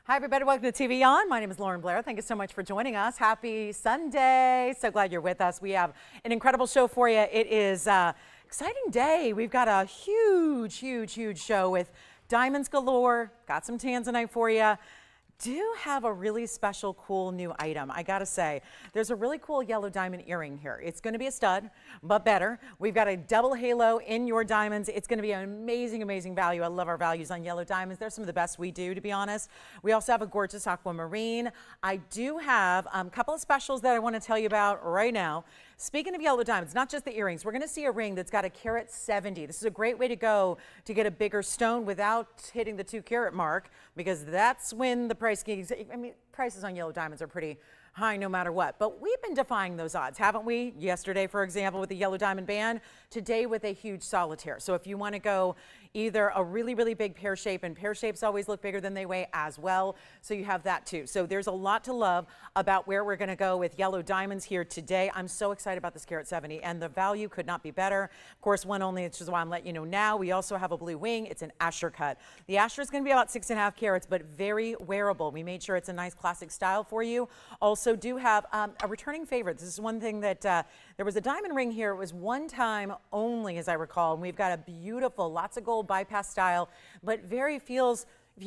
Hi, everybody. Welcome to TVON. My name is Blair. Thank you so much for joining us. Happy Sunday. So glad you're with us. We have an incredible show for you. It is an exciting day. We've got a huge show with diamonds galore. Got some Tanzanite for you. Do have a really special, cool new item. I gotta say, there's a really cool yellow diamond earring here. It's gonna be a stud, but better. We've got a double halo in your diamonds. It's gonna be an amazing value. I love our values on yellow diamonds. They're some of the best we do, to be honest. We also have a gorgeous aquamarine. I do have a couple of specials that I wanna tell you about right now. Speaking of yellow diamonds, not just the earrings, we're gonna see a ring that's got a carat 70. This is a great way to go to get a bigger stone without hitting the 2 carat mark, because that's when the price gigs. I mean, prices on yellow diamonds are pretty high no matter what, but we've been defying those odds, haven't we? Yesterday, for example, with the yellow diamond band, today with a huge solitaire. So if you want to go either a really big pear shape, and pear shapes always look bigger than they weigh as well, so you have that too. So there's a lot to love about where we're going to go with yellow diamonds here today. I'm so excited about this carat 70, and the value could not be better. Of course, one only, which is why I'm letting you know now. We also have a blue wing. It's an Asher cut. The Asher is going to be about 6.5 carats, but very wearable. We made sure it's a nice classic style for you. Also do have a returning favorite. This is one thing that there was a diamond ring here. It was one time only, as I recall, and we've got a beautiful, lots of gold bypass style, but very feels, if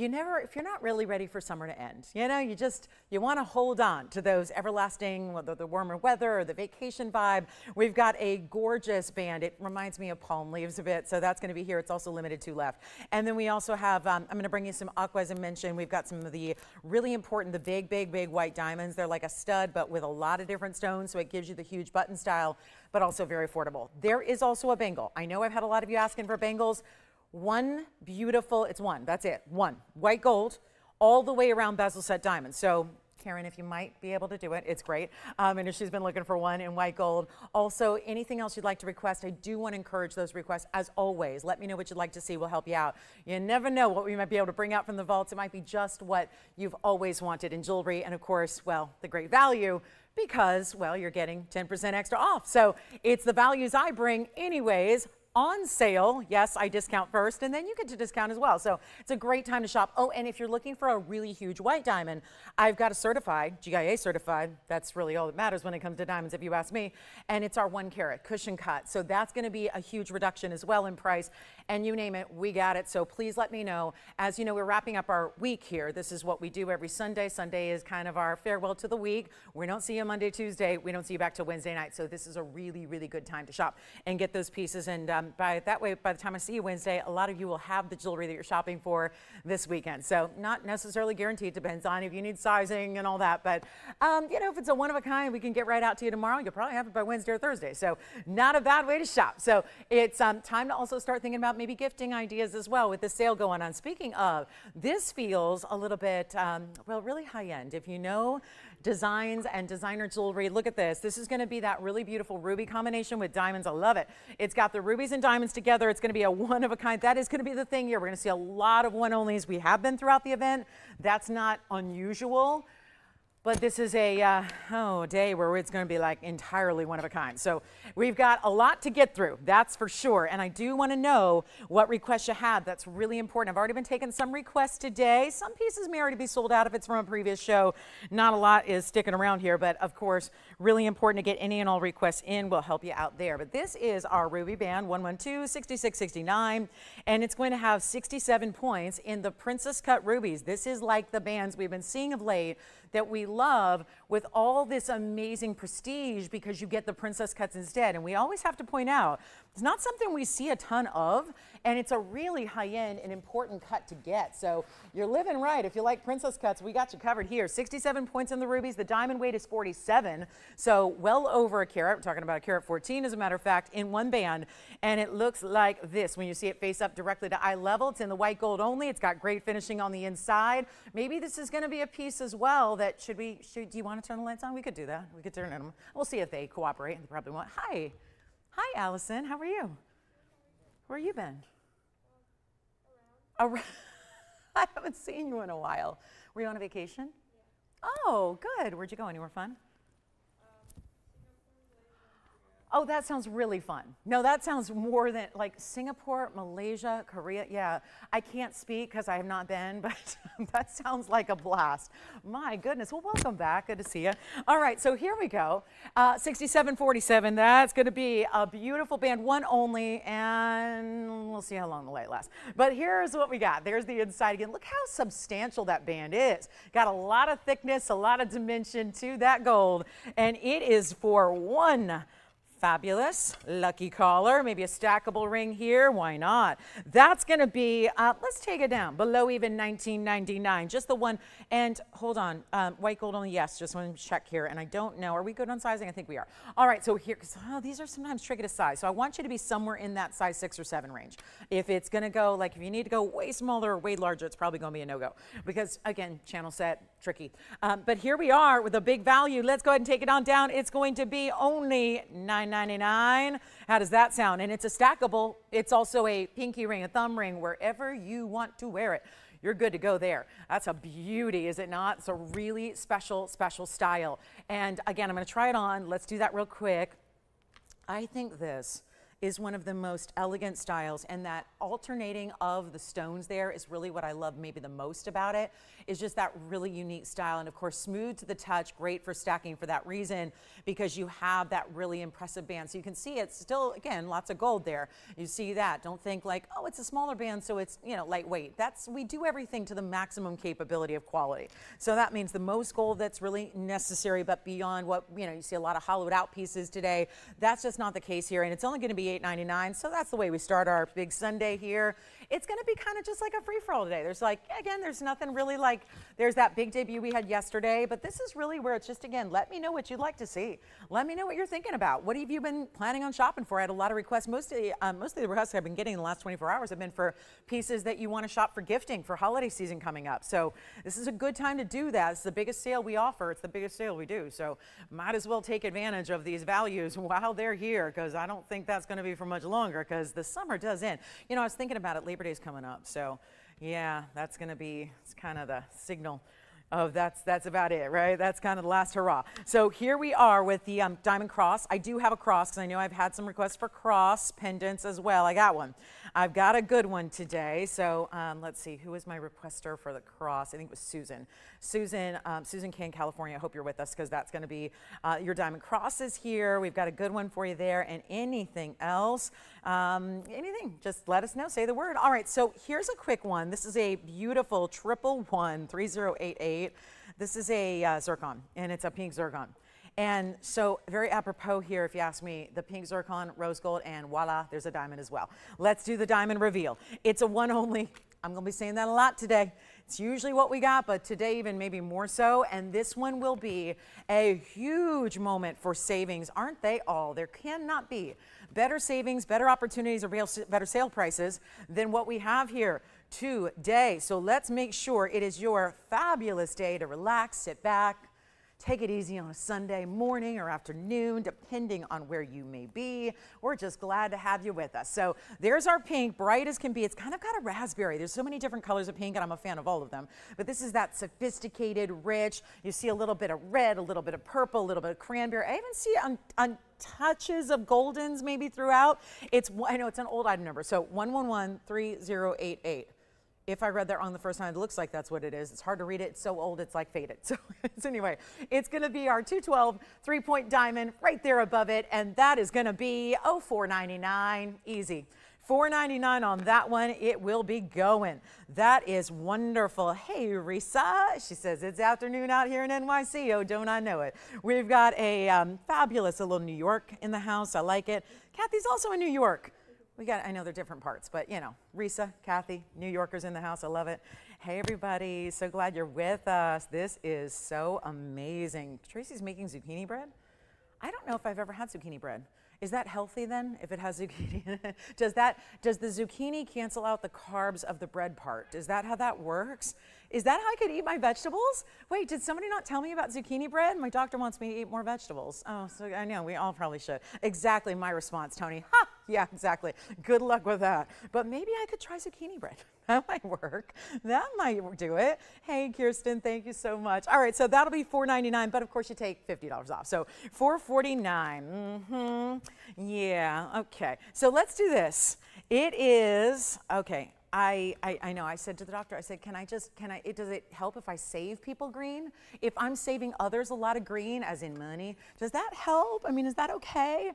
you're not really ready for summer to end, you know, you want to hold on to those everlasting, whether the warmer weather or the vacation vibe. We've got a gorgeous band. It reminds me of palm leaves a bit, so that's going to be here. It's also limited to left. And then we also have, I'm going to bring you some aqua, as I mentioned. We've got some of the really important, the big white diamonds. They're like a stud, but with a lot of different stones, so it gives you the huge button style, but also very affordable. There is also a bangle. I know I've had a lot of you asking for bangles. One beautiful, it's one, that's it, one, white gold, all the way around bezel set diamonds. So Karen, if you might be able to do it, it's great. And if she's been looking for one in white gold. Also, anything else you'd like to request, I do want to encourage those requests. As always, let me know what you'd like to see. We'll help you out. You never know what we might be able to bring out from the vaults. It might be just what you've always wanted in jewelry. And of course, well, the great value, because, well, you're getting 10% extra off. So it's the values I bring anyways. On sale. Yes, I discount first, and then you get to discount as well. So it's a great time to shop. Oh, and if you're looking for a really huge white diamond, I've got a certified, GIA certified. That's really all that matters when it comes to diamonds, if you ask me. And it's our 1 carat cushion cut. So that's going to be a huge reduction as well in price. And you name it, we got it. So please let me know. As you know, we're wrapping up our week here. This is what we do every Sunday. Sunday is kind of our farewell to the week. We don't see you Monday, Tuesday. We don't see you back till Wednesday night. So this is a really good time to shop and get those pieces. And by the time I see you Wednesday, a lot of you will have the jewelry that you're shopping for this weekend. So not necessarily guaranteed. Depends on if you need sizing and all that. But you know, if it's a one of a kind, we can get right out to you tomorrow. You'll probably have it by Wednesday or Thursday. So not a bad way to shop. So it's time to also start thinking about maybe gifting ideas as well with the sale going on. Speaking of, this feels a little bit, well, really high end. If you know designs and designer jewelry, look at this. This is going to be that really beautiful ruby combination with diamonds. I love it. It's got the rubies and diamonds together. It's going to be a one of a kind. That is going to be the thing here. We're going to see a lot of one onlys. We have been throughout the event. That's not unusual. But this is a day where it's going to be like entirely one of a kind. So we've got a lot to get through, that's for sure. And I do want to know what requests you have. That's really important. I've already been taking some requests today. Some pieces may already be sold out if it's from a previous show. Not a lot is sticking around here, but of course, really important to get any and all requests in. We'll help you out there. But this is our ruby band, 112, 6669, and it's going to have 67 points in the princess cut rubies. This is like the bands we've been seeing of late that we love with all this amazing prestige, because you get the princess cuts instead. And we always have to point out, it's not something we see a ton of, and it's a really high-end and important cut to get. So you're living right. If you like princess cuts, we got you covered here. 67 points in the rubies. The diamond weight is 47, so well over a carat. We're talking about a carat 14, as a matter of fact, in one band. And it looks like this when you see it face up directly to eye level. It's in the white gold only. It's got great finishing on the inside. Maybe this is going to be a piece as well that do you want to turn the lights on? We could do that. We could turn them. We'll see if they cooperate. They probably won't. Hi, Allison. How are you? Where you been? Around. I haven't seen you in a while. Were you on a vacation? Yeah. Oh, good. Where'd you go? Anywhere fun? Oh, that sounds really fun. No, that sounds more than like Singapore, Malaysia, Korea. Yeah, I can't speak because I have not been, but that sounds like a blast. My goodness. Well, welcome back. Good to see you. All right, so here we go. 6747. That's going to be a beautiful band, one only, and we'll see how long the light lasts. But here's what we got. There's the inside again. Look how substantial that band is. Got a lot of thickness, a lot of dimension to that gold, and it is for one fabulous lucky caller. Maybe a stackable ring here. Why not? That's going to be, let's take it down, below even $19.99. Just the one. And hold on, white gold only, yes. Just want to check here. And I don't know. Are we good on sizing? I think we are. All right, so here, because these are sometimes tricky to size. So I want you to be somewhere in that size 6 or 7 range. If it's going to go, like if you need to go way smaller or way larger, it's probably going to be a no-go. Because again, channel set, tricky. But here we are with a big value. Let's go ahead and take it on down. It's going to be only $9.99. How does that sound? And it's a stackable. It's also a pinky ring, a thumb ring, wherever you want to wear it. You're good to go there. That's a beauty, is it not? It's a really special, special style. And again, I'm going to try it on. Let's do that real quick. I think this is one of the most elegant styles, and that alternating of the stones there is really what I love maybe the most about it, is just that really unique style. And of course, smooth to the touch, great for stacking for that reason, because you have that really impressive band. So you can see it's still, again, lots of gold there. You see that. Don't think like, oh, it's a smaller band, so it's, you know, lightweight. We do everything to the maximum capability of quality. So that means the most gold that's really necessary, but beyond what, you know, you see a lot of hollowed out pieces today. That's just not the case here, and it's only going to be $8.99. So that's the way we start our big Sunday here. It's going to be kind of just like a free-for-all today. There's like, again, there's nothing really like, there's that big debut we had yesterday, but this is really where it's just, again, let me know what you'd like to see. Let me know what you're thinking about. What have you been planning on shopping for? I had a lot of requests. Most of the requests I've been getting in the last 24 hours have been for pieces that you want to shop for gifting for holiday season coming up. So this is a good time to do that. It's the biggest sale we offer. It's the biggest sale we do. So might as well take advantage of these values while they're here, because I don't think that's going to be for much longer, because the summer does end. You know, I was thinking about it. Labor Day's coming up. So yeah, that's going to be, it's kind of the signal of that's about it, right? That's kind of the last hurrah. So here we are with the diamond cross. I do have a cross, because I know I've had some requests for cross pendants as well. I got one. I've got a good one today. So let's see, who was my requester for the cross? I think it was Susan. Susan K in California. I hope you're with us, because that's going to be your diamond crosses here. We've got a good one for you there. And anything else, anything, just let us know. Say the word. All right, so here's a quick one. This is a beautiful 1113088. This is a zircon, and it's a pink zircon. And so very apropos here, if you ask me, the pink zircon, rose gold, and voila, there's a diamond as well. Let's do the diamond reveal. It's a one only. I'm going to be saying that a lot today. It's usually what we got, but today even maybe more so. And this one will be a huge moment for savings, aren't they all? There cannot be better savings, better opportunities, or better sale prices than what we have here today. So let's make sure it is your fabulous day to relax, sit back, take it easy on a Sunday morning or afternoon, depending on where you may be. We're just glad to have you with us. So there's our pink, bright as can be. It's kind of got a raspberry. There's so many different colors of pink, and I'm a fan of all of them. But this is that sophisticated, rich. You see a little bit of red, a little bit of purple, a little bit of cranberry. I even see on touches of goldens maybe throughout. I know it's an old item number. So 1113088. If I read that wrong the first time, it looks like that's what it is. It's hard to read it. It's so old, it's like faded. So anyway, it's going to be our 212 3-point diamond right there above it. And that is going to be, $4.99. Easy. $4.99 on that one. It will be going. That is wonderful. Hey, Risa. She says, it's afternoon out here in NYC. Oh, don't I know it. We've got a fabulous little New York in the house. I like it. Kathy's also in New York. I know they're different parts, but you know, Risa, Kathy, New Yorkers in the house. I love it. Hey, everybody. So glad you're with us. This is so amazing. Tracy's making zucchini bread. I don't know if I've ever had zucchini bread. Is that healthy then, if it has zucchini in it? Does the zucchini cancel out the carbs of the bread part? Is that how that works? Is that how I could eat my vegetables? Wait, did somebody not tell me about zucchini bread? My doctor wants me to eat more vegetables. Oh, so I know, we all probably should. Exactly my response, Tony. Ha! Yeah, exactly. Good luck with that. But maybe I could try zucchini bread. That might work. That might do it. Hey, Kirsten, thank you so much. All right, so that'll be $4.99, but of course you take $50 off. So $4.49. Yeah, okay. So let's do this. It is, okay. I know, I said to the doctor, I said, does it help if I save people green? If I'm saving others a lot of green, as in money, does that help? I mean, is that okay?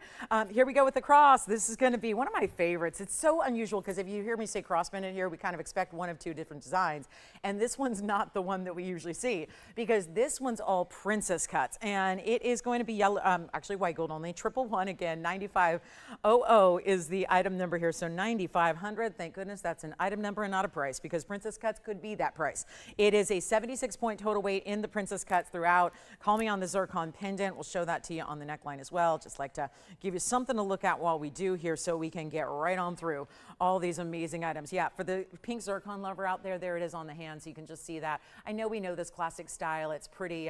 Here we go with the cross. This is gonna be one of my favorites. It's so unusual because if you hear me say cross pendant here, we kind of expect one of two different designs. And this one's not the one that we usually see because this one's all princess cuts. And it is going to be yellow, actually white gold only, 111 again, 9500 is the item number here. So 9500, thank goodness that's an item number and not a price because princess cuts could be that price. It is a 76-point total weight in the princess cuts throughout. Call me on the zircon pendant. We'll show that to you on the neckline as well. Just like to give you something to look at while we do here so we can get right on through all these amazing items. Yeah, for the pink zircon lover out there, there it is on the hand so you can just see that. I know we know this classic style. It's pretty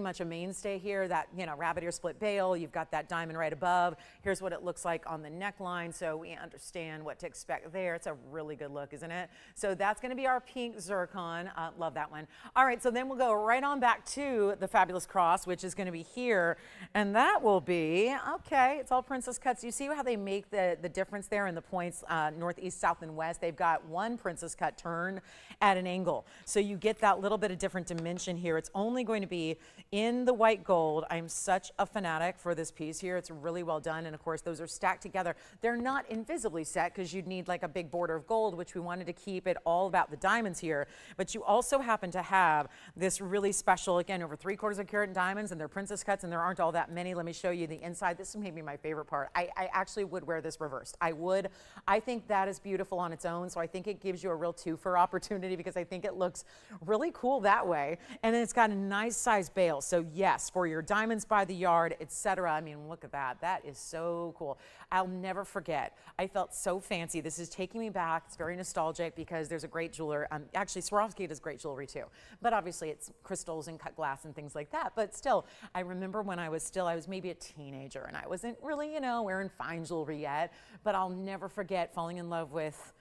much a mainstay here, that, you know, rabbit ear split bail. You've got that diamond right above. Here's what it looks like on the neckline so we understand what to expect there. It's a really good look, isn't it? So that's going to be our pink zircon. Love that one. All right, so then we'll go right on back to the fabulous cross, which is going to be here, and that will be, okay, it's all princess cuts. You see how they make the difference there in the points, north, east, south, and west? They've got one princess cut turned at an angle. So you get that little bit of different dimension here. It's only going to be in the white gold. I'm such a fanatic for this piece here. It's really well done, and of course, those are stacked together. They're not invisibly set because you'd need like a big border of gold, which we wanted to keep it all about the diamonds here. But you also happen to have this really special, again, over 3/4 carat diamonds, and they're princess cuts, and there aren't all that many. Let me show you the inside. This is maybe my favorite part. I actually would wear this reversed. I would. I think that is beautiful on its own, so I think it gives you a real twofer opportunity because I think it looks really cool that way. And then it's got a nice size bail. So yes, for your diamonds by the yard, etc. I mean, look at that. That is so cool. I'll never forget. I felt so fancy. This is taking me back. It's very nostalgic because there's a great jeweler. Actually, Swarovski does great jewelry too. But obviously it's crystals and cut glass and things like that. But still, I remember when I was maybe a teenager and I wasn't really, you know, wearing fine jewelry yet. But I'll never forget falling in love with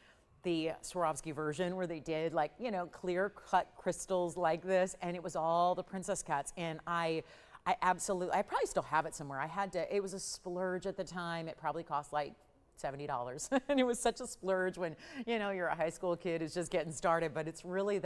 the Swarovski version where they did like, you know, clear cut crystals like this. And it was all the princess cuts. And I probably still have it somewhere. It was a splurge at the time. It probably cost like $70. And it was such a splurge when, you know, you're a high school kid who's just getting started, but it's really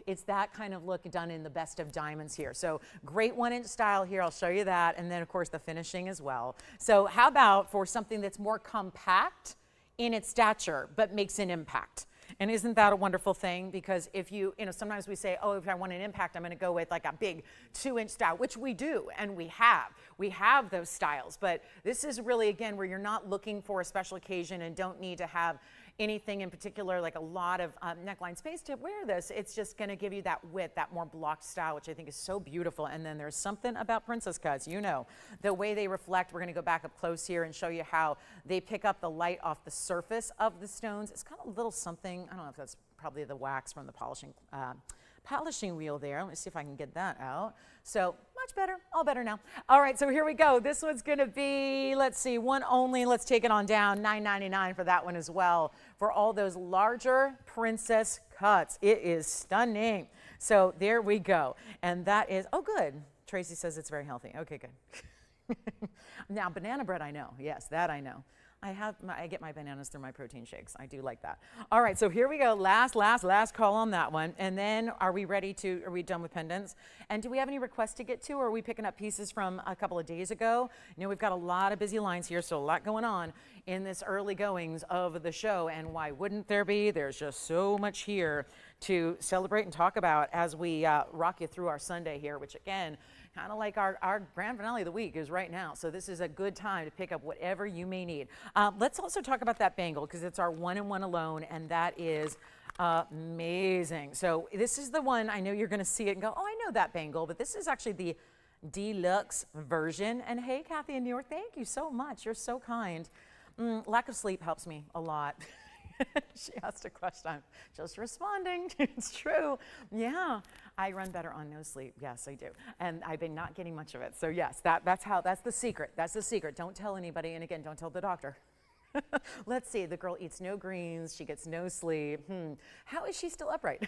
it's that kind of look done in the best of diamonds here. So great 1-inch style here. I'll show you that. And then of course the finishing as well. So how about for something that's more compact in its stature, but makes an impact? And isn't that a wonderful thing? Because if you know, sometimes we say, oh, if I want an impact, I'm going to go with like a big 2-inch style, which we do, and we have those styles. But this is really, again, where you're not looking for a special occasion and don't need to have anything in particular, like a lot of neckline space to wear this. It's just going to give you that width, that more blocked style, which I think is so beautiful. And then there's something about princess cuts, you know, the way they reflect. We're going to go back up close here and show you how they pick up the light off the surface of the stones. It's got a little something, I don't know if that's probably the wax from the polishing wheel there. Let me see if I can get that out. So much better, all better now. All right, so here we go. This one's gonna be, let's see, one only. Let's take it on down, $9.99 for that one as well. For all those larger princess cuts. It is stunning. So there we go. And that is, oh good. Tracy says it's very healthy. Okay, good. Now banana bread, I know. Yes, that I know. I get my bananas through my protein shakes. I do like that. All right, so here we go. Last call on that one. And then are we done with pendants? And do we have any requests to get to, or are we picking up pieces from a couple of days ago? You know, we've got a lot of busy lines here, so a lot going on in this early goings of the show. And why wouldn't there be? There's just so much here to celebrate and talk about as we rock you through our Sunday here, which again, kind of like our grand finale of the week is right now. So this is a good time to pick up whatever you may need. Let's also talk about that bangle because it's our 1-in-1 alone, and that is amazing. So this is the one, I know you're gonna see it and go, oh, I know that bangle, but this is actually the deluxe version. And hey, Kathy in New York, thank you so much. You're so kind. Lack of sleep helps me a lot. She asked a question. I'm just responding. It's true. Yeah, I run better on no sleep. Yes, I do. And I've been not getting much of it. So yes, that's the secret. That's the secret. Don't tell anybody. And again, don't tell the doctor. Let's see, the girl eats no greens, she gets no sleep. How is she still upright?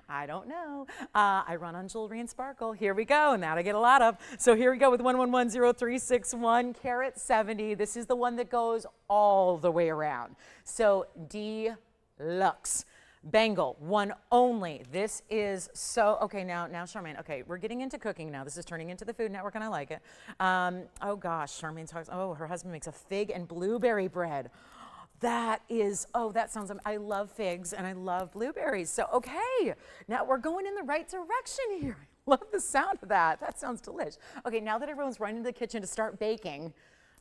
I don't know. I run on jewelry and sparkle. Here we go, and that I get a lot of. So here we go with 1110361, carat 70. This is the one that goes all the way around. So deluxe. Bangle, one only. This is so, okay, now Charmaine, okay, we're getting into cooking now. This is turning into the Food Network and I like it. Oh gosh, Charmaine talks, oh, her husband makes a fig and blueberry bread. That is, oh, that sounds, I love figs and I love blueberries. So, okay, now we're going in the right direction here. I love the sound of that. That sounds delish. Okay, now that everyone's running to the kitchen to start baking,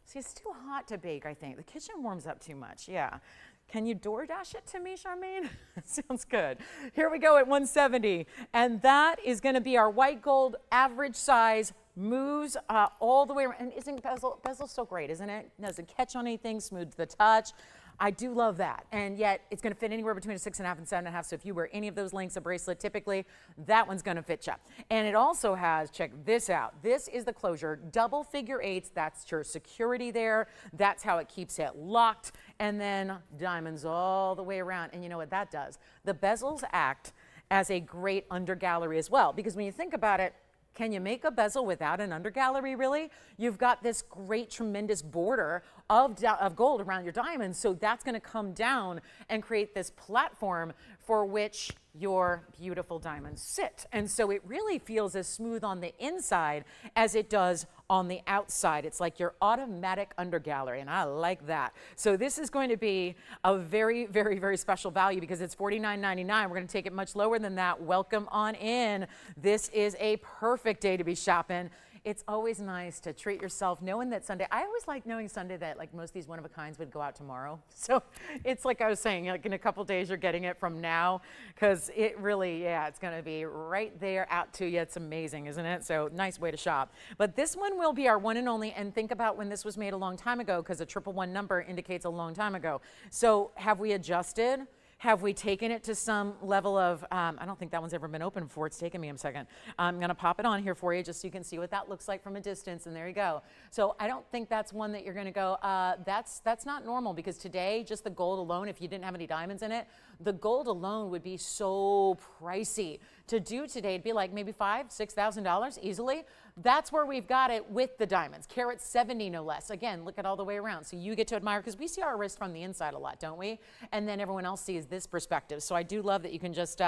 see, it's too hot to bake, I think. The kitchen warms up too much, yeah. Can you DoorDash it to me, Charmaine? Sounds good. Here we go at 170. And that is going to be our white gold average size, moves all the way around. And isn't bezel's so great, isn't it? Doesn't catch on anything, smooths the touch. I do love that. And yet it's going to fit anywhere between a 6.5 and 7.5. So if you wear any of those lengths of bracelet, typically that one's going to fit you. And it also has, check this out. This is the closure, double figure eights. That's your security there. That's how it keeps it locked. And then diamonds all the way around. And you know what that does? The bezels act as a great undergallery as well. Because when you think about it, can you make a bezel without an undergallery, really? You've got this great, tremendous border of gold around your diamonds, so that's going to come down and create this platform for which your beautiful diamonds sit. And so it really feels as smooth on the inside as it does on the outside. It's like your automatic undergallery, and I like that. So this is going to be a very, very, very special value because it's $49.99. We're going to take it much lower than that. Welcome on in. This is a perfect day to be shopping. It's always nice to treat yourself knowing that Sunday, I always like knowing Sunday that like most of these one-of-a-kinds would go out tomorrow. So it's like I was saying, like in a couple days you're getting it from now because it really, yeah, it's going to be right there out to you. It's amazing, isn't it? So nice way to shop. But this one will be our one and only, and think about when this was made a long time ago because a 111 number indicates a long time ago. So have we adjusted? Have we taken it to some level of, I don't think that one's ever been open before. It's taken me a second. I'm going to pop it on here for you just so you can see what that looks like from a distance, and there you go. So I don't think that's one that you're going to go, that's not normal because today, just the gold alone, if you didn't have any diamonds in it, the gold alone would be so pricey. To do today, it'd be like maybe $5,000, $6,000 easily. That's where we've got it with the diamonds. Carat 70, no less. Again, look at all the way around. So you get to admire, because we see our wrist from the inside a lot, don't we? And then everyone else sees this perspective. So I do love that you can just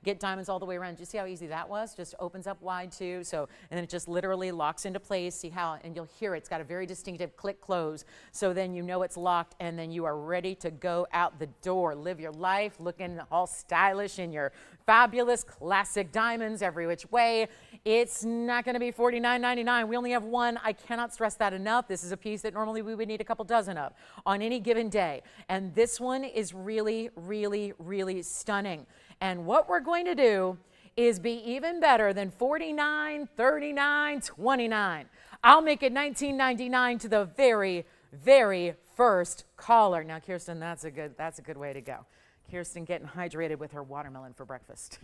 get diamonds all the way around. Do you see how easy that was? Just opens up wide too. So, and then it just literally locks into place. See how, and you'll hear it's got a very distinctive click close. So then you know it's locked and then you are ready to go out the door. Live your life looking all stylish in your fabulous classic diamonds every which way. It's not going to be $49.99. We only have one. I cannot stress that enough. This is a piece that normally we would need a couple dozen of on any given day. And this one is really, really, really stunning. And what we're going to do is be even better than $49, $39, $29. I'll make it $19.99 to the very, very first caller. Now, Kirsten, that's a good way to go. Kirsten getting hydrated with her watermelon for breakfast.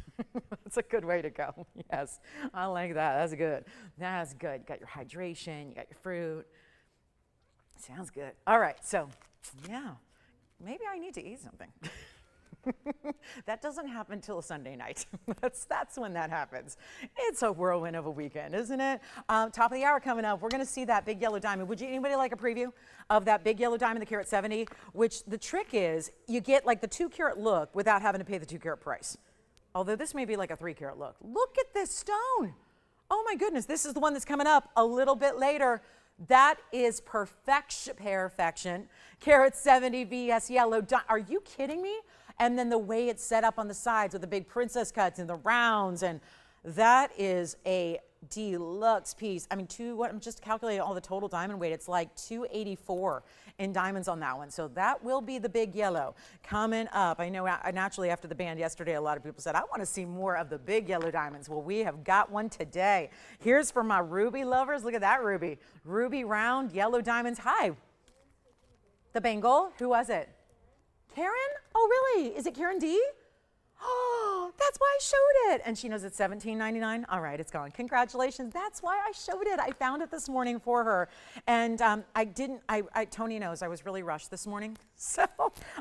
That's a good way to go. Yes, I like that. That's good. That's good. You got your hydration, you got your fruit. Sounds good. All right, so yeah, maybe I need to eat something. That doesn't happen till a Sunday night. That's when that happens. It's a whirlwind of a weekend, isn't it? Top of the hour coming up, we're going to see that big yellow diamond. Would anybody like a preview of that big yellow diamond, the carat 70? Which the trick is you get like the 2 carat look without having to pay the 2 carat price. Although this may be like a 3 carat look. Look at this stone. Oh my goodness, this is the one that's coming up a little bit later. That is perfection. Carat 70 VS yellow. Are you kidding me? And then the way it's set up on the sides with the big princess cuts and the rounds, and that is a deluxe piece. I mean, I'm just calculating all the total diamond weight. It's like 284 in diamonds on that one. So that will be the big yellow coming up. I know naturally after the band yesterday, a lot of people said, I want to see more of the big yellow diamonds. Well, we have got one today. Here's for my ruby lovers. Look at that ruby. Ruby round yellow diamonds. Hi. The bangle. Who was it? Karen? Oh, really? Is it Karen D? Oh, that's why I showed it. And she knows it's $17.99. All right, it's gone. Congratulations. That's why I showed it. I found it this morning for her. And Tony knows I was really rushed this morning. So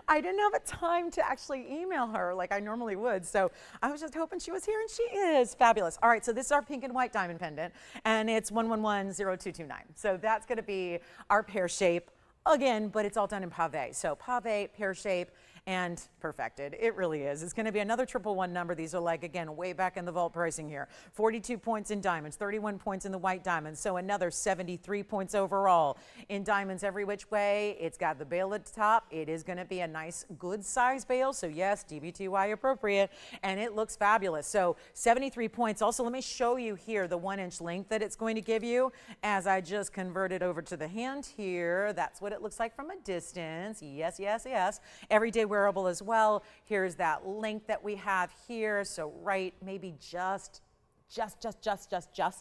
I didn't have a time to actually email her like I normally would. So I was just hoping she was here, and she is. Fabulous. All right, so this is our pink and white diamond pendant, and it's 1110229. So that's going to be our pear shape again, but it's all done in pave. So pave, pear shape, and perfected. It really is. It's going to be another 111 number. These are like, again, way back in the vault pricing here. 42 points in diamonds, 31 points in the white diamonds. So another 73 points overall in diamonds every which way. It's got the bail at the top. It is going to be a nice, good size bail. So yes, DBTY appropriate, and it looks fabulous. So 73 points. Also, let me show you here the 1-inch length that it's going to give you as I just convert it over to the hand here. That's what it looks like from a distance. Yes, yes, yes. Everyday wearable as well. Here's that length that we have here. So right, maybe just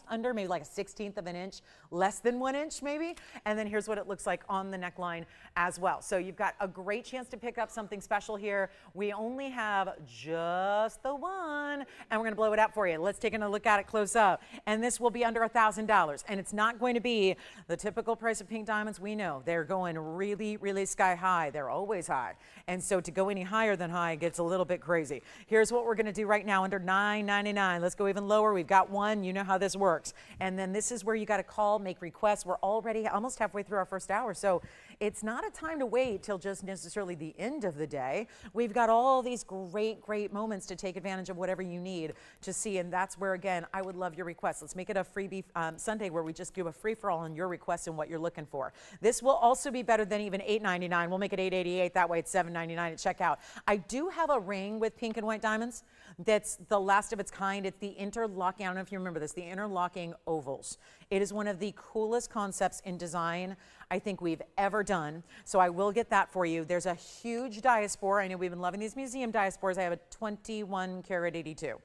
under, maybe like a 1/16 of an inch, less than 1 inch maybe. And then here's what it looks like on the neckline as well. So you've got a great chance to pick up something special here. We only have just the one, and we're gonna blow it out for you. Let's take a look at it close up. And this will be under $1,000. And it's not going to be the typical price of pink diamonds. We know they're going really, really sky high. They're always high. And so to go any higher than high gets a little bit crazy. Here's what we're gonna do right now under $9.99. Let's go even lower. We've got one, you know how this works. And then this is where you got to call, make requests. We're already almost halfway through our first hour. So it's not a time to wait till just necessarily the end of the day. We've got all these great moments to take advantage of whatever you need to see. And that's where, again, I would love your requests. Let's make it a freebie Sunday where we just do a free for all on your requests and what you're looking for. This will also be better than even $8.99. We'll make it $8.88. That way it's $7.99 at checkout. I do have a ring with pink and white diamonds that's the last of its kind. It's the interlocking, I don't know if you remember this, the interlocking ovals. It is one of the coolest concepts in design I think we've ever done. So I will get that for you. There's a huge diaspora. I know we've been loving these museum diasporas. I have a 21 karat 82.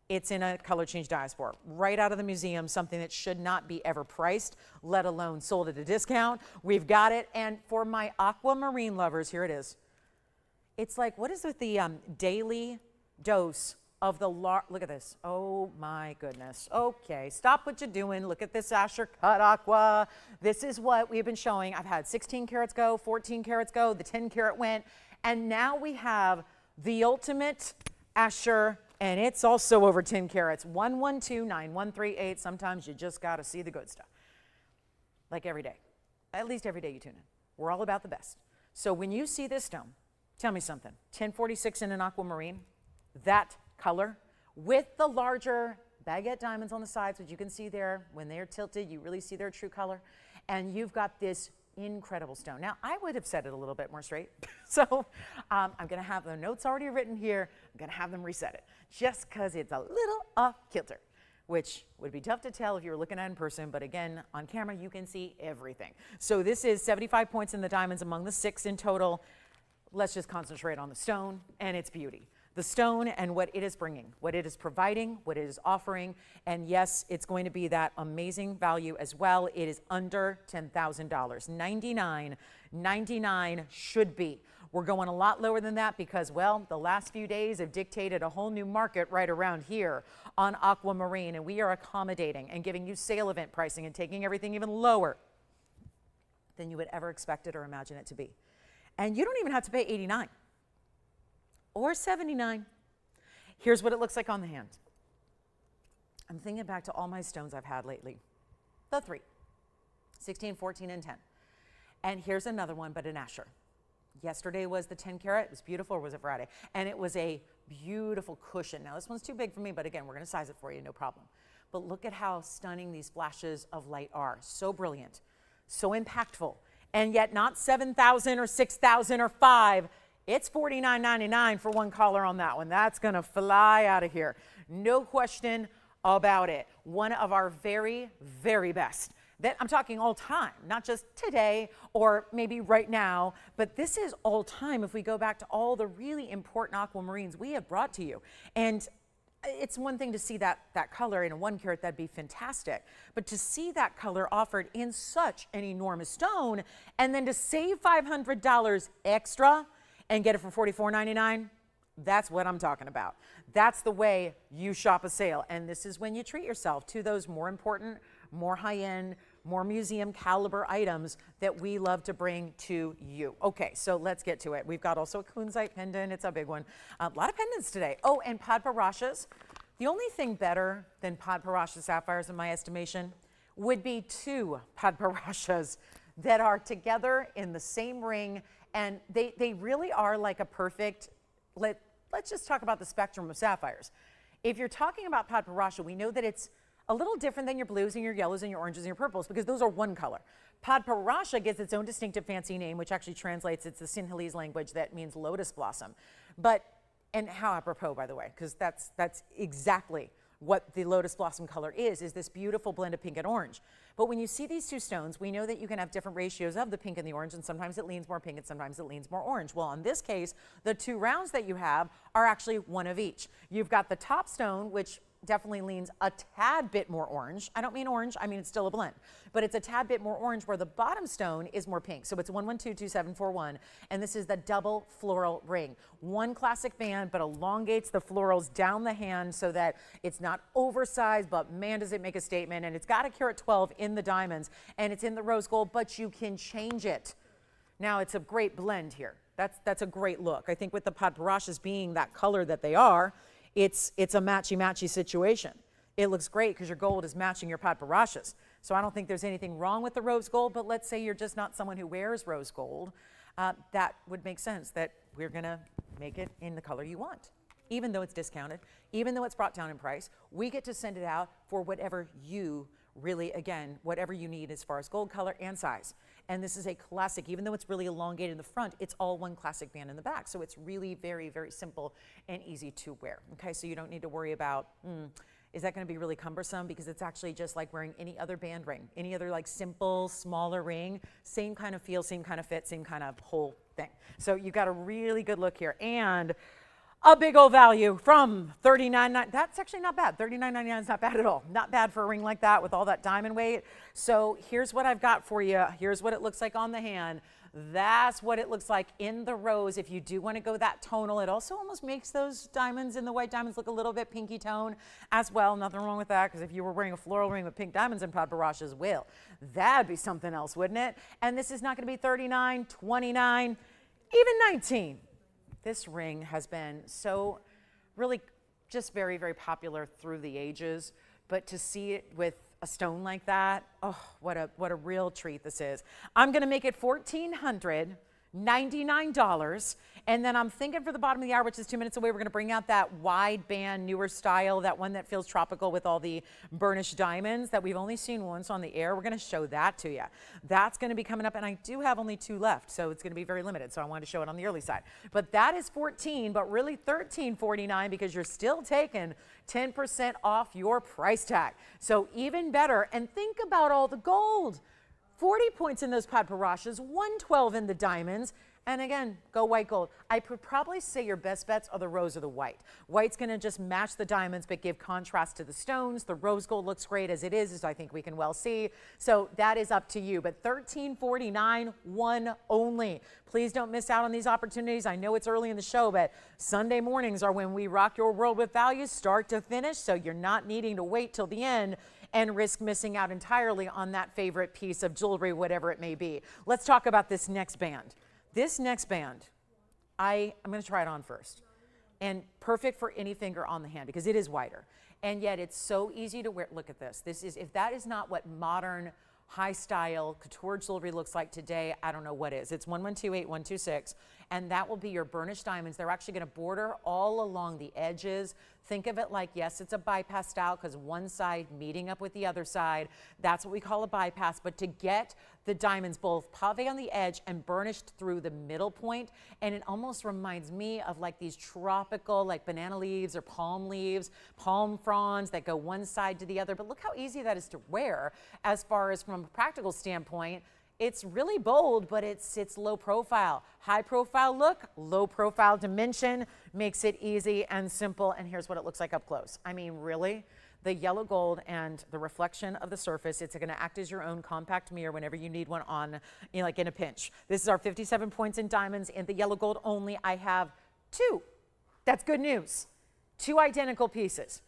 It's in a color change diaspora, right out of the museum, something that should not be ever priced, let alone sold at a discount. We've got it. And for my aquamarine lovers, here it is. It's like, what is with the daily dose of the look at this. Oh my goodness. Okay, stop what you're doing. Look at this Asher cut aqua. This is what we've been showing. I've had 16 carats go, 14 carats go, the 10 carat went, and now we have the ultimate Asher, and it's also over 10 carats. 1129138. Sometimes you just got to see the good stuff. Like every day. At least every day you tune in. We're all about the best. So when you see this stone, tell me something. 1046 in an aquamarine, that color with the larger baguette diamonds on the sides, which you can see there. When they're tilted, you really see their true color. And you've got this incredible stone. Now, I would have said it a little bit more straight. So I'm going to have the notes already written here. I'm going to have them reset it just because it's a little off kilter, which would be tough to tell if you were looking at it in person. But again, on camera, you can see everything. So this is 75 points in the diamonds among the 6 in total. Let's just concentrate on the stone and its beauty. The stone and what it is bringing, what it is providing, what it is offering. And yes, it's going to be that amazing value as well. It is under $10,000. $99.99 should be. We're going a lot lower than that because, well, the last few days have dictated a whole new market right around here on aquamarine. And we are accommodating and giving you sale event pricing and taking everything even lower than you would ever expect it or imagine it to be. And you don't even have to pay $89. Or $79. Here's what it looks like on the hand. I'm thinking back to all my stones I've had lately. The 3, 16, 14, and 10. And here's another one, but an Asher. Yesterday was the 10 carat. It was beautiful, or was it Friday? And it was a beautiful cushion. Now, this one's too big for me, but again, we're going to size it for you, no problem. But look at how stunning these flashes of light are. So brilliant, so impactful, and yet not 7,000 or 6,000 or 5. It's $49.99 for one collar on that one. That's going to fly out of here. No question about it. One of our very, very best. That I'm talking all time, not just today or maybe right now, but this is all time if we go back to all the really important aquamarines we have brought to you. And it's one thing to see that color in a 1 carat, that'd be fantastic. But to see that color offered in such an enormous stone and then to save $500 extra and get it for $44.99, That's what I'm talking about. That's the way you shop a sale. And this is when you treat yourself to those more important, more high-end, more museum caliber items that we love to bring to you. Okay, so let's get to it. We've got also a Counzite pendant. It's a big one. A lot of pendants today. Oh, and Padparashas. The only thing better than Padparadscha sapphires, in my estimation, would be two Padparashas that are together in the same ring, and they really are like a perfect, let's just talk about the spectrum of sapphires. If you're talking about Padparadscha, we know that it's a little different than your blues and your yellows and your oranges and your purples, because those are one color. Padparadscha gets its own distinctive fancy name, which actually translates, it's the Sinhalese language that means lotus blossom. And how apropos, by the way, because that's exactly what the lotus blossom color is this beautiful blend of pink and orange. But when you see these two stones, we know that you can have different ratios of the pink and the orange, and sometimes it leans more pink and sometimes it leans more orange. Well, in this case, the two rounds that you have are actually one of each. You've got the top stone, which definitely leans a tad bit more orange. I don't mean orange, I mean it's still a blend, but it's a tad bit more orange, where the bottom stone is more pink. So it's 1122741, and this is the double floral ring. One classic band, but elongates the florals down the hand so that it's not oversized, but man, does it make a statement. And it's got a carat 12 in the diamonds, and it's in the rose gold, but you can change it. Now, it's a great blend here. That's a great look. I think with the Padparashas being that color that they are, it's a matchy-matchy situation. It looks great because your gold is matching your Padparashas. So I don't think there's anything wrong with the rose gold, but let's say you're just not someone who wears rose gold. That would make sense that we're gonna make it in the color you want. Even though it's discounted, even though it's brought down in price, we get to send it out for whatever you really, again, whatever you need as far as gold color and size. And this is a classic. Even though it's really elongated in the front, it's all one classic band in the back. So it's really very, very simple and easy to wear. Okay, so you don't need to worry about, is that going to be really cumbersome? Because it's actually just like wearing any other band ring, any other like simple, smaller ring, same kind of feel, same kind of fit, same kind of whole thing. So you got a really good look here. And a big old value from $39.99. That's actually not bad. $39.99 is not bad at all. Not bad for a ring like that with all that diamond weight. So here's what I've got for you. Here's what it looks like on the hand. That's what it looks like in the rose. If you do want to go that tonal, it also almost makes those diamonds and the white diamonds look a little bit pinky tone as well. Nothing wrong with that, because if you were wearing a floral ring with pink diamonds and Padparashas, well, that'd be something else, wouldn't it? And this is not going to be $39, $29, even $19. This ring has been so really just very, very popular through the ages, but to see it with a stone like that, oh, what a real treat this is. I'm gonna make it $1,499, and then I'm thinking for the bottom of the hour, which is 2 minutes away, we're gonna bring out that wide band, newer style, that one that feels tropical with all the burnished diamonds that we've only seen once on the air. We're gonna show that to you. That's gonna be coming up, and I do have only 2 left, so it's gonna be very limited, so I wanted to show it on the early side. But that is $14, but really $13.49, because you're still taking 10% off your price tag. So even better, and think about all the gold. 40 points in those Padparashas, 112 in the diamonds, and again, go white gold. I would probably say your best bets are the rose or the white. White's gonna just match the diamonds, but give contrast to the stones. The rose gold looks great as it is, as I think we can well see. So that is up to you, but $13.49, one only. Please don't miss out on these opportunities. I know it's early in the show, but Sunday mornings are when we rock your world with values, start to finish, so you're not needing to wait till the end and risk missing out entirely on that favorite piece of jewelry, whatever it may be. Let's talk about this next band. This next band, I'm gonna try it on first. And perfect for any finger on the hand, because it is wider. And yet it's so easy to wear. Look at this. This is, if that is not what modern high style couture jewelry looks like today, I don't know what is. It's 1128126, and that will be your burnished diamonds. They're actually gonna border all along the edges. Think of it like, yes, it's a bypass style, because one side meeting up with the other side. That's what we call a bypass, but to get the diamonds both pave on the edge and burnished through the middle point, and it almost reminds me of like these tropical, like banana leaves or palm leaves, palm fronds that go one side to the other. But look how easy that is to wear as far as from a practical standpoint. It's really bold, but it's low profile. High profile look, low profile dimension, makes it easy and simple. And here's what it looks like up close. I mean, really, the yellow gold and the reflection of the surface, it's gonna act as your own compact mirror whenever you need one on, you know, like in a pinch. This is our 57 points in diamonds in the yellow gold only. I have 2. That's good news. 2 identical pieces,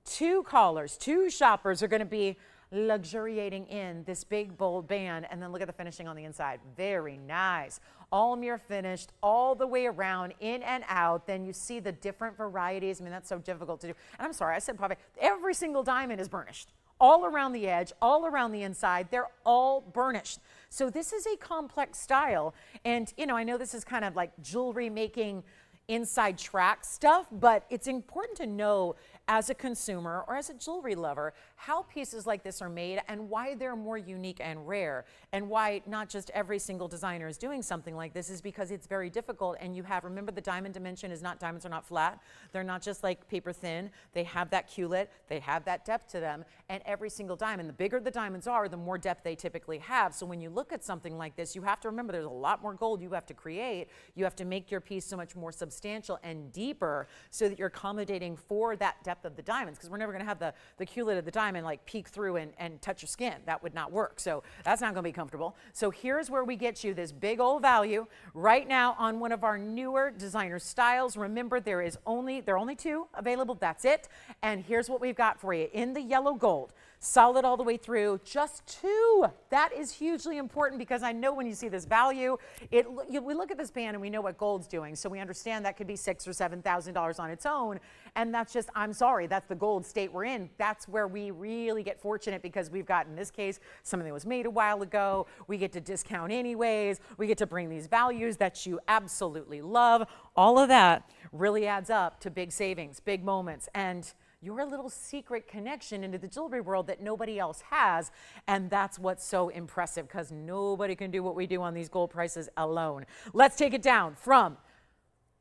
2 callers, 2 shoppers are going to be luxuriating in this big bold band, and then look at the finishing on the inside. Very nice. All mirror finished all the way around, in and out. Then you see the different varieties. I mean, that's so difficult to do. And I'm sorry, I said probably every single diamond is burnished. All around the edge, all around the inside, they're all burnished. So this is a complex style. And, you know, I know this is kind of like jewelry making inside track stuff, but it's important to know as a consumer or as a jewelry lover how pieces like this are made and why they're more unique and rare, and why not just every single designer is doing something like this is because it's very difficult. And you have, remember, the diamond dimension is not, diamonds are not flat. They're not just like paper thin. They have that culet, they have that depth to them, and every single diamond, the bigger the diamonds are, the more depth they typically have. So when you look at something like this, you have to remember there's a lot more gold you have to create. You have to make your piece so much more substantial and deeper so that you're accommodating for that depth of the diamonds, because we're never going to have the culet of the diamond like peek through and touch your skin. That would not work. So that's not going to be comfortable. So here's where we get you this big old value right now on one of our newer designer styles. Remember, there are only 2 available. That's it. And here's what we've got for you in the yellow gold. Solid all the way through, just 2. That is hugely important, because I know when you see this value, we look at this band and we know what gold's doing. So we understand that could be $6,000 or $7,000 on its own. And that's just, I'm sorry, that's the gold state we're in. That's where we really get fortunate, because we've got, in this case, something that was made a while ago. We get to discount anyways. We get to bring these values that you absolutely love. All of that really adds up to big savings, big moments, and your little secret connection into the jewelry world that nobody else has. And that's what's so impressive, because nobody can do what we do on these gold prices alone. Let's take it down from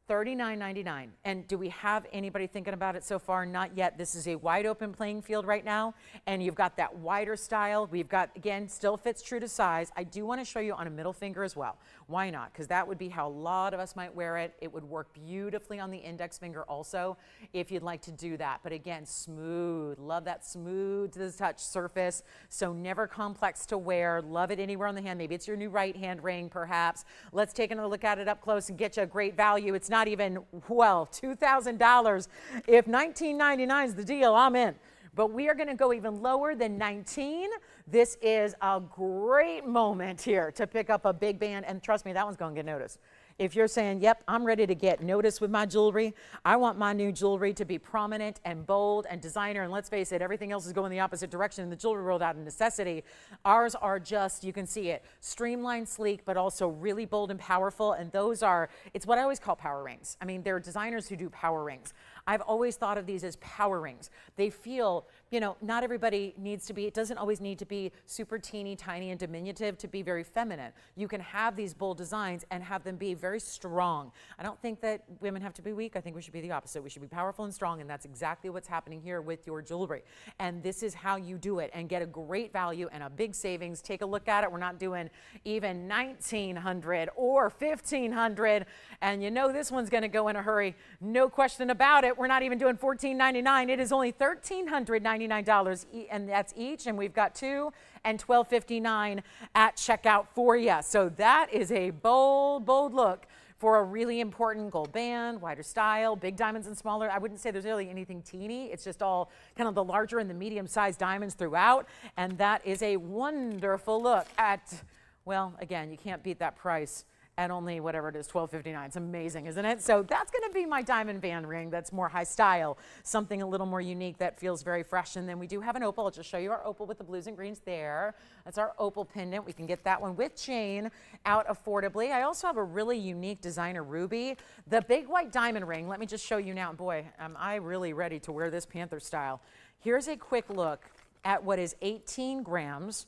$39.99. And do we have anybody thinking about it so far? Not yet. This is a wide open playing field right now, and you've got that wider style. We've got, again, still fits true to size. I do want to show you on a middle finger as well. Why not? Because that would be how a lot of us might wear it. It would work beautifully on the index finger also, if you'd like to do that. But again, smooth. Love that smooth to the touch surface. So never complex to wear. Love it anywhere on the hand. Maybe it's your new right hand ring, perhaps. Let's take another look at it up close and get you a great value. It's not even, well, $2,000. If $19.99 is the deal, I'm in. But we are going to go even lower than $19. This is a great moment here to pick up a big band, and trust me, that one's going to get noticed. If you're saying, yep, I'm ready to get noticed with my jewelry, I want my new jewelry to be prominent and bold and designer, and let's face it, everything else is going the opposite direction in the jewelry world out of necessity. Ours are just, you can see it, streamlined, sleek, but also really bold and powerful, and those are, it's what I always call power rings. I mean, there are designers who do power rings. I've always thought of these as power rings. They feel, you know, not everybody needs to be, it doesn't always need to be super teeny, tiny, and diminutive to be very feminine. You can have these bold designs and have them be very strong. I don't think that women have to be weak. I think we should be the opposite. We should be powerful and strong, and that's exactly what's happening here with your jewelry. And this is how you do it and get a great value and a big savings. Take a look at it. We're not doing even $1,900 or $1,500, and you know this one's going to go in a hurry. No question about it. We're not even doing $1,499. It is only $1,399, and that's each, and we've got 2 and $1,259 at checkout for you. So that is a bold, bold look for a really important gold band, wider style, big diamonds and smaller. I wouldn't say there's really anything teeny. It's just all kind of the larger and the medium-sized diamonds throughout, and that is a wonderful look at, well, again, you can't beat that price at only whatever it is, $1,259. It's amazing, isn't it? So that's going to be my diamond band ring. That's more high style, something a little more unique that feels very fresh. And then we do have an opal. I'll just show you our opal with the blues and greens there. That's our opal pendant. We can get that one with chain out affordably. I also have a really unique designer ruby. The big white diamond ring, let me just show you now. Boy, am I really ready to wear this Panther style. Here's a quick look at what is 18 grams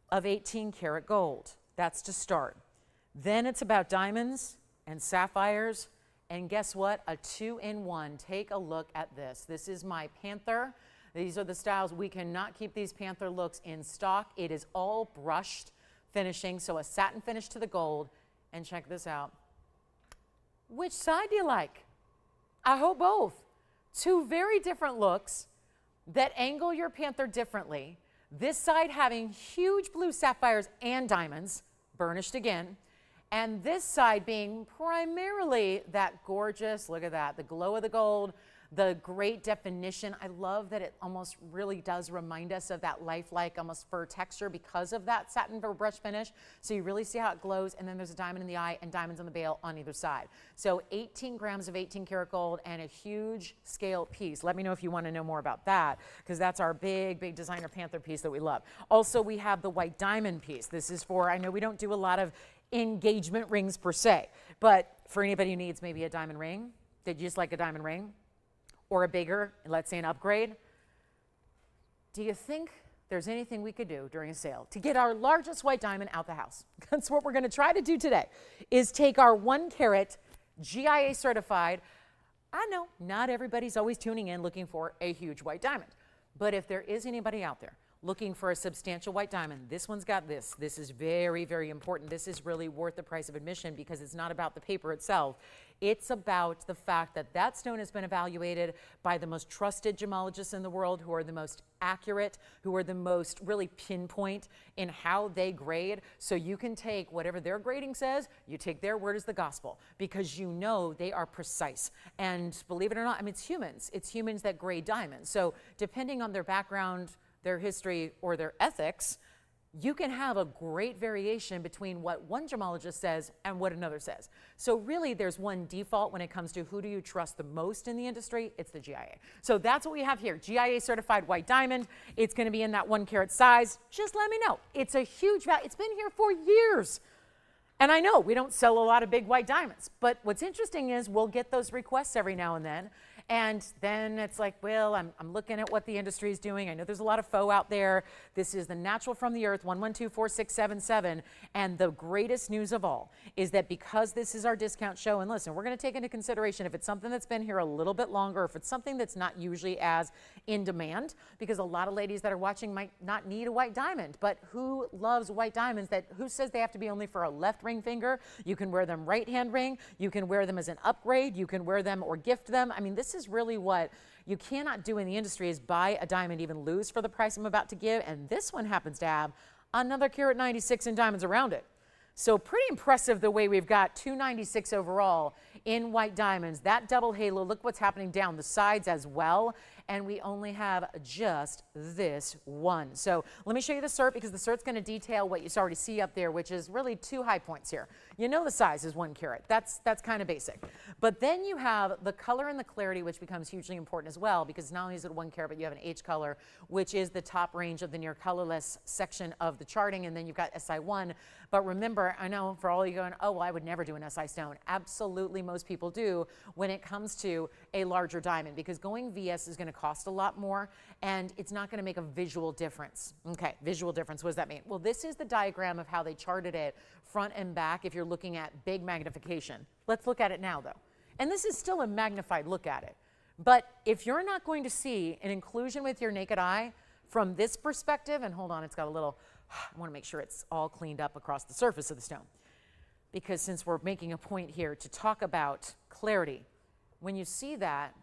of 18 karat gold. That's to start. Then it's about diamonds and sapphires, and guess what? A 2-in-1. Take a look at this. This is my Panther. These are the styles. We cannot keep these Panther looks in stock. It is all brushed finishing, so a satin finish to the gold. And check this out. Which side do you like? I hope both. 2 very different looks that angle your Panther differently. This side having huge blue sapphires and diamonds, burnished again. And this side being primarily that gorgeous, look at that, the glow of the gold, the great definition. I love that it almost really does remind us of that lifelike, almost fur texture because of that satin fur brush finish. So you really see how it glows, and then there's a diamond in the eye and diamonds on the bail on either side. So 18 grams of 18 karat gold and a huge scale piece. Let me know if you want to know more about that, because that's our big designer panther piece that we love. Also, we have the white diamond piece. This is for, I know we don't do a lot of engagement rings per se, but for anybody who needs maybe a diamond ring, did you just like a diamond ring? Or a bigger, let's say an upgrade. Do you think there's anything we could do during a sale to get our largest white diamond out the house? That's what we're going to try to do today, is take our 1 carat GIA certified. I know not everybody's always tuning in looking for a huge white diamond, but if there is anybody out there looking for a substantial white diamond, this one's got this. This is very important. This is really worth the price of admission, because it's not about the paper itself. It's about the fact that that stone has been evaluated by the most trusted gemologists in the world, who are the most accurate, who are the most really pinpoint in how they grade. So you can take whatever their grading says, you take their word as the gospel, because you know they are precise. And believe it or not, I mean, it's humans that grade diamonds. So depending on their background, their history, or their ethics, you can have a great variation between what one gemologist says and what another says. So really there's one default when it comes to who do you trust the most in the industry. It's the GIA. So that's what we have here, GIA certified white diamond. It's going to be in that 1 carat size. Just let me know. It's a huge value. It's been here for years. And I know we don't sell a lot of big white diamonds, but what's interesting is we'll get those requests every now and then. And then it's like, well, I'm looking at what the industry is doing. I know there's a lot of faux out there. This is the natural from the earth, 1124677. And the greatest news of all is that because this is our discount show, and listen, we're going to take into consideration if it's something that's been here a little bit longer, if it's something that's not usually as in demand, because a lot of ladies that are watching might not need a white diamond. But who loves white diamonds? Who says they have to be only for a left ring finger? You can wear them right hand ring. You can wear them as an upgrade. You can wear them or gift them. I mean, this is really what you cannot do in the industry, is buy a diamond, even lose for the price I'm about to give. And this one happens to have another carat 96 in diamonds around it. So pretty impressive the way we've got 296 overall in white diamonds. That double halo, look what's happening down the sides as well. And we only have just this one. So let me show you the cert, because the cert's going to detail what you already see up there, which is really 2 high points here. You know the size is 1 carat. That's kind of basic. But then you have the color and the clarity, which becomes hugely important as well, because not only is it 1 carat, but you have an H color, which is the top range of the near colorless section of the charting. And then you've got SI1. But remember, I know for all you going, oh, well, I would never do an SI stone. Absolutely, most people do when it comes to a larger diamond, because going VS is going to cost a lot more, and it's not going to make a visual difference. Okay, visual difference, what does that mean? Well, this is the diagram of how they charted it front and back if you're looking at big magnification. Let's look at it now, though. And this is still a magnified look at it. But if you're not going to see an inclusion with your naked eye from this perspective, and hold on, it's got a little, I want to make sure it's all cleaned up across the surface of the stone, because since we're making a point here to talk about clarity, when you see that,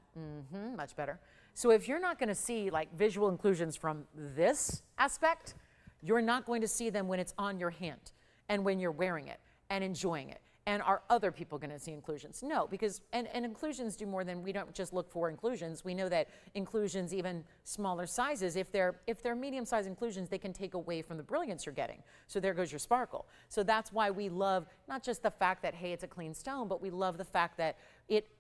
much better. So if you're not going to see like visual inclusions from this aspect, you're not going to see them when it's on your hand and when you're wearing it and enjoying it. And are other people going to see inclusions? No, because, and inclusions do more than, we don't just look for inclusions. We know that inclusions, even smaller sizes, if they're medium-sized inclusions, they can take away from the brilliance you're getting. So there goes your sparkle. So that's why we love not just the fact that, hey, it's a clean stone, but we love the fact that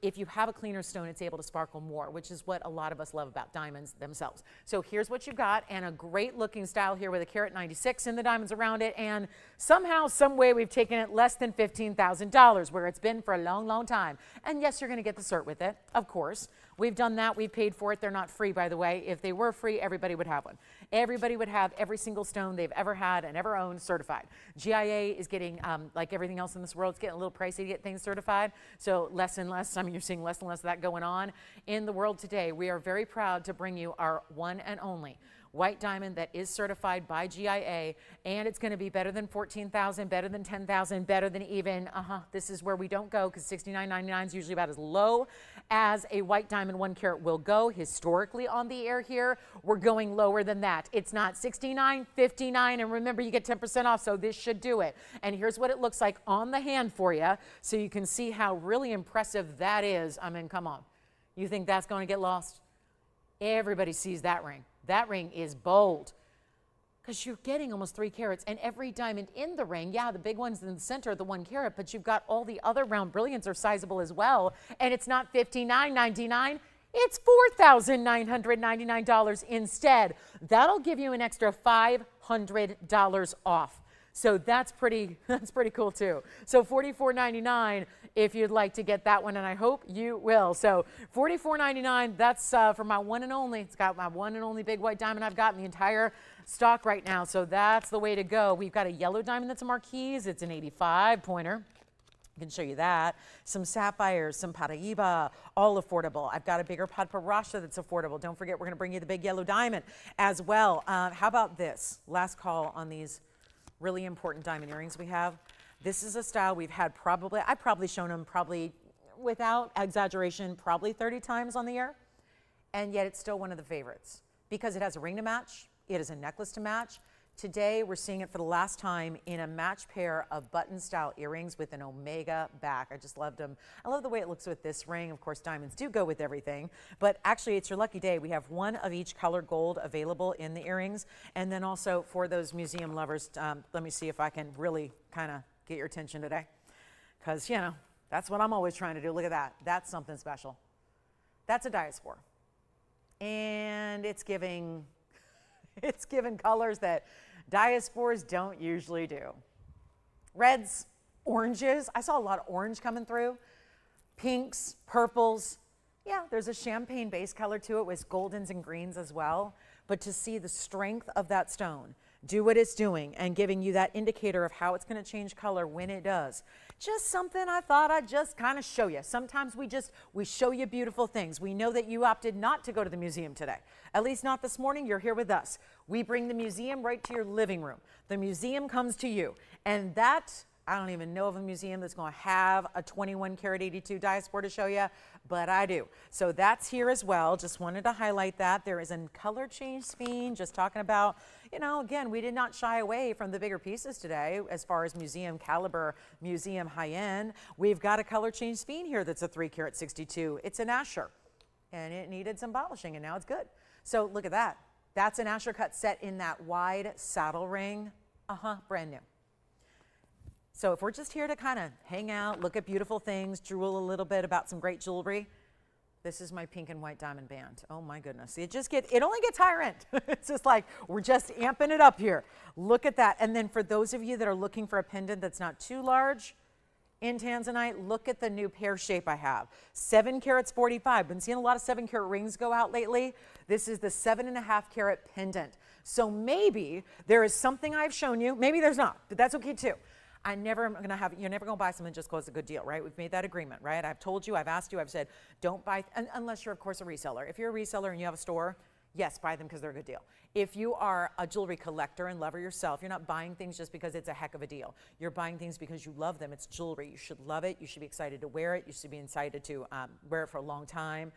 if you have a cleaner stone, it's able to sparkle more, which is what a lot of us love about diamonds themselves. So here's what you've got, and a great looking style here with a carat 96 in the diamonds around it, and somehow, some way, we've taken it less than $15,000, where it's been for a long, long time. And yes, you're going to get the cert with it, of course. We've done that. We've paid for it. They're not free, by the way. If they were free, everybody would have one. Everybody would have every single stone they've ever had and ever owned certified. GIA is getting, like everything else in this world, it's getting a little pricey to get things certified. So less and less, I mean, you're seeing less and less of that going on in the world today. We are very proud to bring you our one and only white diamond that is certified by GIA, and it's going to be better than $14,000, better than $10,000, better than even, this is where we don't go, because $69.99 is usually about as low as a white diamond 1 carat will go historically on the air here. We're going lower than that. It's not 69, 59, and remember you get 10% off, so this should do it. And here's what it looks like on the hand for you, so you can see how really impressive that is. I mean, come on. You think that's going to get lost? Everybody sees that ring. That ring is bold because you're getting almost 3 carats, and every diamond in the ring, yeah, the big ones in the center are the 1 carat, but you've got all the other round brilliants are sizable as well, and it's not $59.99. It's $4,999 instead. That'll give you an extra $500 off. So that's pretty cool too. So $44.99 if you'd like to get that one, and I hope you will. So $44.99, that's for my one and only. It's got my one and only big white diamond I've got in the entire stock right now. So that's the way to go. We've got a yellow diamond that's a marquise. It's an 85 pointer. I can show you that. Some sapphires, some Paraíba, all affordable. I've got a bigger Padparadscha that's affordable. Don't forget, we're going to bring you the big yellow diamond as well. How about this? Last call on these really important diamond earrings we have. This is a style we've had I've probably shown them without exaggeration, probably 30 times on the air. And yet it's still one of the favorites because it has a ring to match. It is a necklace to match. Today, we're seeing it for the last time in a match pair of button-style earrings with an omega back. I just loved them. I love the way it looks with this ring. Of course, diamonds do go with everything, but actually, it's your lucky day. We have one of each color gold available in the earrings, and then also for those museum lovers, let me see if I can really kind of get your attention today, because, you know, that's what I'm always trying to do. Look at that. That's something special. That's a diaspora, and it's giving colors that diasporas don't usually do. Reds, oranges. I saw a lot of orange coming through. Pinks, purples. Yeah, there's a champagne base color to it with goldens and greens as well. But to see the strength of that stone do what it's doing and giving you that indicator of how it's going to change color when it does. Just something I thought I'd just kind of show you. Sometimes we show you beautiful things. We know that you opted not to go to the museum today. At least not this morning. You're here with us. We bring the museum right to your living room. The museum comes to you. And that, I don't even know of a museum that's going to have a 21 karat 82 diaspora to show you, but I do. So that's here as well. Just wanted to highlight that. There is a color change sphene, just talking about, you know, again, we did not shy away from the bigger pieces today as far as museum caliber, museum high-end. We've got a color change sphene here that's a 3 karat 62. It's an Asher, and it needed some polishing, and now it's good. So look at that. That's an Asher cut set in that wide saddle ring. Brand new. So if we're just here to kind of hang out, look at beautiful things, drool a little bit about some great jewelry, this is my pink and white diamond band. Oh my goodness. It only gets higher end. It's just like, we're just amping it up here. Look at that. And then for those of you that are looking for a pendant that's not too large in Tanzanite, look at the new pear shape I have. 7 carats 45. Been seeing a lot of 7 carat rings go out lately. This is the 7.5 carat pendant. So maybe there is something I've shown you. Maybe there's not, but that's okay too. You're never going to buy something just because it's a good deal, right? We've made that agreement, right? I've told you, I've asked you, I've said, don't buy, unless you're, of course, a reseller. If you're a reseller and you have a store, yes, buy them because they're a good deal. If you are a jewelry collector and lover yourself, you're not buying things just because it's a heck of a deal. You're buying things because you love them. It's jewelry. You should love it. You should be excited to wear it. You should be excited to wear it for a long time.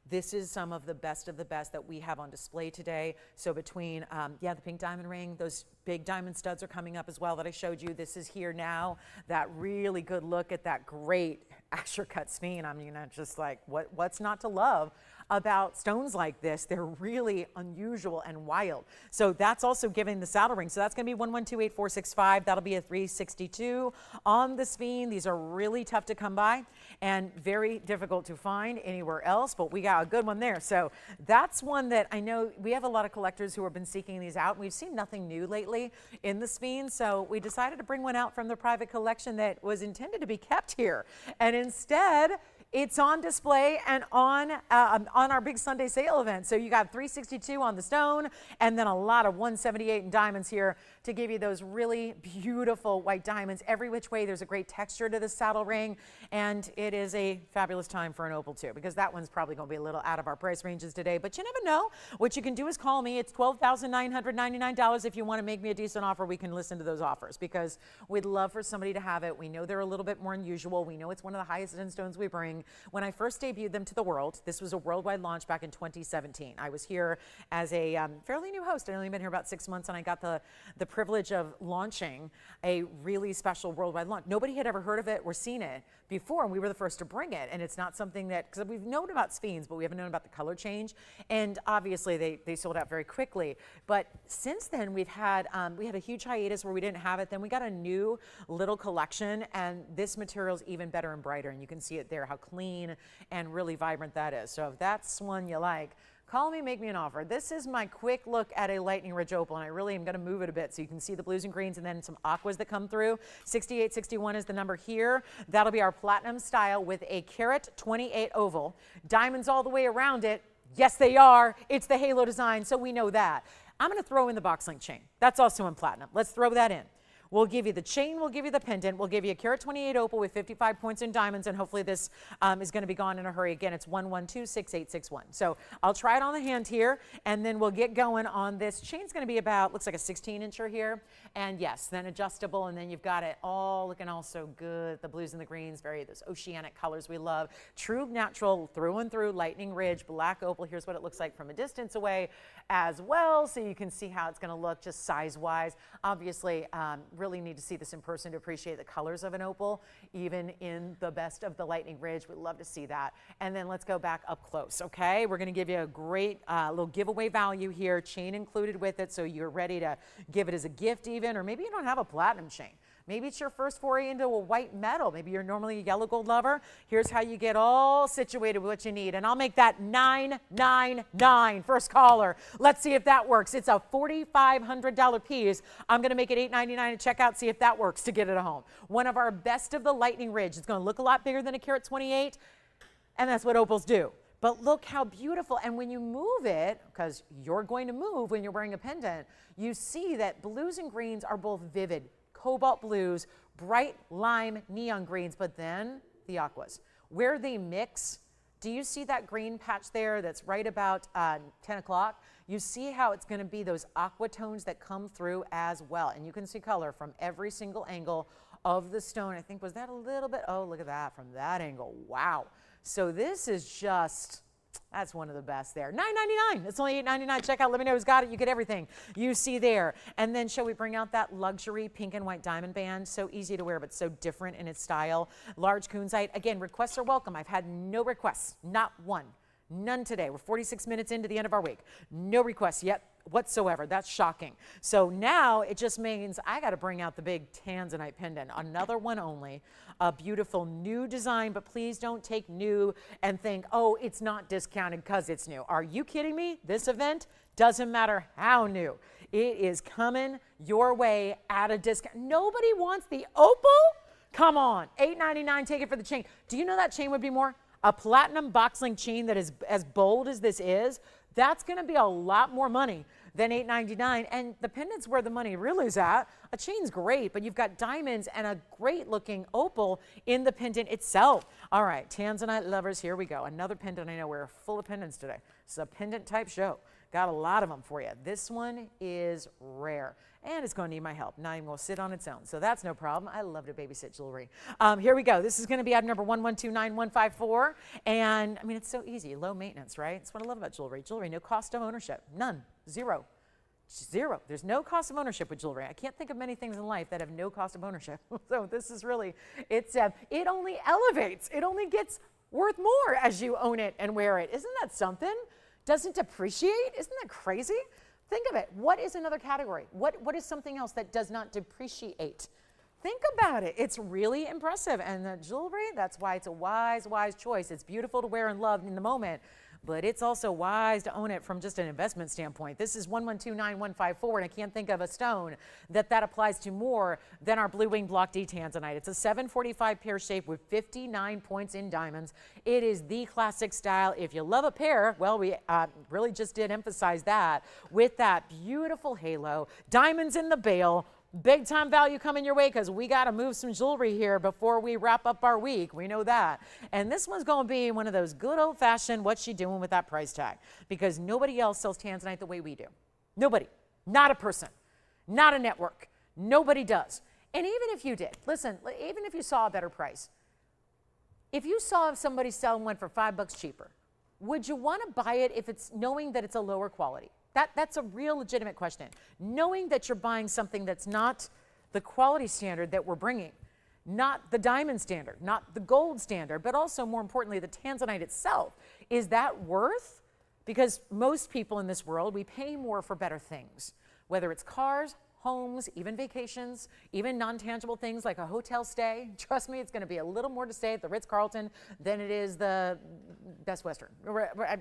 This is some of the best that we have on display today. So between, the pink diamond ring, those big diamond studs are coming up as well that I showed you. This is here now. That really good look at that great Asher cut sphene. I mean, just like, what's not to love about stones like this? They're really unusual and wild. So that's also giving the saddle ring. So that's going to be 1128465. That'll be a 362 on the sphene. These are really tough to come by and very difficult to find anywhere else, but we got a good one there. So that's one that I know we have a lot of collectors who have been seeking these out. We've seen nothing new lately in the sphene, so we decided to bring one out from the private collection that was intended to be kept here. And instead, it's on display and on our big Sunday sale event. So you got 362 on the stone and then a lot of 178 in diamonds here to give you those really beautiful white diamonds. Every which way, there's a great texture to the saddle ring, and it is a fabulous time for an opal too, because that one's probably going to be a little out of our price ranges today, but you never know. What you can do is call me. It's $12,999. If you want to make me a decent offer, we can listen to those offers because we'd love for somebody to have it. We know they're a little bit more unusual. We know it's one of the highest end stones we bring. When I first debuted them to the world, this was a worldwide launch back in 2017. I was here as a fairly new host. I'd only been here about 6 months, and I got the privilege of launching a really special worldwide launch. Nobody had ever heard of it or seen it before, and we were the first to bring it. And it's not something that, because we've known about sphenes, but we haven't known about the color change. And obviously they sold out very quickly. But since then we had a huge hiatus where we didn't have it. Then we got a new little collection, and this material is even better and brighter. And you can see it there, how clean and really vibrant that is. So if that's one you like, call me, make me an offer. This is my quick look at a lightning ridge opal, and I really am going to move it a bit so you can see the blues and greens and then some aquas that come through. 6861 is the number here. That'll be our platinum style with a carat 28 oval. Diamonds all the way around it. Yes, they are. It's the halo design, so we know that. I'm going to throw in the box link chain. That's also in platinum. Let's throw that in. We'll give you the chain, we'll give you the pendant, we'll give you a carat 28 opal with 55 points in diamonds, and hopefully this is going to be gone in a hurry. Again, it's 1126861. So I'll try it on the hand here, and then we'll get going on this. Chain's going to be about, looks like a 16-incher here, and yes, then adjustable, and then you've got it all looking all so good. The blues and the greens, those oceanic colors we love. True natural through and through, lightning ridge, black opal. Here's what it looks like from a distance away as well, so you can see how it's going to look just size-wise. Obviously, really need to see this in person to appreciate the colors of an opal, even in the best of the lightning ridge. We'd love to see that. And then let's go back up close, okay? We're going to give you a great little giveaway value here, chain included with it, so you're ready to give it as a gift even, or maybe you don't have a platinum chain. Maybe it's your first foray into a white metal. Maybe you're normally a yellow gold lover. Here's how you get all situated with what you need. And I'll make that 999. First caller. Let's see if that works. It's a $4,500 piece. I'm going to make it $899 at checkout. See if that works to get it at home. One of our best of the lightning ridge. It's going to look a lot bigger than a carat 28. And that's what opals do. But look how beautiful. And when you move it, because you're going to move when you're wearing a pendant, you see that blues and greens are both vivid. Cobalt blues, bright lime neon greens, but then the aquas. Where they mix, do you see that green patch there that's right about 10 o'clock? You see how it's going to be those aqua tones that come through as well. And you can see color from every single angle of the stone. I think, was that a little bit? Oh, look at that from that angle. Wow. So this is just... that's one of the best there. $9.99. It's only $8.99. Check out. Let me know who's got it. You get everything you see there. And then shall we bring out that luxury pink and white diamond band? So easy to wear, but so different in its style. Large Counzite. Again, requests are welcome. I've had no requests. Not one. None today. We're 46 minutes into the end of our week. No requests yet whatsoever. That's shocking. So now it just means I got to bring out the big Tanzanite pendant. Another one only. A beautiful new design, but please don't take new and think, oh, it's not discounted because it's new. Are you kidding me? This event doesn't matter how new. It is coming your way at a discount. Nobody wants the opal? Come on. $8.99. Take it for the chain. Do you know that chain would be more? A platinum box link chain that is as bold as this is, that's going to be a lot more money than $8.99. And the pendant's where the money really is at. A chain's great, but you've got diamonds and a great looking opal in the pendant itself. All right, Tanzanite lovers, here we go. Another pendant. I know we're full of pendants today. It's a pendant type show. Got a lot of them for you. This one is rare, and it's going to need my help. Not even going to sit on its own, so that's no problem. I love to babysit jewelry. Here we go. This is going to be item number 1129154, and I mean, it's so easy. Low maintenance, right? That's what I love about jewelry. Jewelry, no cost of ownership. None. Zero. Zero. There's no cost of ownership with jewelry. I can't think of many things in life that have no cost of ownership. So this is really, it only elevates. It only gets worth more as you own it and wear it. Isn't that something? Doesn't depreciate? Isn't that crazy? Think of it. What is another category? What is something else that does not depreciate? Think about it. It's really impressive. And the jewelry, that's why it's a wise, wise choice. It's beautiful to wear and love in the moment, but it's also wise to own it from just an investment standpoint. This is 1129154, and I can't think of a stone that applies to more than our Blue Wing Block D Tanzanite. It's a 745 pear shape with 59 points in diamonds. It is the classic style. If you love a pair, well, we really just did emphasize that with that beautiful halo, diamonds in the bail. Big time value coming your way because we got to move some jewelry here before we wrap up our week. We know that. And this one's going to be one of those good old fashioned, what's she doing with that price tag? Because nobody else sells Tanzanite the way we do. Nobody. Not a person. Not a network. Nobody does. And even if you did, listen, even if you saw a better price, If you saw somebody selling one for $5 cheaper, would you want to buy it if it's knowing that it's a lower quality? That's a real legitimate question. Knowing that you're buying something that's not the quality standard that we're bringing, not the diamond standard, not the gold standard, but also more importantly, the Tanzanite itself. Is that worth? Because most people in this world, we pay more for better things, whether it's cars, homes, even vacations, even non-tangible things like a hotel stay. Trust me, it's going to be a little more to stay at the Ritz-Carlton than it is the Best Western.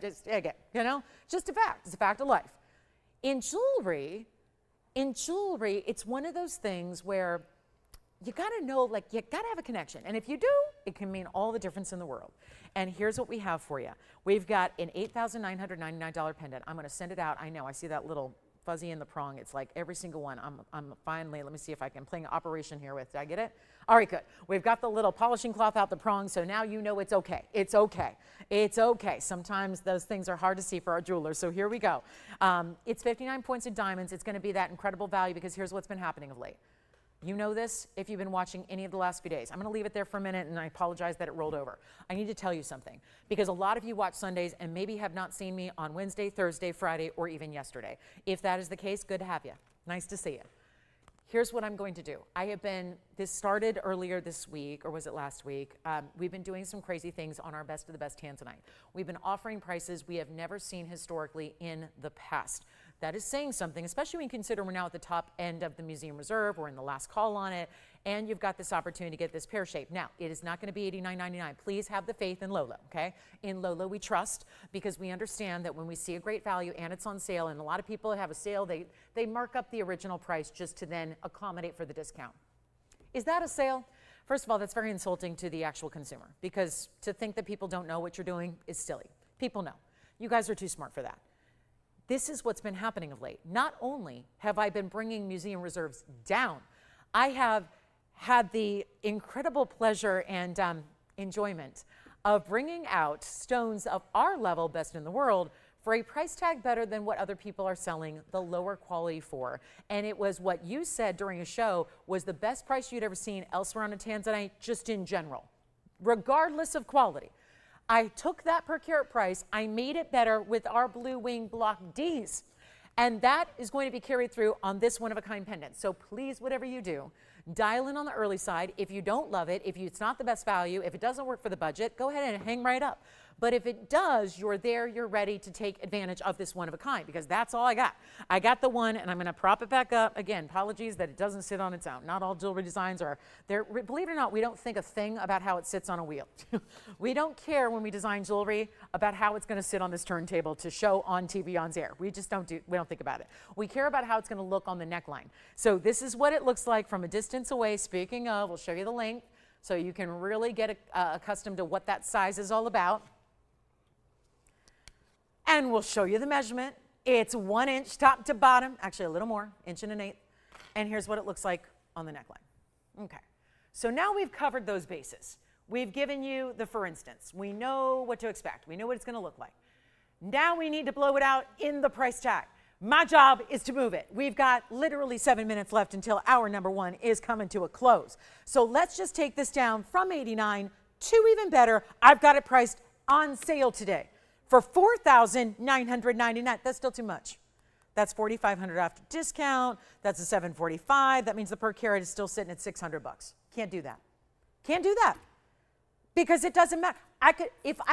Just, again, you know, just a fact. It's a fact of life. In jewelry, it's one of those things where you got to know, like, you got to have a connection. And if you do, it can mean all the difference in the world. And here's what we have for you. We've got an $8,999 pendant. I'm going to send it out. I know, I see that little fuzzy in the prong. It's like every single one. I'm finally, let me see if I can play an operation here with, did I get it? All right, good. We've got the little polishing cloth out the prong, so now you know it's okay. It's okay. It's okay. Sometimes those things are hard to see for our jewelers, so here we go. It's 59 points of diamonds. It's going to be that incredible value because here's what's been happening of late. You know this if you've been watching any of the last few days. I'm going to leave it there for a minute, and I apologize that it rolled over. I need to tell you something because a lot of you watch Sundays and maybe have not seen me on Wednesday, Thursday, Friday, or even yesterday. If that is the case, good to have you. Nice to see you. Here's what I'm going to do. This started earlier this week, or was it last week? We've been doing some crazy things on our best of the best Tanzanite. We've been offering prices we have never seen historically in the past. That is saying something, especially when you consider we're now at the top end of the Museum Reserve. We're in the last call on it, and you've got this opportunity to get this pear shape. Now, it is not going to be $89.99. Please have the faith in Lola, okay? In Lola, we trust because we understand that when we see a great value and it's on sale, and a lot of people have a sale, they mark up the original price just to then accommodate for the discount. Is that a sale? First of all, that's very insulting to the actual consumer because to think that people don't know what you're doing is silly. People know. You guys are too smart for that. This is what's been happening of late. Not only have I been bringing museum reserves down, I have had the incredible pleasure and enjoyment of bringing out stones of our level, best in the world, for a price tag better than what other people are selling the lower quality for. And it was what you said during a show was the best price you'd ever seen elsewhere on a Tanzanite, just in general, regardless of quality. I took that per carat price, I made it better with our Blue Wing Block Ds. And that is going to be carried through on this one-of-a-kind pendant. So please, whatever you do, dial in on the early side. If you don't love it, if it's not the best value, if it doesn't work for the budget, go ahead and hang right up. But if it does, you're there, you're ready to take advantage of this one-of-a-kind because that's all I got. I got the one, and I'm going to prop it back up. Again, apologies that it doesn't sit on its own. Not all jewelry designs are there. Believe it or not, we don't think a thing about how it sits on a wheel. We don't care when we design jewelry about how it's going to sit on this turntable to show on TVON's air. We just don't think about it. We care about how it's going to look on the neckline. So this is what it looks like from a distance away. Speaking of, we'll show you the length so you can really get accustomed to what that size is all about. And we'll show you the measurement. It's 1 inch top to bottom, actually a little more, 1 1/8. And here's what it looks like on the neckline. Okay, so now we've covered those bases. We've given you the for instance. We know what to expect. We know what it's gonna look like. Now we need to blow it out in the price tag. My job is to move it. We've got literally 7 minutes left until hour number 1 is coming to a close. So let's just take this down from 89 to even better. I've got it priced on sale today for $4,999. That's still too much. That's $4,500 after discount. That's a $745. That means the per carat is still sitting at $600. Can't do that. Can't do that because it doesn't matter. I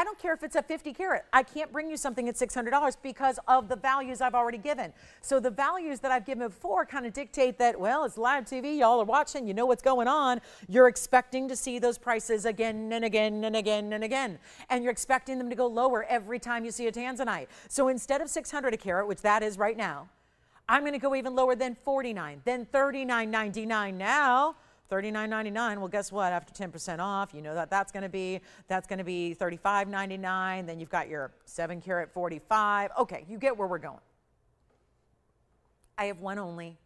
don't care if it's a 50 carat. I can't bring you something at $600 because of the values I've already given. So the values that I've given before kind of dictate that, well, it's live TV. Y'all are watching. You know what's going on. You're expecting to see those prices again and again and again and again. And you're expecting them to go lower every time you see a Tanzanite. So instead of $600 a carat, which that is right now, I'm going to go even lower than $49, then $39.99 now. $39.99. Well, guess what? After 10% off, you know that's going to be $35.99. Then you've got your 7 carat 45. Okay, you get where we're going. I have one only.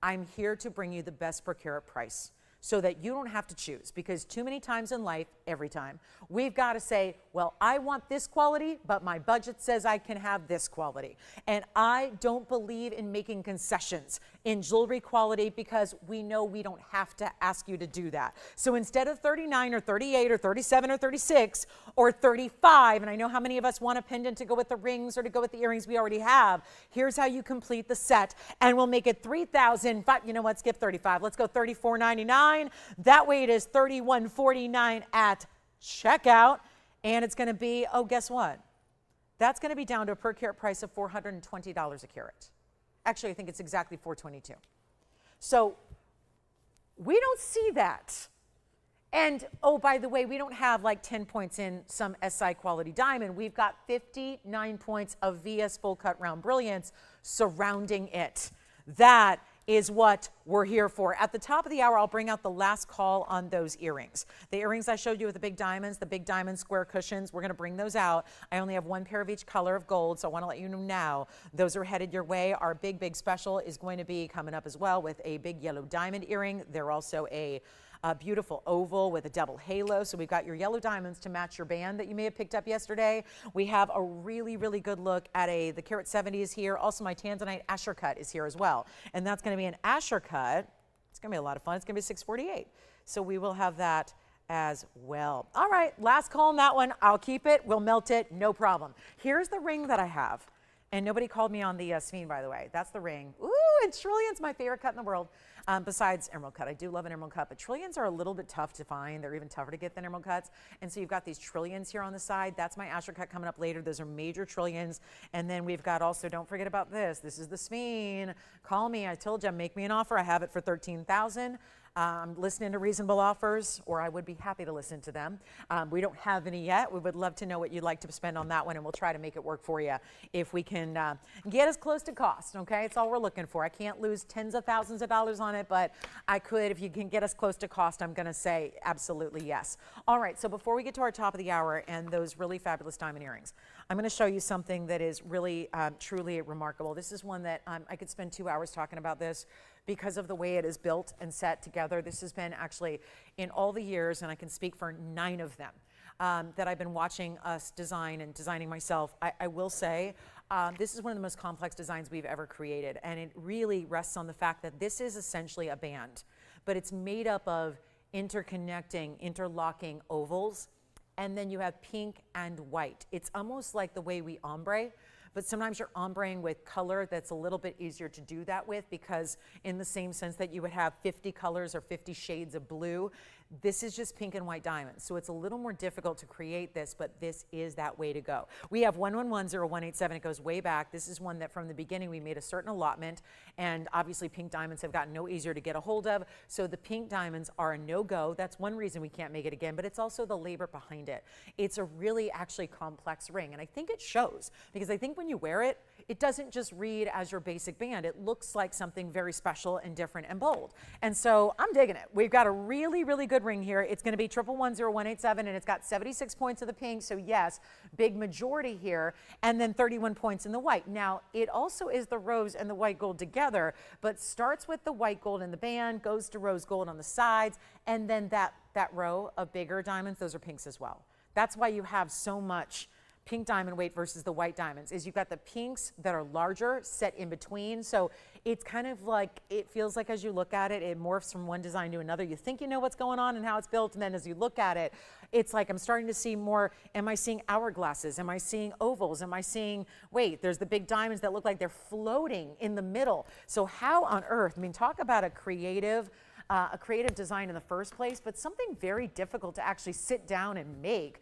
I'm here to bring you the best per carat price. so that you don't have to choose, because too many times in life, every time, we've got to say, well, I want this quality, but my budget says I can have this quality. And I don't believe in making concessions in jewelry quality, because we know we don't have to ask you to do that. So instead of 39 or 38 or 37 or 36 or 35, and I know how many of us want a pendant to go with the rings or to go with the earrings we already have, here's how you complete the set, and we'll make it $3,000. You know what, skip 35. Let's go $34.99. That way it is $31.49 at checkout, and it's going to be, oh, guess what? That's going to be down to a per carat price of $420 a carat. Actually, I think it's exactly $422. So we don't see that. And oh, by the way, we don't have like 10 points in some SI quality diamond. We've got 59 points of VS full cut round brilliance surrounding it. That is what we're here for. At the top of the hour, I'll bring out the last call on those earrings. The earrings I showed you with the big diamond square cushions, we're gonna bring those out. I only have one pair of each color of gold, so I wanna let you know now, those are headed your way. Our big special is going to be coming up as well with a big yellow diamond earring. They're also a beautiful oval with a double halo. So we've got your yellow diamonds to match your band that you may have picked up yesterday. We have a really good look at the carat 70 is here. Also, my Tanzanite Asher cut is here as well. And that's going to be an Asher cut. It's going to be a lot of fun. It's going to be $648. So we will have that as well. All right, last call on that one. I'll keep it. We'll melt it. No problem. Here's the ring that I have. And nobody called me on the sphene, by the way. That's the ring. Ooh, and trillions, my favorite cut in the world. Besides emerald cut. I do love an emerald cut, but trillions are a little bit tough to find. They're even tougher to get than emerald cuts. And so you've got these trillions here on the side. That's my Asher cut coming up later. Those are major trillions. And then we've got also, don't forget about this. This is the sphene. Call me. I told you, make me an offer. I have it for $13,000. I'm listening to reasonable offers, or I would be happy to listen to them. We don't have any yet. We would love to know what you'd like to spend on that one, and we'll try to make it work for you if we can get as close to cost, okay? It's all we're looking for. I can't lose tens of thousands of dollars on it, but I could. If you can get us close to cost, I'm going to say absolutely yes. All right, so before we get to our top of the hour and those really fabulous diamond earrings, I'm going to show you something that is really, truly remarkable. This is one that I could spend 2 hours talking about this, because of the way it is built and set together. This has been actually, in all the years, and I can speak for 9 of them, that I've been watching us design and designing myself, I will say, this is one of the most complex designs we've ever created. And it really rests on the fact that this is essentially a band, but it's made up of interconnecting, interlocking ovals, and then you have pink and white. It's almost like the way we ombre, but sometimes you're ombreing with color that's a little bit easier to do that with, because in the same sense that you would have 50 colors or 50 shades of blue, this is just pink and white diamonds. So it's a little more difficult to create this, but this is that way to go. We have 1110187. It goes way back. This is one that from the beginning we made a certain allotment, and obviously pink diamonds have gotten no easier to get a hold of. So the pink diamonds are a no-go. That's one reason we can't make it again, but it's also the labor behind it. It's a really actually complex ring, and I think it shows, because I think when you wear it, it doesn't just read as your basic band. It looks like something very special and different and bold. And so I'm digging it. We've got a really good ring here. It's going to be 1110187, and it's got 76 points of the pink. So yes, big majority here, and then 31 points in the white. Now, it also is the rose and the white gold together, but starts with the white gold in the band, goes to rose gold on the sides, and then that row of bigger diamonds, those are pinks as well. That's why you have so much pink diamond weight versus the white diamonds, is you've got the pinks that are larger set in between. So it's kind of like, it feels like as you look at it, it morphs from one design to another. You think you know what's going on and how it's built, and then as you look at it, it's like I'm starting to see more, am I seeing hourglasses? Am I seeing ovals? Am I seeing, wait, there's the big diamonds that look like they're floating in the middle. So how on earth, I mean, talk about a creative design in the first place, but something very difficult to actually sit down and make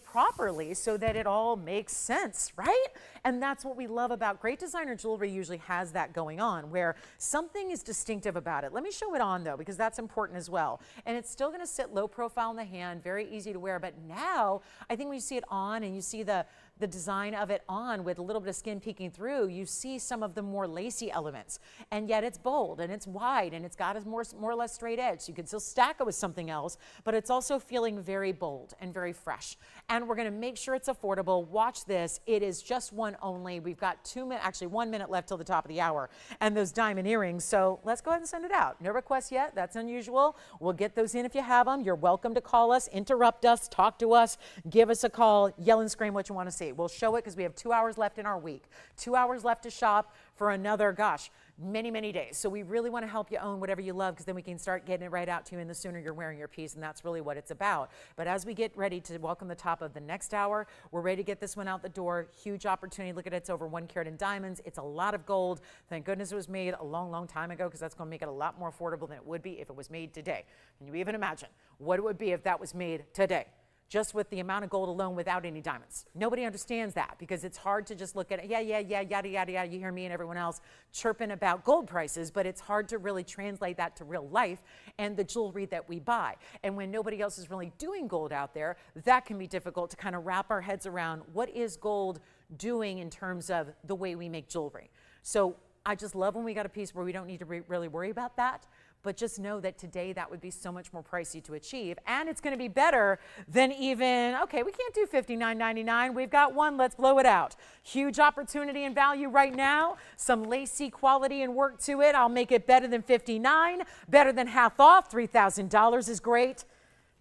properly so that it all makes sense, right? And that's what we love about great designer jewelry. Usually has that going on, where something is distinctive about it. Let me show it on though, because that's important as well. And it's still going to sit low profile in the hand, very easy to wear. But now I think when you see it on and you see the the design of it on with a little bit of skin peeking through, you see some of the more lacy elements, and yet it's bold and it's wide and it's got a more or less straight edge. So you can still stack it with something else, but it's also feeling very bold and very fresh. And we're going to make sure it's affordable. Watch this. It is just one only. We've got 2 minutes, actually 1 minute left till the top of the hour, and those diamond earrings. So let's go ahead and send it out. No requests yet. That's unusual. We'll get those in if you have them. You're welcome to call us, interrupt us, talk to us, give us a call, yell and scream what you want to see. We'll show it because we have 2 hours left in our week. 2 hours left to shop for another, gosh, many, many days. So we really want to help you own whatever you love, because then we can start getting it right out to you, and the sooner you're wearing your piece, and that's really what it's about. But as we get ready to welcome the top of the next hour, we're ready to get this one out the door. Huge opportunity. Look at it. It's over 1 carat in diamonds. It's a lot of gold. Thank goodness it was made a long, long time ago, because that's going to make it a lot more affordable than it would be if it was made today. Can you even imagine what it would be if that was made today? Just with the amount of gold alone without any diamonds. Nobody understands that, because it's hard to just look at it, yeah, yada, yada, yada. You hear me and everyone else chirping about gold prices, but it's hard to really translate that to real life and the jewelry that we buy. And when nobody else is really doing gold out there, that can be difficult to kind of wrap our heads around what is gold doing in terms of the way we make jewelry. So I just love when we got a piece where we don't need to really worry about that. But just know that today that would be so much more pricey to achieve, and it's going to be better than even, okay, we can't do $59.99. We've got one, let's blow it out. Huge opportunity and value right now. Some lacy quality and work to it. I'll make it better than $59, better than half off. $3,000 is great.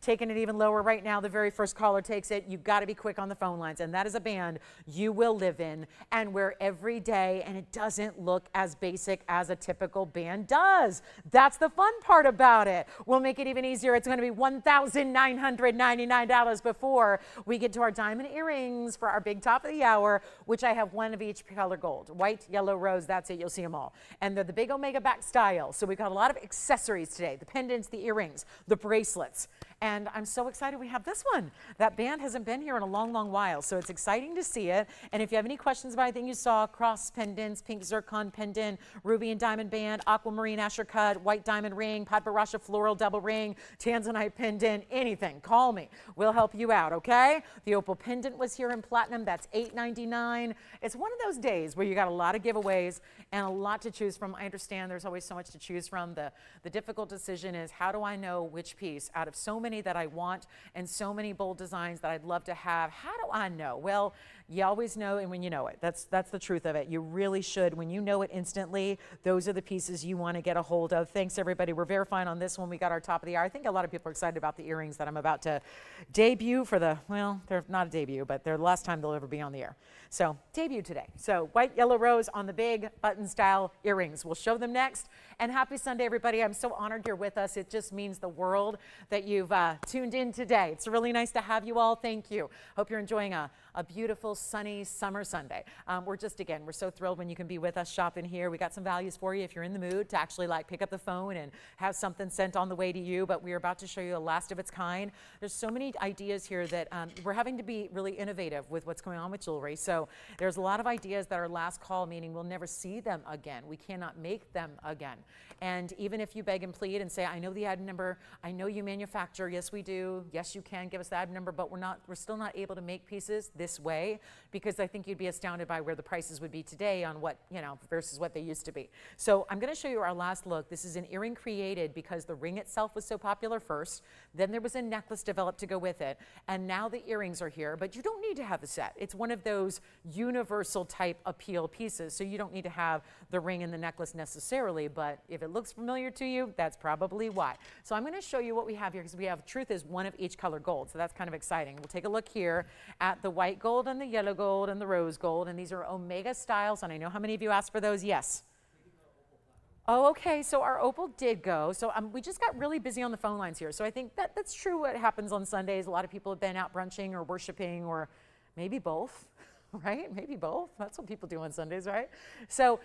Taking it even lower right now, the very first caller takes it. You've got to be quick on the phone lines, and that is a band you will live in and wear every day, and it doesn't look as basic as a typical band does. That's the fun part about it. We'll make it even easier. It's going to be $1,999 before we get to our diamond earrings for our big top of the hour, which I have one of each color gold. White, yellow, rose, that's it. You'll see them all. And they're the big Omega back style. So we've got a lot of accessories today, the pendants, the earrings, the bracelets. And I'm so excited we have this one. That band hasn't been here in a long, long while, so it's exciting to see it. And if you have any questions about anything you saw, cross pendants, pink zircon pendant, ruby and diamond band, aquamarine Asher cut, white diamond ring, Padparadscha floral double ring, Tanzanite pendant, anything, call me. We'll help you out, okay? The opal pendant was here in platinum. That's $8.99. It's one of those days where you got a lot of giveaways and a lot to choose from. I understand there's always so much to choose from. The difficult decision is, how do I know which piece out of so many that I want and so many bold designs that I'd love to have? How do I know? Well, you always know, and when you know it, that's the truth of it. You really should. When you know it instantly, those are the pieces you want to get a hold of. Thanks, everybody. We're verifying on this one. We got our top of the hour. I think a lot of people are excited about the earrings that I'm about to debut for the, well, they're not a debut, but they're the last time they'll ever be on the air. So debut today. So white, yellow, rose on the big button style earrings. We'll show them next. And happy Sunday, everybody. I'm so honored you're with us. It just means the world that you've tuned in today. It's really nice to have you all. Thank you. Hope you're enjoying a beautiful sunny summer Sunday. We're so thrilled when you can be with us shopping here. We got some values for you if you're in the mood to actually like pick up the phone and have something sent on the way to you. But we're about to show you the last of its kind. There's so many ideas here that we're having to be really innovative with what's going on with jewelry. So there's a lot of ideas that are last call, meaning we'll never see them again. We cannot make them again. And even if you beg and plead and say, I know the item number, I know you manufacture, yes we do, yes you can give us the item number, but we're still not able to make pieces this way, because I think you'd be astounded by where the prices would be today on what, versus what they used to be. So I'm going to show you our last look. This is an earring created because the ring itself was so popular first, then there was a necklace developed to go with it, and now the earrings are here, but you don't need to have the set. It's one of those universal type appeal pieces, so you don't need to have the ring and the necklace necessarily, but if it looks familiar to you, that's probably why. So I'm going to show you what we have here, because we have, truth is, one of each color gold, so that's kind of exciting. We'll take a look here at the white gold and the yellow gold and the rose gold, and these are Omega styles, and I know how many of you asked for those. Yes. Oh, okay, so our opal did go. So we just got really busy on the phone lines here. So I think that's true what happens on Sundays. A lot of people have been out brunching or worshiping, or maybe both. Right? Maybe both. That's what people do on Sundays, right? So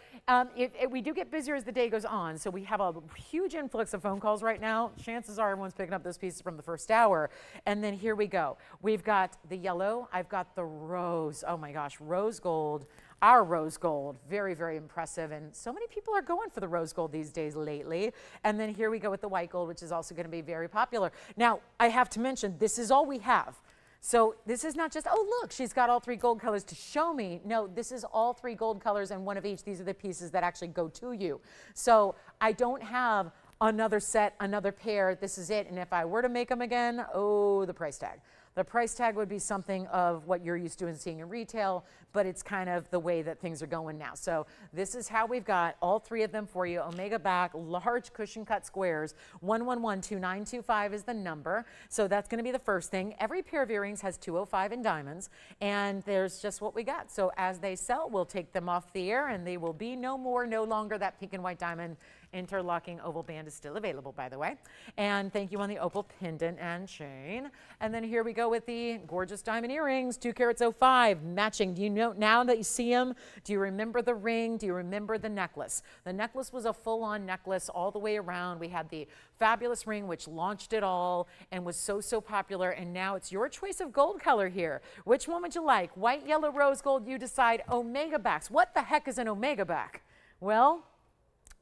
we do get busier as the day goes on. So we have a huge influx of phone calls right now. Chances are everyone's picking up those pieces from the first hour. And then here we go. We've got the yellow. I've got the rose. Oh my gosh, rose gold. Our rose gold. Very, very impressive. And so many people are going for the rose gold these days lately. And then here we go with the white gold, which is also going to be very popular. Now, I have to mention, this is all we have. So this is not just, oh, look, she's got all 3 gold colors to show me. No, this is all 3 gold colors and one of each. These are the pieces that actually go to you. So I don't have another set, another pair. This is it. And if I were to make them again, oh, the price tag. The price tag would be something of what you're used to and seeing in retail, but it's kind of the way that things are going now. So this is how we've got all 3 of them for you. Omega back, large cushion cut squares. 1112925 is the number. So that's going to be the first thing. Every pair of earrings has 205 in diamonds, and there's just what we got. So as they sell, we'll take them off the air, and they will be no longer that pink and white diamond. Interlocking oval band is still available, by the way. And thank you on the opal pendant and chain. And then here we go with the gorgeous diamond earrings, 2 carats 05, matching. Do you know, now that you see them, do you remember the ring? Do you remember the necklace? The necklace was a full-on necklace all the way around. We had the fabulous ring, which launched it all and was so popular. And now it's your choice of gold color here. Which one would you like? White, yellow, rose gold, you decide. Omega backs. What the heck is an omega back? Well,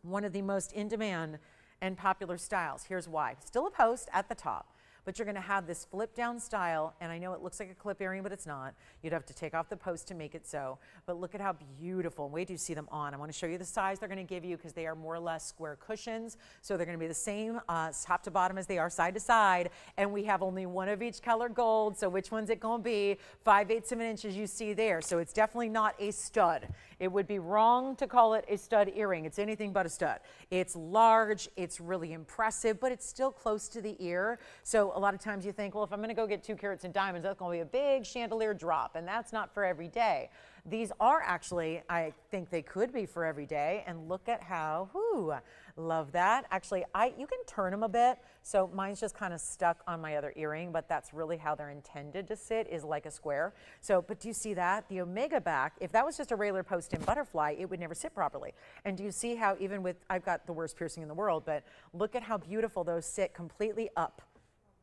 one of the most in demand and popular styles. Here's why. Still a post at the top, but you're going to have this flip down style, and I know it looks like a clip earring, but it's not. You'd have to take off the post to make it so, but look at how beautiful. Wait till you see them on. I want to show you the size they're going to give you because they are more or less square cushions, so they're going to be the same top to bottom as they are side to side, and we have only one of each color gold, so which one's it going to be? 5/8 of an inch as you see there, so it's definitely not a stud. It would be wrong to call it a stud earring. It's anything but a stud. It's large, it's really impressive, but it's still close to the ear. So a lot of times you think, well, if I'm gonna go get 2 carats in diamonds, that's gonna be a big chandelier drop, and that's not for every day. These are actually, I think they could be for every day, and look at how, whoo, love that. Actually, you can turn them a bit, so mine's just kind of stuck on my other earring, but that's really how they're intended to sit, is like a square. So, but do you see that? The omega back, if that was just a regular post in butterfly, it would never sit properly. And do you see how even with, I've got the worst piercing in the world, but look at how beautiful those sit completely up,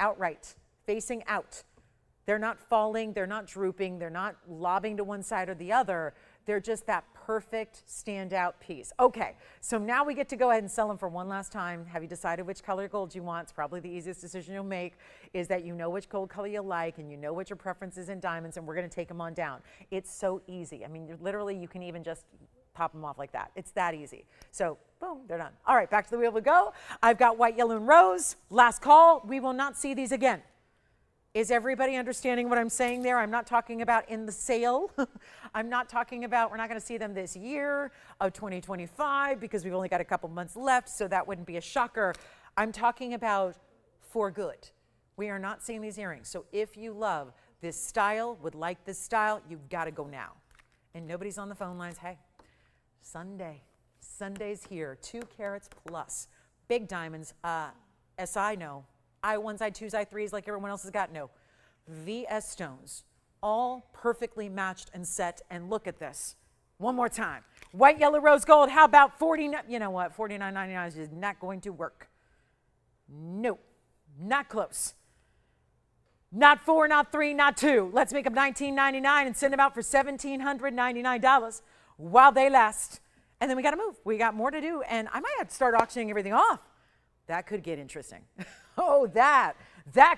outright, facing out. They're not falling, they're not drooping, they're not lobbing to one side or the other. They're just that perfect standout piece. Okay, so now we get to go ahead and sell them for one last time. Have you decided which color gold you want? It's probably the easiest decision you'll make, is that you know which gold color you like and you know what your preference is in diamonds, and we're gonna take them on down. It's so easy. I mean, literally you can even just pop them off like that. It's that easy. So boom, they're done. All right, back to the wheel we go. I've got white, yellow, and rose. Last call, we will not see these again. Is everybody understanding what I'm saying there? I'm not talking about in the sale. I'm not talking about, we're not going to see them this year of 2025 because we've only got a couple months left, so that wouldn't be a shocker. I'm talking about for good. We are not seeing these earrings. So if you love this style, would like this style, you've got to go now. And nobody's on the phone lines. Hey, Sunday's here, 2 carats plus. Big diamonds, SI, no. I1s, I2s, I3s like everyone else has got, no. VS stones, all perfectly matched and set, and look at this. One more time. White, yellow, rose gold, how about 49, you know what, $49.99 is just not going to work. No, not close. Not 4, not 3, not 2. Let's make them $19.99 and send them out for $1,799 while they last. And then we got to move. We got more to do, and I might have to start auctioning everything off. That could get interesting. Oh, that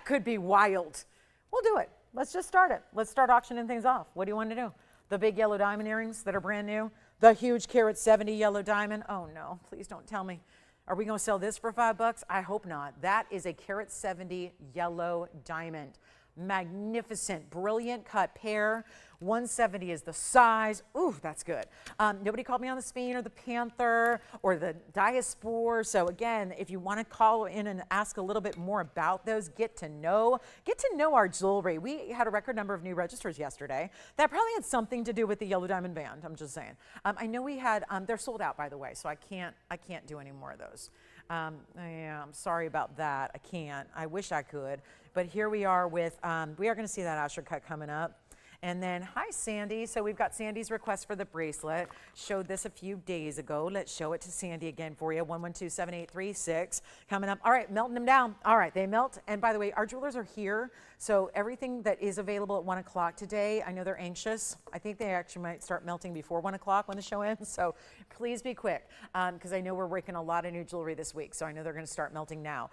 could be wild. We'll do it. Let's just start it. Let's start auctioning things off. What do you want to do? The big yellow diamond earrings that are brand new? The huge carat 70 yellow diamond? Oh no, please don't tell me. Are we going to sell this for $5? I hope not. That is a carat 70 yellow diamond. Magnificent, brilliant cut pair. 170 is the size. Ooh, that's good. Nobody called me on the sphene or the panther or the diaspore. So again, if you want to call in and ask a little bit more about those, get to know our jewelry. We had a record number of new registers yesterday. That probably had something to do with the yellow diamond band. I'm just saying. I know we had. They're sold out, by the way, so I can't do any more of those. Yeah, I'm sorry about that. I can't. I wish I could. But here we are with. We are going to see that Asher cut coming up. And then, hi, Sandy. So we've got Sandy's request for the bracelet. Showed this a few days ago. Let's show it to Sandy again for you. 112-7836 coming up. All right, melting them down. All right, they melt. And by the way, our jewelers are here. So everything that is available at 1 o'clock today, I know they're anxious. I think they actually might start melting before 1 o'clock when the show ends. So please be quick, because I know we're working a lot of new jewelry this week. So I know they're going to start melting now.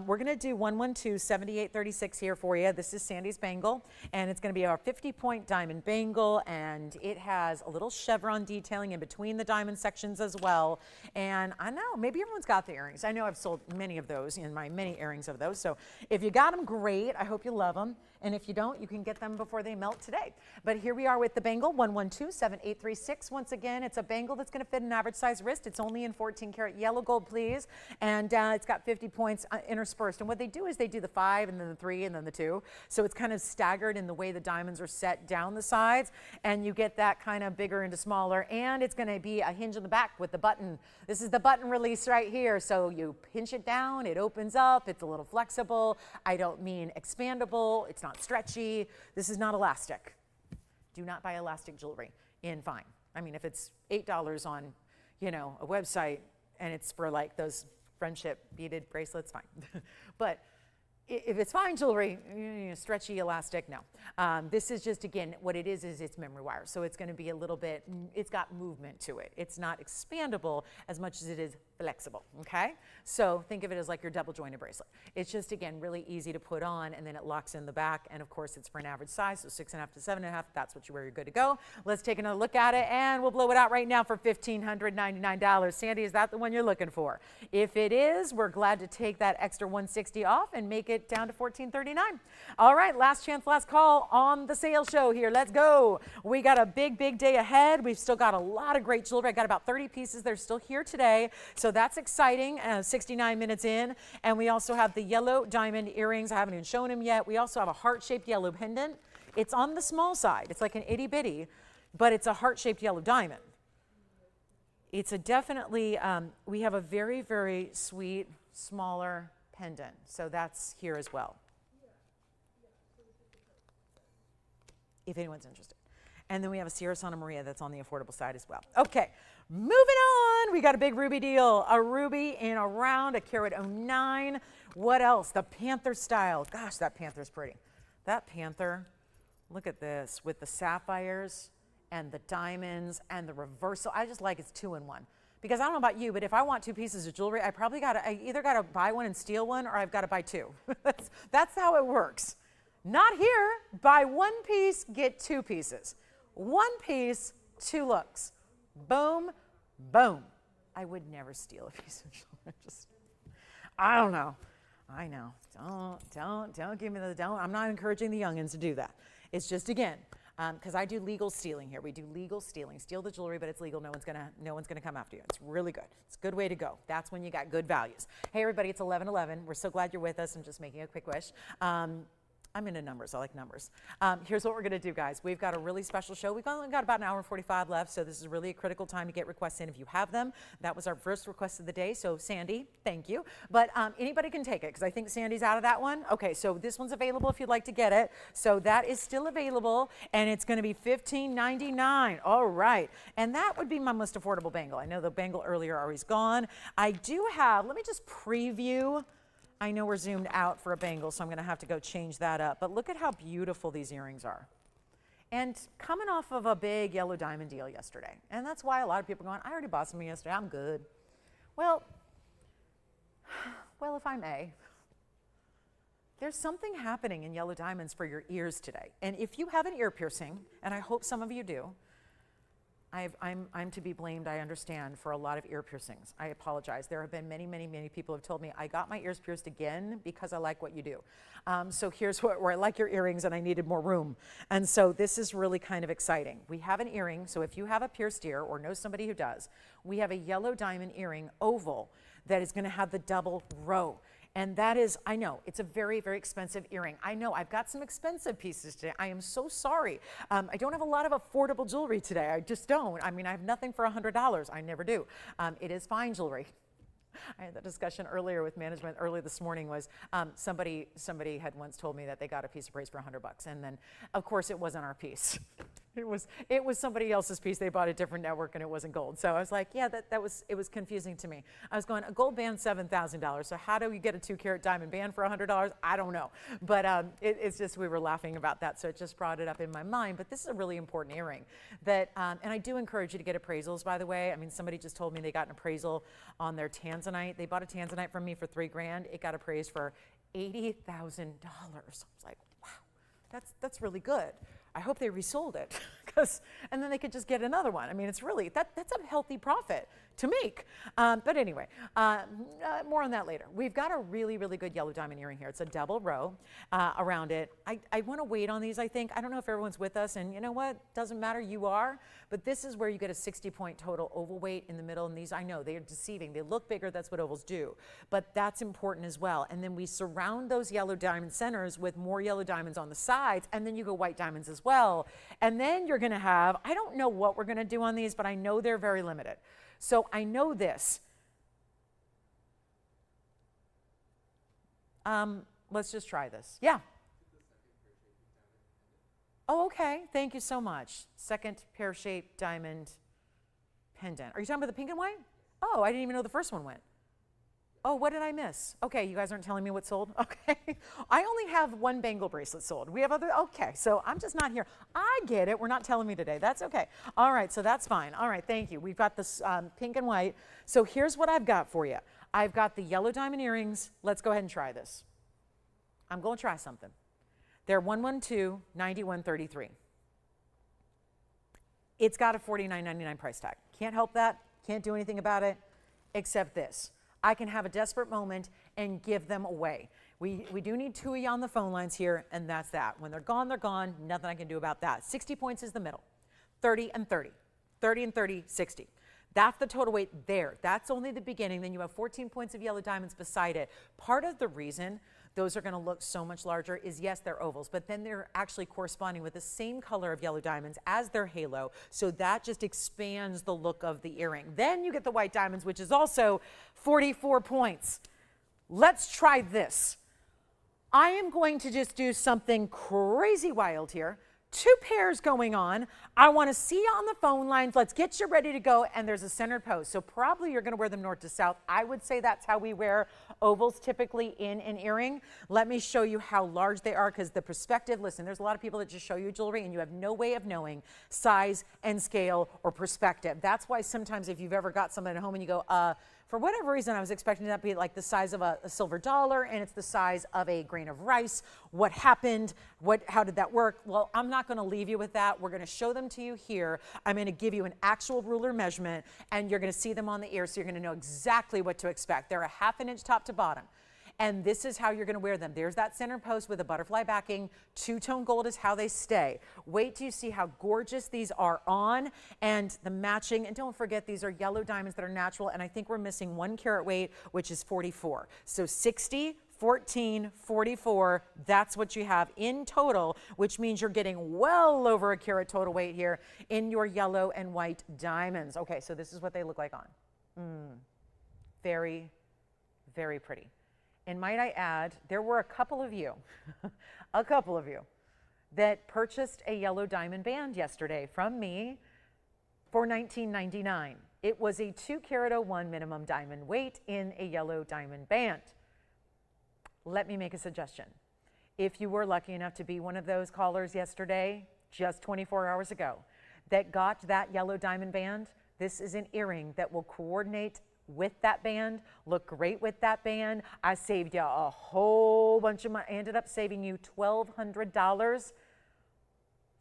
We're going to do 112-7836 here for you. This is Sandy's bangle, and it's going to be our 50-point diamond bangle, and it has a little chevron detailing in between the diamond sections as well. And I know, maybe everyone's got the earrings. I know I've sold many of those in my many earrings of those. So if you got them, great. I hope you love them. And if you don't, you can get them before they melt today. But here we are with the bangle, 112-7836. Once again, it's a bangle that's going to fit an average size wrist. It's only in 14 karat yellow gold, please. And it's got 50 points interspersed. And what they do is they do the 5 and then the 3 and then the 2. So it's kind of staggered in the way the diamonds are set down the sides. And you get that kind of bigger into smaller. And it's going to be a hinge in the back with the button. This is the button release right here. So you pinch it down, it opens up, it's a little flexible. I don't mean expandable. It's not stretchy. This is not elastic. Do not buy elastic jewelry in fine. I mean, if it's $8 on, you know, a website and it's for like those friendship beaded bracelets, fine. But if it's fine jewelry, stretchy, elastic, no. This is just, again, what it is it's memory wire. So it's going to be a little bit, it's got movement to it. It's not expandable as much as it is flexible, okay? So think of it as like your double jointed bracelet. It's just, again, really easy to put on, and then it locks in the back. And of course, it's for an average size, so 6.5 to 7.5. That's what you wear. You're good to go. Let's take another look at it, and we'll blow it out right now for $1,599. Sandy, is that the one you're looking for? If it is, we're glad to take that extra $160 off and make it down to $1,439. All right, last chance, last call on the sale show here. Let's go. We got a big, big day ahead. We've still got a lot of great jewelry. I got about 30 pieces. They're still here today. So that's exciting, 69 minutes in. And we also have the yellow diamond earrings. I haven't even shown them yet. We also have a heart-shaped yellow pendant. It's on the small side. It's like an itty bitty, but it's a heart-shaped yellow diamond. It's a definitely, we have a very, very sweet, smaller pendant. So that's here as well, if anyone's interested. And then we have a Sierra Santa Maria that's on the affordable side as well. Okay, moving on. We got a big ruby deal. A ruby in around a carat 09. What else? The panther style. Gosh, that panther's pretty. That panther, look at this, with the sapphires and the diamonds and the reversal. I just like it's 2-in-1. Because I don't know about you, but if I want 2 pieces of jewelry, I either got to buy one and steal one, or I've got to buy 2. That's how it works. Not here. Buy 1 piece, get 2 pieces. 1 piece, 2 looks. Boom, boom. I would never steal a piece of jewelry. I don't know. I know. Don't give me the don't. I'm not encouraging the youngins to do that. It's just, again, because I do legal stealing here. We do legal stealing. Steal the jewelry, but it's legal. No one's gonna come after you. It's really good. It's a good way to go. That's when you got good values. Hey everybody, it's 11:11. We're so glad you're with us. I'm just making a quick wish. I'm into numbers. I like numbers. Here's what we're going to do, guys. We've got a really special show. We've only got about 1 hour and 45 left, so this is really a critical time to get requests in if you have them. That was our first request of the day, so Sandy, thank you. But anybody can take it, because I think Sandy's out of that one. Okay, so this one's available if you'd like to get it. So that is still available, and it's going to be $15.99. All right, and that would be my most affordable bangle. I know the bangle earlier already gone. I do have, let me just preview. I know we're zoomed out for a bangle, so I'm going to have to go change that up. But look at how beautiful these earrings are. And coming off of a big yellow diamond deal yesterday. And that's why a lot of people are going, I already bought some yesterday. I'm good. Well, if I may, there's something happening in yellow diamonds for your ears today. And if you have an ear piercing, and I hope some of you do, I'm to be blamed, I understand, for a lot of ear piercings. I apologize. There have been many, many, many people who have told me, I got my ears pierced again because I like what you do. So here's where I like your earrings and I needed more room. And so this is really kind of exciting. We have an earring, so if you have a pierced ear or know somebody who does, we have a yellow diamond earring, oval, that is going to have the double row. And that is, I know, it's a very, very expensive earring. I know, I've got some expensive pieces today. I am so sorry. I don't have a lot of affordable jewelry today. I just don't. I mean, I have nothing for $100. I never do. It is fine jewelry. I had that discussion earlier with management early this morning was somebody had once told me that they got a piece of brace for $100, and then of course it wasn't our piece. It was somebody else's piece. They bought a different network and it wasn't gold. So I was like, yeah, it was confusing to me. I was going, a gold band, $7,000. So how do we get a 2-carat diamond band for $100? I don't know. But it's just, we were laughing about that. So it just brought it up in my mind. But this is a really important earring that, and I do encourage you to get appraisals, by the way. I mean, somebody just told me they got an appraisal on their Tanzanite. They bought a Tanzanite from me for $3,000. It got appraised for $80,000. I was like, wow, that's really good. I hope they resold it, and then they could just get another one. I mean, it's really, that's a healthy profit to make. But anyway, more on that later. We've got a really, really good yellow diamond earring here. It's a double row around it. I want to wait on these, I think. I don't know if everyone's with us, and you know what? Doesn't matter, you are. But this is where you get a 60-point total oval weight in the middle, and these, I know, they are deceiving. They look bigger, that's what ovals do. But that's important as well. And then we surround those yellow diamond centers with more yellow diamonds on the sides, and then you go white diamonds as well. And then you're going to have, I don't know what we're going to do on these, but I know they're very limited. So I know this. Let's just try this. Yeah. Oh, okay. Thank you so much. Second pear-shaped diamond pendant. Are you talking about the pink and white? Oh, I didn't even know the first one went. Oh, what did I miss? Okay, you guys aren't telling me what sold? Okay. I only have one bangle bracelet sold. We have other, okay, so I'm just not here. I get it. We're not telling me today. That's okay. All right, so that's fine. All right, thank you. We've got this pink and white. So here's what I've got for you. I've got the yellow diamond earrings. Let's go ahead and try this. I'm going to try something. They're 112, 91.33. It's got a $49.99 price tag. Can't help that. Can't do anything about it except this. I can have a desperate moment and give them away. We do need 2 of you on the phone lines here, and that's that. When they're gone, they're gone. Nothing I can do about that. 60 points is the middle. 30 and 30. 30 and 30, 60. That's the total weight there. That's only the beginning. Then you have 14 points of yellow diamonds beside it. Part of the reason those are going to look so much larger is, yes, they're ovals, but then they're actually corresponding with the same color of yellow diamonds as their halo. So that just expands the look of the earring. Then you get the white diamonds, which is also 44 points. Let's try this. I am going to just do something crazy wild here. 2 pairs going on. I want to see you on the phone lines. Let's get you ready to go. And there's a centered post. So probably you're going to wear them north to south. I would say that's how we wear ovals typically in an earring. Let me show you how large they are, because the perspective, listen, there's a lot of people that just show you jewelry and you have no way of knowing size and scale or perspective. That's why sometimes if you've ever got something at home and you go, for whatever reason, I was expecting that to be like the size of a silver dollar, and it's the size of a grain of rice. What happened? How did that work? Well, I'm not going to leave you with that. We're going to show them to you here. I'm going to give you an actual ruler measurement, and you're going to see them on the ear, so you're going to know exactly what to expect. They're a ½ inch top to bottom. And this is how you're going to wear them. There's that center post with a butterfly backing. 2-tone gold is how they stay. Wait till you see how gorgeous these are on, and the matching. And don't forget, these are yellow diamonds that are natural, and I think we're missing 1 carat weight, which is 44. So 60, 14, 44, that's what you have in total, which means you're getting well over a carat total weight here in your yellow and white diamonds. Okay, so this is what they look like on. Very, very pretty. And might I add, there were a couple of you that purchased a yellow diamond band yesterday from me for $19.99. It was a 2-carat/01 minimum diamond weight in a yellow diamond band. Let me make a suggestion. If you were lucky enough to be one of those callers yesterday, just 24 hours ago, that got that yellow diamond band, this is an earring that will coordinate with that band, look great with that band. I saved you a whole bunch of money. I ended up saving you $1,200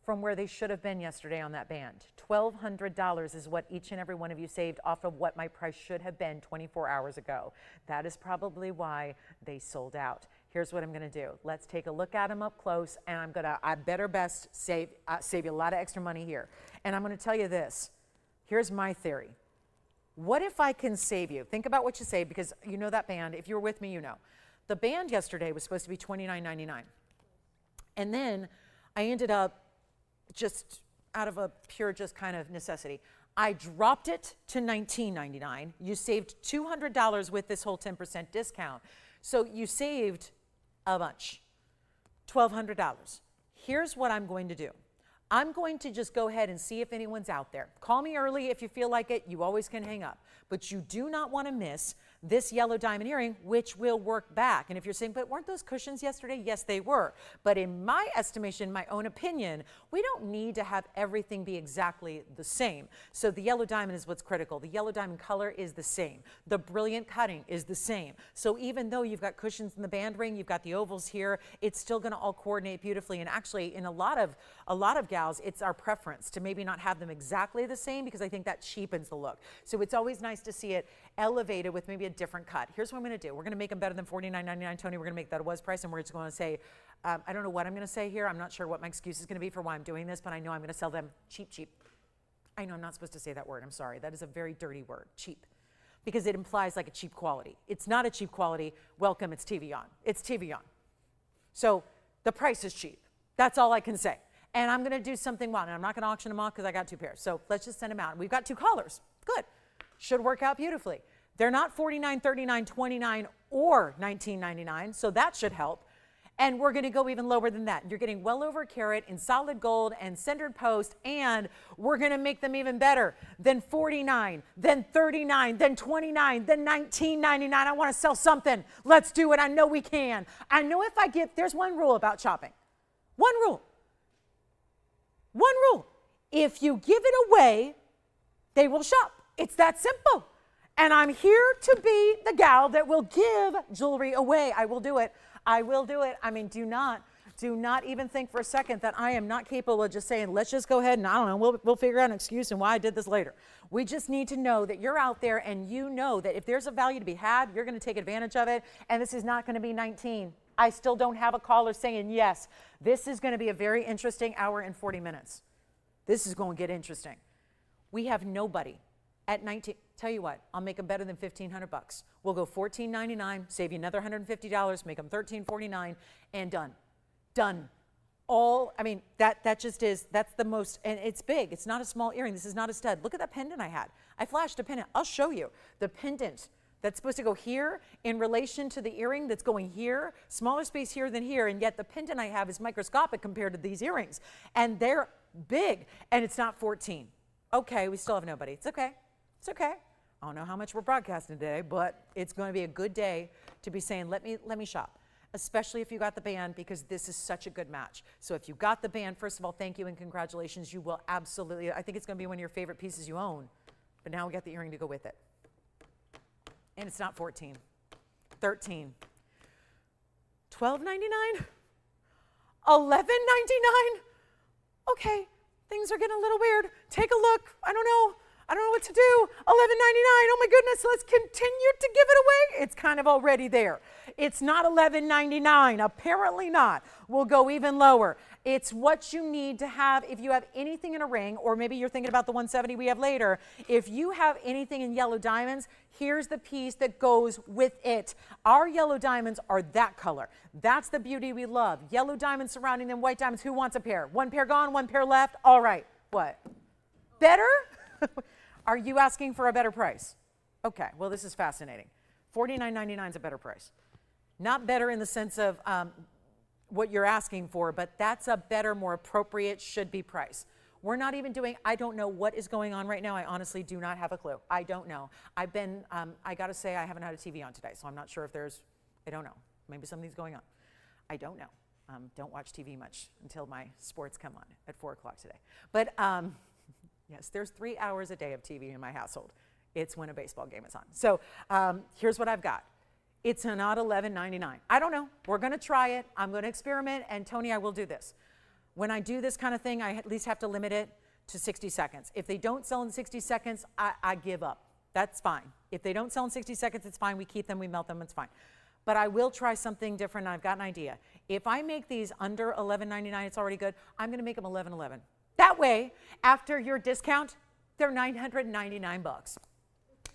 from where they should have been yesterday on that band. $1,200 is what each and every one of you saved off of what my price should have been 24 hours ago. That is probably why they sold out. Here's what I'm going to do. Let's take a look at them up close, and I'm going to, I better best save you a lot of extra money here. And I'm going to tell you this. Here's my theory. What if I can save you? Think about what you saved, because you know that band. If you were with me, you know. The band yesterday was supposed to be $29.99. And then I ended up, just out of a pure just kind of necessity, I dropped it to $19.99. You saved $200 with this whole 10% discount. So you saved a bunch, $1,200. Here's what I'm going to do. I'm going to just go ahead and see if anyone's out there. Call me early if you feel like it. You always can hang up. But you do not want to miss this yellow diamond earring, which will work back. And if you're saying, but weren't those cushions yesterday? Yes, they were. But in my estimation, my own opinion, we don't need to have everything be exactly the same. So the yellow diamond is what's critical. The yellow diamond color is the same. The brilliant cutting is the same. So even though you've got cushions in the band ring, you've got the ovals here, it's still going to all coordinate beautifully. And actually, in a lot of gals, it's our preference to maybe not have them exactly the same, because I think that cheapens the look. So it's always nice to see it elevated with maybe a different cut. Here's what I'm going to do. We're going to make them better than $49.99. Tony, we're going to make that a was price, and we're just going to say, I don't know what I'm going to say here. I'm not sure what my excuse is going to be for why I'm doing this, but I know I'm going to sell them cheap, cheap. I know I'm not supposed to say that word. I'm sorry. That is a very dirty word, cheap, because it implies like a cheap quality. It's not a cheap quality. Welcome, it's TVON. It's TVON. So the price is cheap. That's all I can say. And I'm going to do something wild. And I'm not going to auction them off because I got 2 pairs. So let's just send them out. We've got 2 collars. Good. Should work out beautifully. They're not $49, $39, $29, or $19.99, so that should help. And we're going to go even lower than that. You're getting well over a carat in solid gold and centered post, and we're going to make them even better than $49, then $39, then $29, then $19.99. I want to sell something. Let's do it. I know we can. I know if I give, there's one rule about shopping. One rule. One rule. If you give it away, they will shop. It's that simple. And I'm here to be the gal that will give jewelry away. I will do it. I will do it. I mean, do not even think for a second that I am not capable of just saying, let's just go ahead and I don't know, we'll figure out an excuse and why I did this later. We just need to know that you're out there and you know that if there's a value to be had, you're going to take advantage of it. And this is not going to be 19. I still don't have a caller saying yes. This is going to be a very interesting hour and 40 minutes. This is going to get interesting. We have nobody at 19. Tell you what, I'll make them better than $1,500. We'll go $14.99, save you another $150, make them $13.49, and done. Done. All, I mean, that just is, that's the most, and it's big. It's not a small earring. This is not a stud. Look at that pendant I had. I flashed a pendant. I'll show you. The pendant that's supposed to go here in relation to the earring that's going here, smaller space here than here, and yet the pendant I have is microscopic compared to these earrings. And they're big, and it's not 14. Okay, we still have nobody. It's okay. It's okay. I don't know how much we're broadcasting today, but it's going to be a good day to be saying, let me shop, especially if you got the band, because this is such a good match. So if you got the band, first of all, thank you and congratulations. You will absolutely, I think it's going to be one of your favorite pieces you own, but now we got the earring to go with it. And it's not 14, 13, $12.99, $11.99. Okay, things are getting a little weird. Take a look. I don't know what to do. $11.99. Oh my goodness, let's continue to give it away. It's kind of already there. It's not $11.99. Apparently not. We'll go even lower. It's what you need to have if you have anything in a ring, or maybe you're thinking about the 170 we have later. If you have anything in yellow diamonds, here's the piece that goes with it. Our yellow diamonds are that color. That's the beauty we love. Yellow diamonds surrounding them, white diamonds. Who wants a pair? One pair gone, one pair left. All right. What? Better? Are you asking for a better price? Okay, well, this is fascinating. $49.99 is a better price. Not better in the sense of what you're asking for, but that's a better, more appropriate, should be price. We're not even doing, I don't know what is going on right now. I honestly do not have a clue. I don't know. I've been, I got to say, I haven't had a TV on today, so I'm not sure if there's, I don't know. Maybe something's going on. I don't know. Don't watch TV much until my sports come on at 4 o'clock today. But yes, there's 3 hours a day of TV in my household. It's when a baseball game is on. So here's what I've got. It's not $11.99. I don't know. We're going to try it. I'm going to experiment. And Tony, I will do this. When I do this kind of thing, I at least have to limit it to 60 seconds. If they don't sell in 60 seconds, I give up. That's fine. If they don't sell in 60 seconds, it's fine. We keep them. We melt them. It's fine. But I will try something different. I've got an idea. If I make these under $11.99, it's already good. I'm going to make them $11.11. That way, after your discount, they're $999.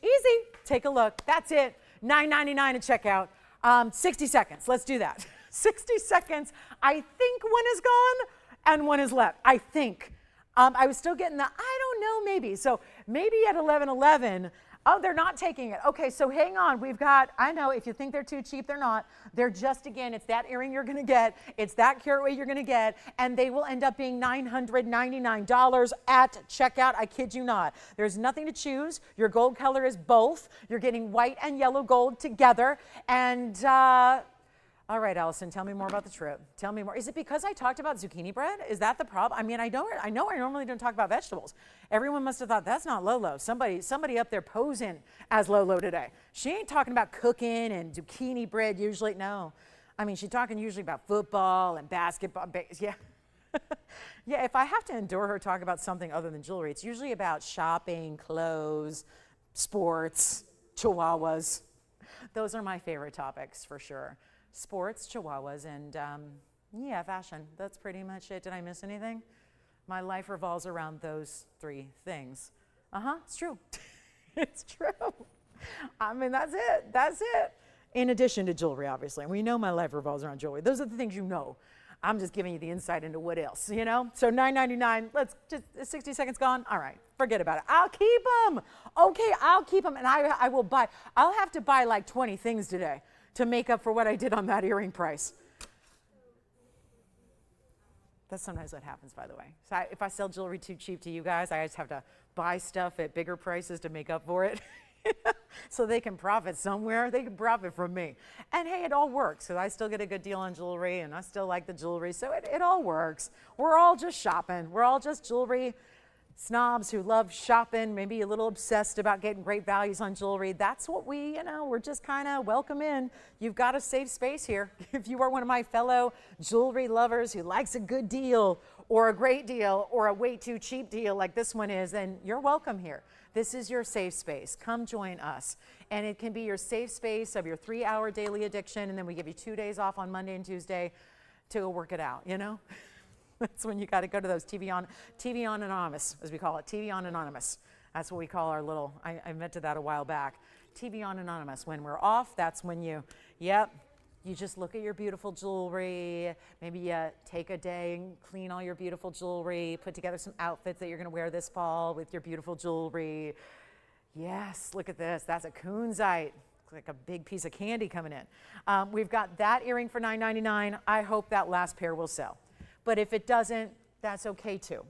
Easy. Take a look. That's it. $9.99 at checkout. 60 seconds. Let's do that. 60 seconds. I think one is gone and one is left. I think. I was still getting the, I don't know, maybe. So maybe at 11:11. Oh, they're not taking it. Okay, so hang on. We've got, I know if you think they're too cheap, they're not. They're just, again, it's that earring you're going to get. It's that carat weight you're going to get. And they will end up being $999 at checkout. I kid you not. There's nothing to choose. Your gold color is both. You're getting white and yellow gold together. And, all right, Allison, tell me more about the trip. Tell me more. Is it because I talked about zucchini bread? Is that the problem? I mean, I know I normally don't talk about vegetables. Everyone must have thought that's not Lolo. Somebody up there posing as Lolo today. She ain't talking about cooking and zucchini bread usually. No. I mean, she's talking usually about football and basketball. Yeah. Yeah, if I have to endure her talk about something other than jewelry, it's usually about shopping, clothes, sports, chihuahuas. Those are my favorite topics for sure. Sports, chihuahuas, and yeah, fashion. That's pretty much it. Did I miss anything? My life revolves around those three things. It's true. It's true. I mean, that's it. That's it. In addition to jewelry, obviously. We know my life revolves around jewelry. Those are the things you know. I'm just giving you the insight into what else, you know? So $9.99, let's just, 60 seconds gone? All right, forget about it. I'll keep them. Okay, I'll keep them, and I will buy. I'll have to buy like 20 things today to make up for what I did on that earring price. That's sometimes what happens, by the way. So if I sell jewelry too cheap to you guys, I just have to buy stuff at bigger prices to make up for it. So they can profit somewhere. They can profit from me. And hey, it all works. So I still get a good deal on jewelry, and I still like the jewelry. So it all works. We're all just shopping. We're all just jewelry snobs who love shopping, maybe a little obsessed about getting great values on jewelry. That's what we're just kind of welcome in. You've got a safe space here. If you are one of my fellow jewelry lovers who likes a good deal or a great deal or a way too cheap deal like this one is, then you're welcome here. This is your safe space. Come join us. And it can be your safe space of your 3-hour daily addiction, and then we give you 2 days off on Monday and Tuesday to go work it out, you know? That's when you got to go to those TVON Anonymous, as we call it, TVON Anonymous. That's what we call our little, I invented that a while back. TVON Anonymous. When we're off, that's when you just look at your beautiful jewelry. Maybe you take a day and clean all your beautiful jewelry, put together some outfits that you're going to wear this fall with your beautiful jewelry. Yes, look at this. That's a Counzite. Like a big piece of candy coming in. We've got that earring for $9.99. I hope that last pair will sell. But if it doesn't, that's okay too.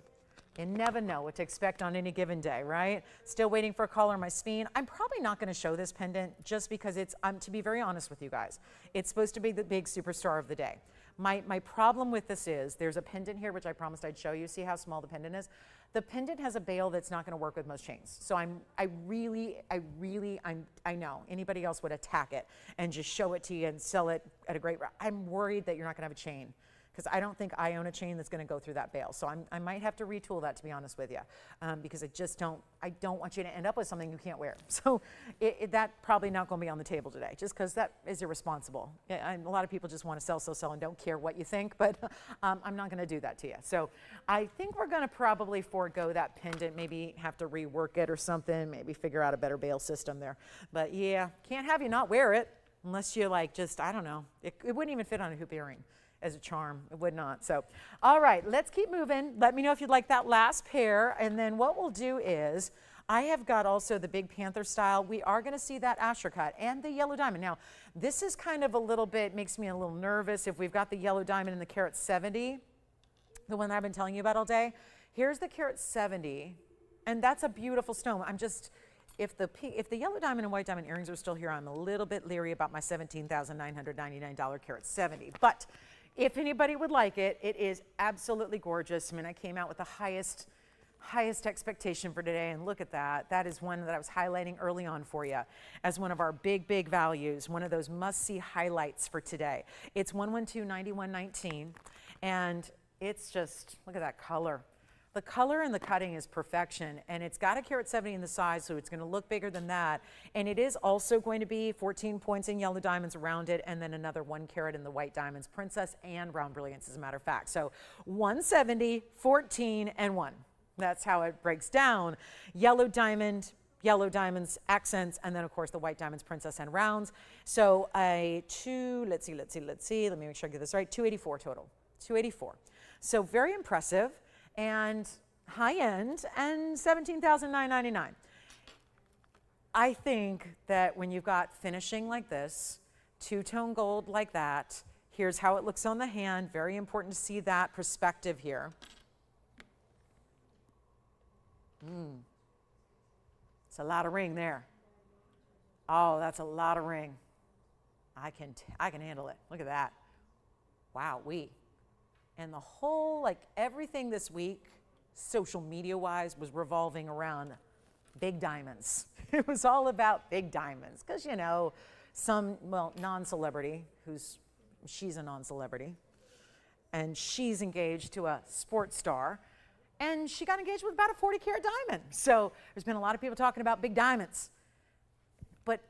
You never know what to expect on any given day, right? Still waiting for a call on my sphene. I'm probably not going to show this pendant just because it's, to be very honest with you guys, it's supposed to be the big superstar of the day. My problem with this is there's a pendant here, which I promised I'd show you. See how small the pendant is? The pendant has a bail that's not going to work with most chains. So I know anybody else would attack it and just show it to you and sell it at a great rate. I'm worried that you're not going to have a chain, because I don't think I own a chain that's going to go through that bail. So I might have to retool that, to be honest with you, because I don't want you to end up with something you can't wear. So that's probably not going to be on the table today, just because that is irresponsible. A lot of people just want to sell, and don't care what you think, but I'm not going to do that to you. So I think we're going to probably forego that pendant, maybe have to rework it or something, maybe figure out a better bail system there. But yeah, can't have you not wear it unless you like just, I don't know, it wouldn't even fit on a hoop earring. As a charm, it would not. So, all right, let's keep moving. Let me know if you'd like that last pair. And then what we'll do is, I have got also the big panther style. We are going to see that Asher cut and the yellow diamond. Now, this is kind of a little bit, makes me a little nervous if we've got the yellow diamond in the carat 70, the one that I've been telling you about all day. Here's the carat 70, and that's a beautiful stone. I'm just, if the yellow diamond and white diamond earrings are still here, I'm a little bit leery about my $17,999 carat 70. But if anybody would like it, it is absolutely gorgeous. I mean, I came out with the highest expectation for today, and look at that. That is one that I was highlighting early on for you as one of our big values, one of those must-see highlights for today. It's 112-9119, and it's just, look at that color. The color and the cutting is perfection, and it's got a carat 70 in the size, so it's going to look bigger than that. And it is also going to be 14 points in yellow diamonds around it, and then another 1 carat in the white diamonds, princess and round brilliance, as a matter of fact. So 170, 14, and 1. That's how it breaks down. Yellow diamond, yellow diamonds, accents, and then of course the white diamonds, princess and rounds. So let's see, let me make sure I get this right, 284 total, 284. So very impressive. And high end, and $17,999. I think that when you've got finishing like this, two-tone gold like that, here's how it looks on the hand. Very important to see that perspective here. It's a lot of ring there. Oh, that's a lot of ring. I can handle it. Look at that. Wow, and the whole, like everything this week, social media-wise, was revolving around big diamonds. It was all about big diamonds because, you know, non-celebrity, she's a non-celebrity, and she's engaged to a sports star, and she got engaged with about a 40-carat diamond. So there's been a lot of people talking about big diamonds. But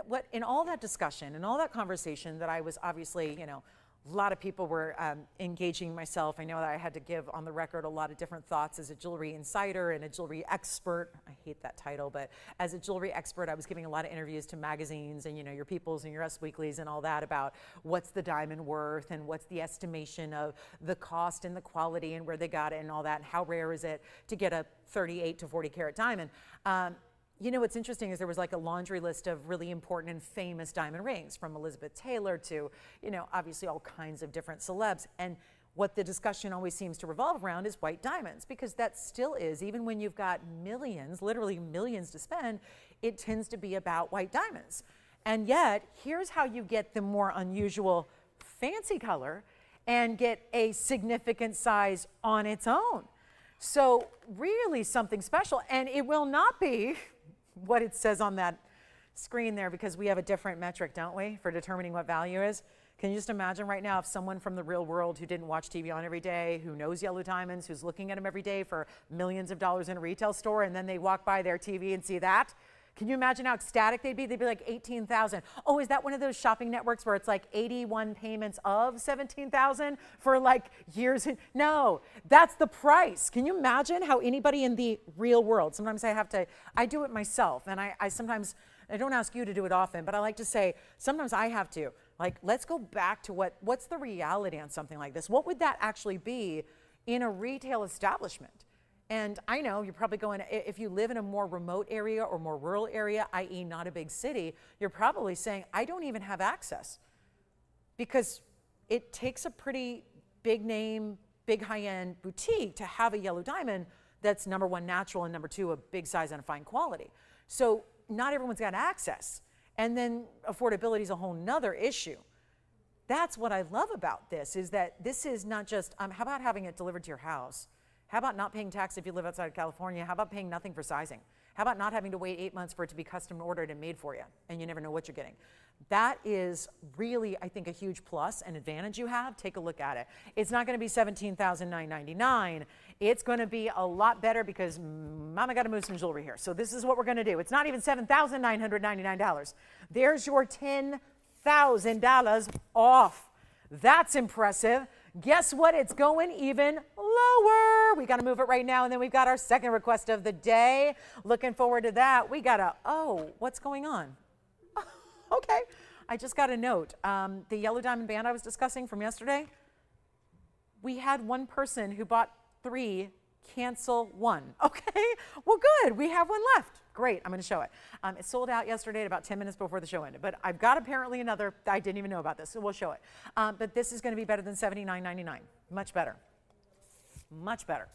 what in all that discussion and all that conversation that I was obviously, you know, a lot of people were engaging myself. I know that I had to give on the record a lot of different thoughts as a jewelry insider and a jewelry expert. I hate that title, but as a jewelry expert, I was giving a lot of interviews to magazines and, you know, your People's and your Us Weeklies and all that about what's the diamond worth and what's the estimation of the cost and the quality and where they got it and all that, and how rare is it to get a 38 to 40 carat diamond. You know, what's interesting is there was like a laundry list of really important and famous diamond rings, from Elizabeth Taylor to, you know, obviously all kinds of different celebs. And what the discussion always seems to revolve around is white diamonds, because that still is, even when you've got millions, literally millions to spend, it tends to be about white diamonds. And yet, here's how you get the more unusual fancy color and get a significant size on its own. So really something special, and it will not be what it says on that screen there, because we have a different metric, don't we, for determining what value is. Can you just imagine right now if someone from the real world who didn't watch TVON every day, who knows yellow diamonds, who's looking at them every day for millions of dollars in a retail store, and then they walk by their TV and see that? Can you imagine how ecstatic they'd be? They'd be like 18,000. Oh, is that one of those shopping networks where it's like 81 payments of 17,000 for like years? No, that's the price. Can you imagine how anybody in the real world, sometimes I do it myself, and I sometimes, I don't ask you to do it often, but I like to say, sometimes I have to, like, let's go back to what's the reality on something like this? What would that actually be in a retail establishment? And I know you're probably going, if you live in a more remote area or more rural area, i.e. not a big city, you're probably saying, I don't even have access, because it takes a pretty big name, big high-end boutique to have a yellow diamond that's number one, natural, and number two, a big size and a fine quality. So not everyone's got access. And then affordability is a whole nother issue. That's what I love about this, is that this is not just, how about having it delivered to your house? How about not paying tax if you live outside of California? How about paying nothing for sizing? How about not having to wait 8 months for it to be custom ordered and made for you, and you never know what you're getting? That is really, I think, a huge plus and advantage you have. Take a look at it. It's not going to be $17,999. It's going to be a lot better, because Mama got to move some jewelry here. So this is what we're going to do. It's not even $7,999. There's your $10,000 off. That's impressive. Guess what? It's going even lower. We got to move it right now. And then we've got our second request of the day. Looking forward to that. We got to, oh, what's going on? Okay. I just got a note. The yellow diamond band I was discussing from yesterday, we had one person who bought 3, cancel 1. Okay. Well, good. We have one left. Great. I'm going to show it. It sold out yesterday at about 10 minutes before the show ended, but I've got apparently another. I didn't even know about this, so we'll show it. But this is going to be better than $79.99. Much better. Much better.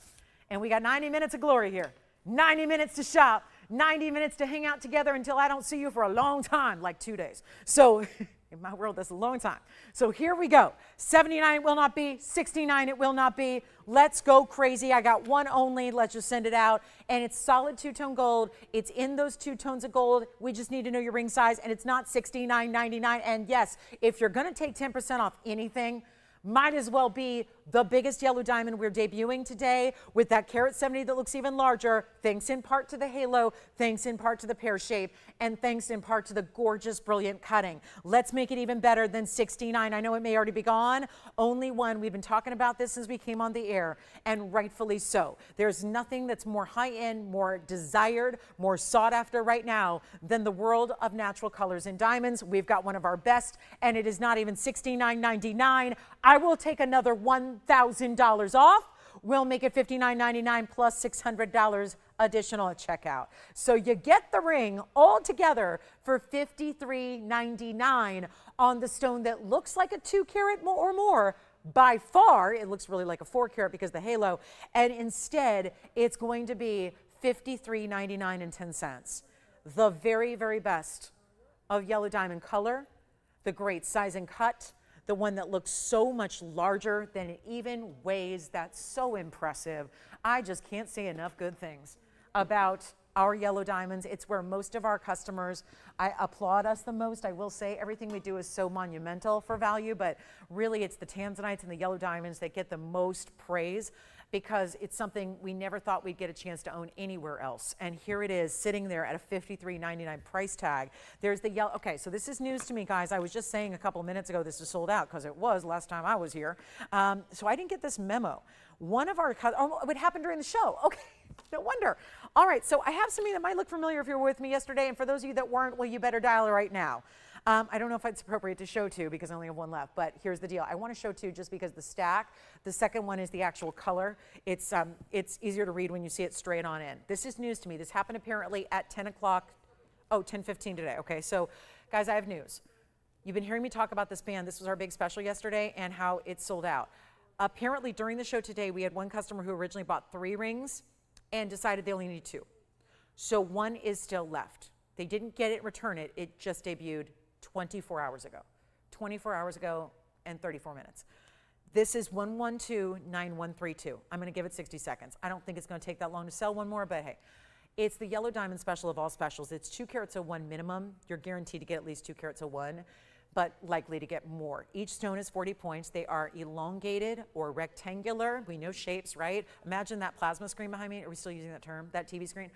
And we got 90 minutes of glory here. 90 minutes to shop. 90 minutes to hang out together until I don't see you for a long time, like 2 days. So in my world, that's a long time. So here we go. 79 it will not be. 69 it will not be. Let's go crazy. I got one only. Let's just send it out. And it's solid two-tone gold. It's in those 2 tones of gold. We just need to know your ring size. And it's not $69.99. And yes, if you're going to take 10% off anything, might as well be the biggest yellow diamond we're debuting today, with that carat 70 that looks even larger, thanks in part to the halo, thanks in part to the pear shape, and thanks in part to the gorgeous, brilliant cutting. Let's make it even better than 69. I know it may already be gone. Only one. We've been talking about this since we came on the air, and rightfully so. There's nothing that's more high-end, more desired, more sought after right now than the world of natural colors and diamonds. We've got one of our best, and it is not even $69.99. I will take another $1,000 off. we'll make it $59.99 plus $600 additional at checkout. So you get the ring all together for $53.99 on the stone that looks like a 2 carat or more. By far, it looks really like a 4 carat because of the halo, and instead it's going to be $53.99 and 10 cents. The very, very best of yellow diamond color, the great size and cut, the one that looks so much larger than it even weighs. That's so impressive. I just can't say enough good things about our yellow diamonds. It's where most of our customers, I applaud us the most. I will say everything we do is so monumental for value, but really it's the Tanzanites and the yellow diamonds that get the most praise because it's something we never thought we'd get a chance to own anywhere else. And here it is sitting there at a $53.99 price tag. There's the yellow. Okay, so this is news to me, guys. I was just saying a couple of minutes ago this is sold out because it was last time I was here. So I didn't get this memo. One of our, oh, it happened during the show. Okay, no wonder. All right, so I have something that might look familiar if you were with me yesterday, and for those of you that weren't, well, you better dial it right now. I don't know if it's appropriate to show two because I only have one left, but here's the deal. I want to show two just because the stack. The second one is the actual color. It's easier to read when you see it straight on in. This is news to me. This happened apparently at 10 o'clock, 10:15 today. Okay, so guys, I have news. You've been hearing me talk about this band. This was our big special yesterday and how it sold out. Apparently during the show today, we had one customer who originally bought 3 rings and decided they only need 2. So 1 is still left. They didn't get it, return it. It just debuted 24 hours ago. 24 hours ago and 34 minutes. This is 1129132. I'm going to give it 60 seconds. I don't think it's going to take that long to sell one more, but hey. It's the yellow diamond special of all specials. It's 2 carats of 1 minimum. You're guaranteed to get at least 2 carats of 1, but likely to get more. Each stone is 40 points. They are elongated or rectangular. We know shapes, right? Imagine that plasma screen behind me. Are we still using that term? That TV screen?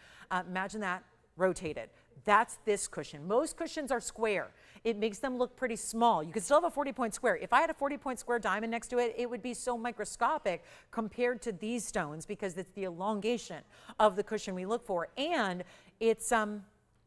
Imagine that rotated. That's this cushion. Most cushions are square. It makes them look pretty small. You could still have a 40-point square. If I had a 40-point square diamond next to it, it would be so microscopic compared to these stones because it's the elongation of the cushion we look for. And it's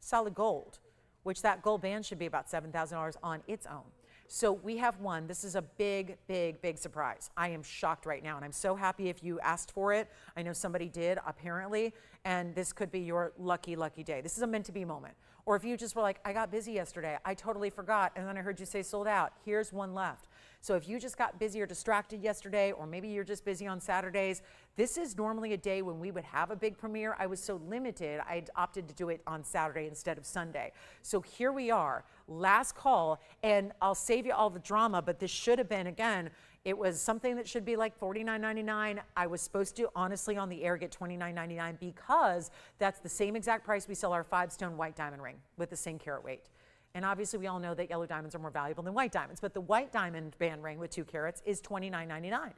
solid gold, which that gold band should be about $7,000 on its own. So we have one. This is a big, big, big surprise. I am shocked right now, and I'm so happy if you asked for it. I know somebody did, apparently, and this could be your lucky, lucky day. This is a meant-to-be moment. Or if you just were like, I got busy yesterday, I totally forgot, and then I heard you say sold out. Here's one left. So if you just got busy or distracted yesterday, or maybe you're just busy on Saturdays, this is normally a day when we would have a big premiere. I was so limited, I opted to do it on Saturday instead of Sunday. So here we are, last call, and I'll save you all the drama, but this should have been, again, it was something that should be like $49.99. I was supposed to, honestly, on the air get $29.99 because that's the same exact price we sell our 5-stone white diamond ring with the same carat weight. And obviously, we all know that yellow diamonds are more valuable than white diamonds, but the white diamond band ring with 2 carats is $29.99.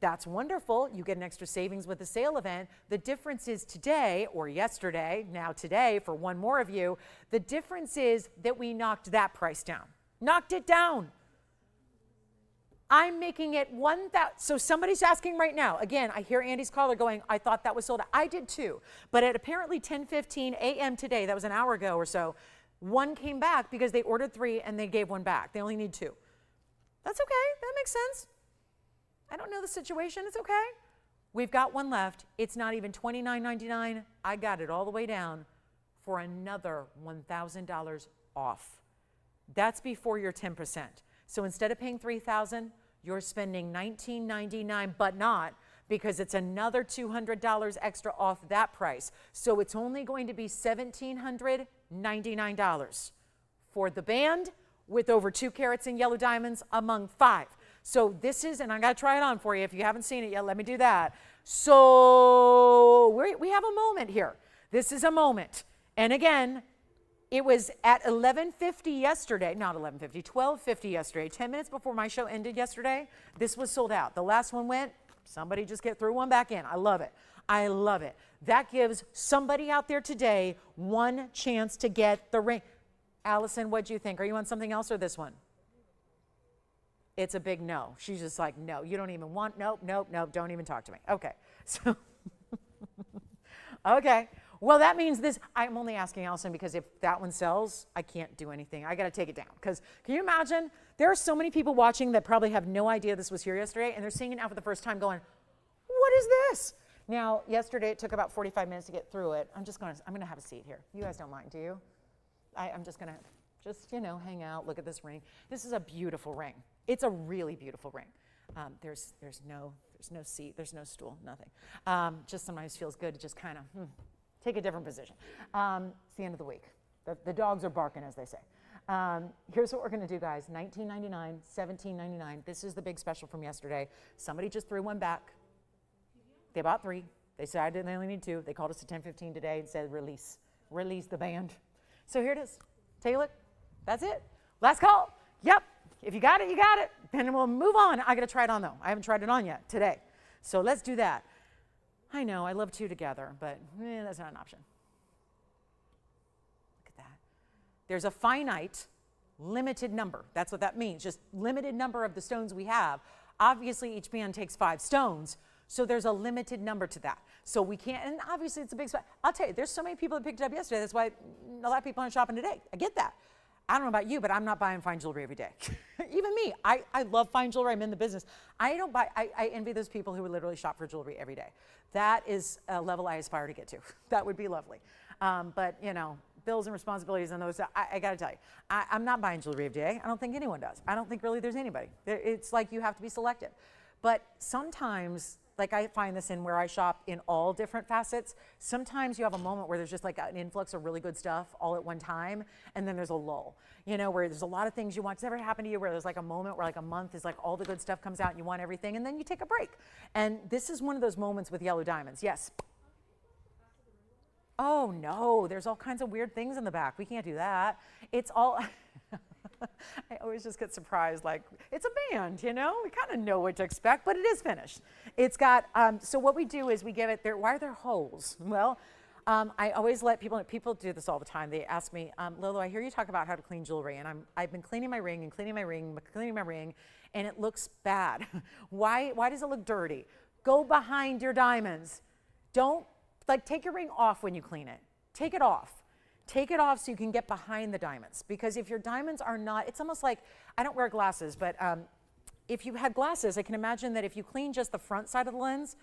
That's wonderful. You get an extra savings with the sale event. The difference is today, or yesterday, now today, for one more of you, the difference is that we knocked that price down. Knocked it down. I'm making it 1,000. So somebody's asking right now. Again, I hear Andy's caller going, I thought that was sold out. I did too. But at apparently 10:15 a.m. today, that was an hour ago or so, 1 came back because they ordered 3 and they gave 1 back. They only need 2. That's okay. That makes sense. I don't know the situation. It's okay. We've got 1 left. It's not even $29.99. I got it all the way down for another $1,000 off. That's before your 10%. So instead of paying $3,000, you're spending $19.99, but not, because it's another $200 extra off that price. So it's only going to be $1,799 for the band with over 2 carats in yellow diamonds among 5. So this is, and I got to try it on for you. If you haven't seen it yet, let me do that. So we have a moment here. This is a moment. And again, it was at 11:50 yesterday, not 11:50, 12:50 yesterday, 10 minutes before my show ended yesterday. This was sold out. The last one went, somebody just threw one back in. I love it. I love it. That gives somebody out there today 1 chance to get the ring. Allison, what'd you think? Are you on something else or this one? It's a big no. She's just like, no, you don't even want, nope, nope, nope, don't even talk to me. Okay, so, okay. Well, that means this, I'm only asking Allison because if that one sells, I can't do anything. I got to take it down. Because can you imagine? There are so many people watching that probably have no idea this was here yesterday, and they're seeing it now for the first time going, what is this? Now, yesterday it took about 45 minutes to get through it. I'm gonna have a seat here. You guys don't mind, do you? I'm just gonna, you know, hang out, look at this ring. This is a beautiful ring. It's a really beautiful ring. There's no seat, there's no stool, nothing. Just sometimes feels good to just kind of take a different position. It's the end of the week. The dogs are barking, as they say. Here's what we're going to do, guys. $19.99, $17.99. This is the big special from yesterday. Somebody just threw one back. They bought 3. They decided they only need 2. They called us at 10:15 today and said, release the band. So here it is. Take a look. That's it. Last call. Yep. If you got it, you got it. Then we'll move on. I got to try it on, though. I haven't tried it on yet today. So let's do that. I know, I love 2 together, but that's not an option. Look at that. There's a finite, limited number. That's what that means, just limited number of the stones we have. Obviously, each band takes 5 stones, so there's a limited number to that. So we can't, and obviously it's a big spot. I'll tell you, there's so many people that picked it up yesterday. That's why a lot of people aren't shopping today. I get that. I don't know about you, but I'm not buying fine jewelry every day. Even me, I love fine jewelry. I'm in the business. I don't buy, I envy those people who would literally shop for jewelry every day. That is a level I aspire to get to. That would be lovely. But, you know, bills and responsibilities and those, I got to tell you, I'm not buying jewelry every day. I don't think anyone does. I don't think really there's anybody. It's like you have to be selective. But sometimes, like I find this in where I shop in all different facets, sometimes you have a moment where there's just like an influx of really good stuff all at one time, and then there's a lull, you know, where there's a lot of things you want. Does it ever happen to you where there's like a moment where like a month is like all the good stuff comes out and you want everything, and then you take a break? And this is one of those moments with yellow diamonds. Yes? Oh no, there's all kinds of weird things in the back. We can't do that. It's all... I always just get surprised, like, it's a band, you know? We kind of know what to expect, but it is finished. It's got, so what we do is we give it, why are there holes? Well, I always let people do this all the time. They ask me, Lolo, I hear you talk about how to clean jewelry, and I've been cleaning my ring, and it looks bad. Why does it look dirty? Go behind your diamonds. Don't, like, take your ring off when you clean it. Take it off. Take it off so you can get behind the diamonds. Because if your diamonds are not, it's almost like, I don't wear glasses, but if you had glasses, I can imagine that if you clean just the front side of the lens,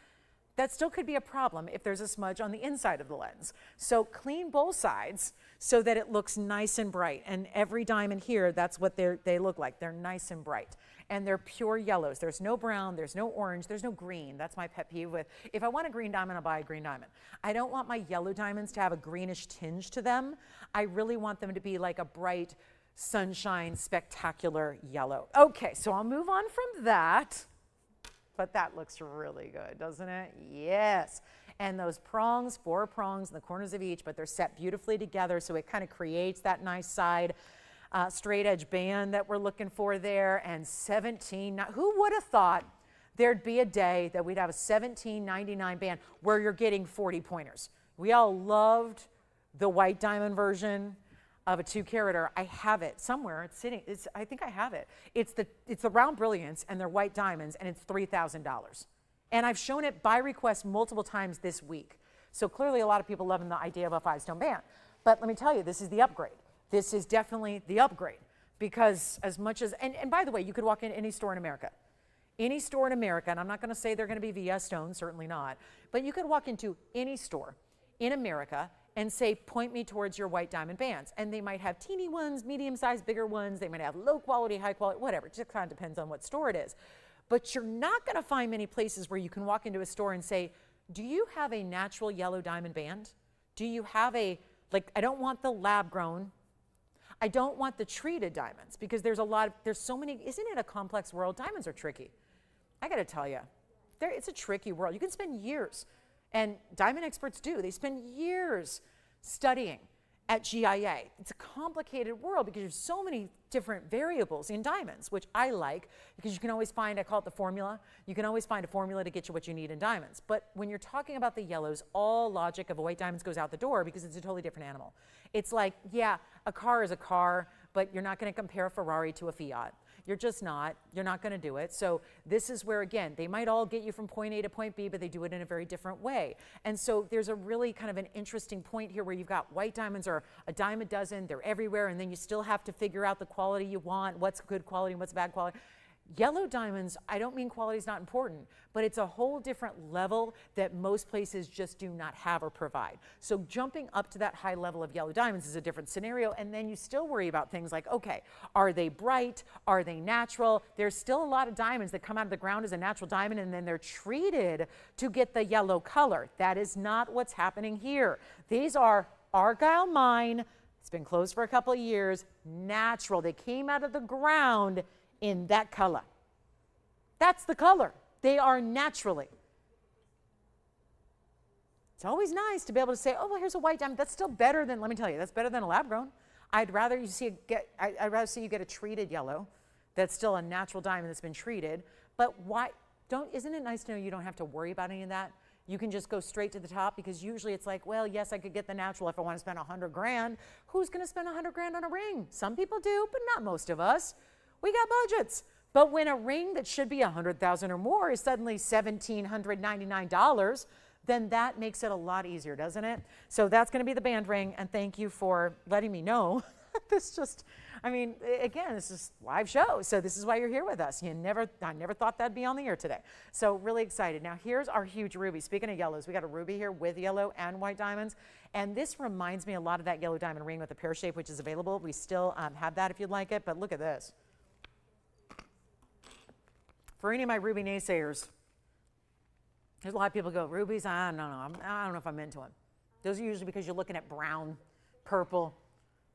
that still could be a problem if there's a smudge on the inside of the lens. So clean both sides so that it looks nice and bright. And every diamond here, that's what they look like. They're nice and bright. And they're pure yellows. There's no brown, there's no orange, there's no green. That's my pet peeve with, if I want a green diamond, I'll buy a green diamond. I don't want my yellow diamonds to have a greenish tinge to them. I really want them to be like a bright, sunshine, spectacular yellow. Okay, so I'll move on from that. But that looks really good, doesn't it? Yes. And those prongs, 4 prongs in the corners of each, but they're set beautifully together, so it kind of creates that nice side straight edge band that we're looking for there. And 17, who would have thought there'd be a day that we'd have a $17.99 band where you're getting 40 pointers? We all loved the white diamond version of a 2-carat. I have it somewhere. It's sitting. I think I have it. It's the round brilliants, and they're white diamonds, and it's $3,000. And I've shown it by request multiple times this week. So clearly a lot of people loving the idea of a 5-stone band. But let me tell you, this is the upgrade. This is definitely the upgrade, because as much as, and by the way, you could walk in any store in America. Any store in America, and I'm not going to say they're going to be VS stones, certainly not, but you could walk into any store in America and say, point me towards your white diamond bands. And they might have teeny ones, medium-sized, bigger ones. They might have low quality, high quality, whatever. It just kind of depends on what store it is. But you're not going to find many places where you can walk into a store and say, do you have a natural yellow diamond band? Do you have a, like, I don't want the lab grown. I don't want the treated diamonds, because there's so many, isn't it a complex world? Diamonds are tricky. I got to tell you, it's a tricky world. You can spend years, and diamond experts do. They spend years studying at GIA. It's a complicated world because there's so many different variables in diamonds, which I like, because you can always find, I call it the formula. You can always find a formula to get you what you need in diamonds. But when you're talking about the yellows, all logic of white diamonds goes out the door, because it's a totally different animal. It's like, yeah, a car is a car, but you're not going to compare a Ferrari to a Fiat. You're just not. You're not going to do it. So this is where, again, they might all get you from point A to point B, but they do it in a very different way. And so there's a really kind of an interesting point here where you've got white diamonds are a dime a dozen. They're everywhere. And then you still have to figure out the quality you want, what's good quality and what's bad quality. Yellow diamonds, I don't mean quality is not important, but it's a whole different level that most places just do not have or provide. So jumping up to that high level of yellow diamonds is a different scenario, and then you still worry about things like, okay, are they bright? Are they natural? There's still a lot of diamonds that come out of the ground as a natural diamond, and then they're treated to get the yellow color. That is not what's happening here. These are Argyle Mine. It's been closed for a couple of years. Natural. They came out of the ground in that color. That's the color. They are naturally. It's always nice to be able to say, oh, well, here's a white diamond. That's still better than, let me tell you, that's better than a lab grown. I'd rather see you get a treated yellow that's still a natural diamond that's been treated. But why, isn't it nice to know you don't have to worry about any of that? You can just go straight to the top, because usually it's like, well, yes, I could get the natural if I want to spend 100 grand. Who's going to spend 100 grand on a ring? Some people do, but not most of us. We got budgets. But when a ring that should be $100,000 or more is suddenly $1,799, then that makes it a lot easier, doesn't it? So that's going to be the band ring, and thank you for letting me know. This just, I mean, again, this is live show, so this is why you're here with us. I never thought that'd be on the air today. So really excited. Now here's our huge ruby. Speaking of yellows, we got a ruby here with yellow and white diamonds, and this reminds me a lot of that yellow diamond ring with the pear shape, which is available. We still have that if you'd like it, but look at this. For any of my ruby naysayers, there's a lot of people go, rubies, I don't know if I'm into them. Those are usually because you're looking at brown, purple,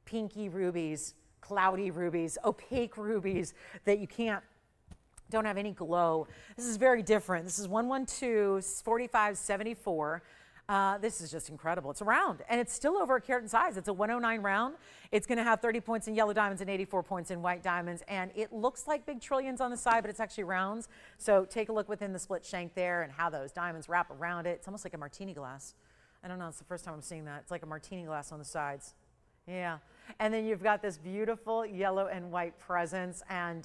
pinky rubies, cloudy rubies, opaque rubies that you don't have any glow. This is very different. This is 112 4574. This is just incredible. It's a round, and it's still over a carat in size. It's a 109 round. It's going to have 30 points in yellow diamonds and 84 points in white diamonds, and it looks like big trillions on the side, but it's actually rounds. So take a look within the split shank there and how those diamonds wrap around it. It's almost like a martini glass. I don't know. It's the first time I'm seeing that. It's like a martini glass on the sides. Yeah. And then you've got this beautiful yellow and white presence, and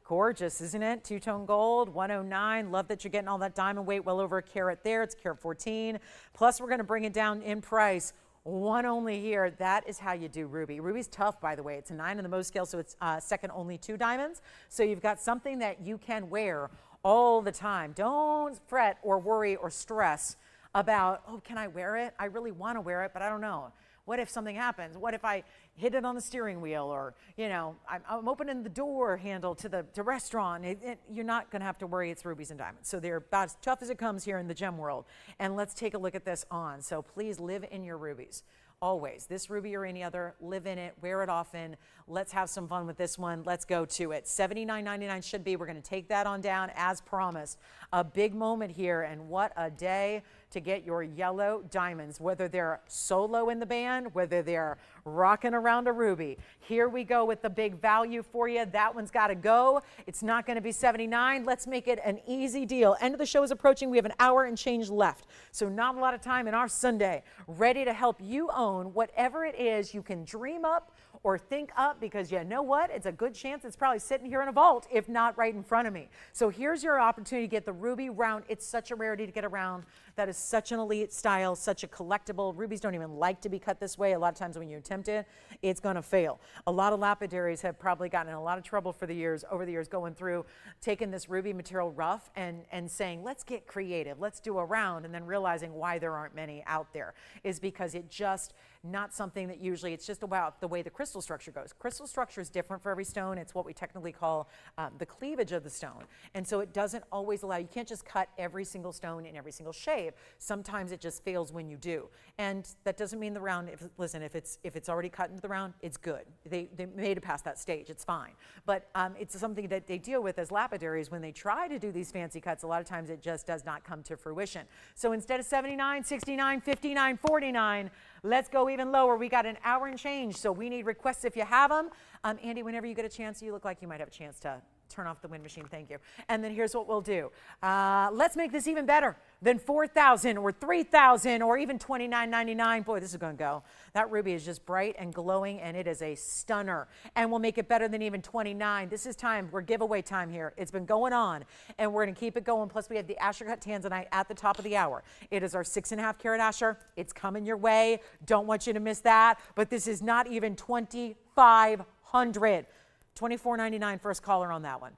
gorgeous, isn't it? Two-tone gold, 109. Love that you're getting all that diamond weight, well over a carat there. It's carat 14. Plus, we're going to bring it down in price. One only here. That is how you do ruby. Ruby's tough, by the way. It's a 9 on the Mohs scale, so it's second only to diamonds. So you've got something that you can wear all the time. Don't fret or worry or stress about, oh, can I wear it? I really want to wear it, but I don't know. What if something happens? What if I hit it on the steering wheel, or, you know, I'm opening the door handle to the restaurant? You're not going to have to worry. It's rubies and diamonds. So they're about as tough as it comes here in the gem world. And let's take a look at this on. So please live in your rubies. Always. This ruby or any other, live in it, wear it often. Let's have some fun with this one. Let's go to it. $79.99 should be. We're going to take that on down as promised. A big moment here, and what a day to get your yellow diamonds, whether they're solo in the band, whether they're rocking around a ruby. Here we go with the big value for you. That one's got to go. It's not going to be $79. Let's make it an easy deal. End of the show is approaching. We have an hour and change left, so not a lot of time in our Sunday. Ready to help you own whatever it is you can dream up or think up, because you know what? It's a good chance it's probably sitting here in a vault, if not right in front of me. So here's your opportunity to get the ruby round. It's such a rarity to get around. That is such an elite style, such a collectible. Rubies don't even like to be cut this way. A lot of times when you attempt it, it's going to fail. A lot of lapidaries have probably gotten in a lot of trouble over the years going through, taking this ruby material rough and saying, let's get creative, let's do a round, and then realizing why there aren't many out there is because it just not something that usually, it's just about the way the crystal structure goes. Crystal structure is different for every stone. It's what we technically call the cleavage of the stone. And so it doesn't always allow, you can't just cut every single stone in every single shape. Sometimes it just fails when you do. And that doesn't mean the round, if it's already cut into the round, it's good. They made it past that stage, it's fine. But it's something that they deal with as lapidaries. When they try to do these fancy cuts, a lot of times it just does not come to fruition. So instead of 79, 69, 59, 49, let's go even lower. We got an hour and change, so we need requests if you have them. Andy, whenever you get a chance, you look like you might have a chance to turn off the wind machine. Thank you. And then here's what we'll do. Let's make this even better than $4,000 or $3,000 or even $29.99. Boy, this is going to go. That ruby is just bright and glowing, and it is a stunner. And we'll make it better than even $29. This is time. We're giveaway time here. It's been going on, and we're going to keep it going. Plus, we have the Asher Cut Tanzanite at the top of the hour. It is our 6.5 carat Asher. It's coming your way. Don't want you to miss that. But this is not even $2,500. $24.99 first caller on that one.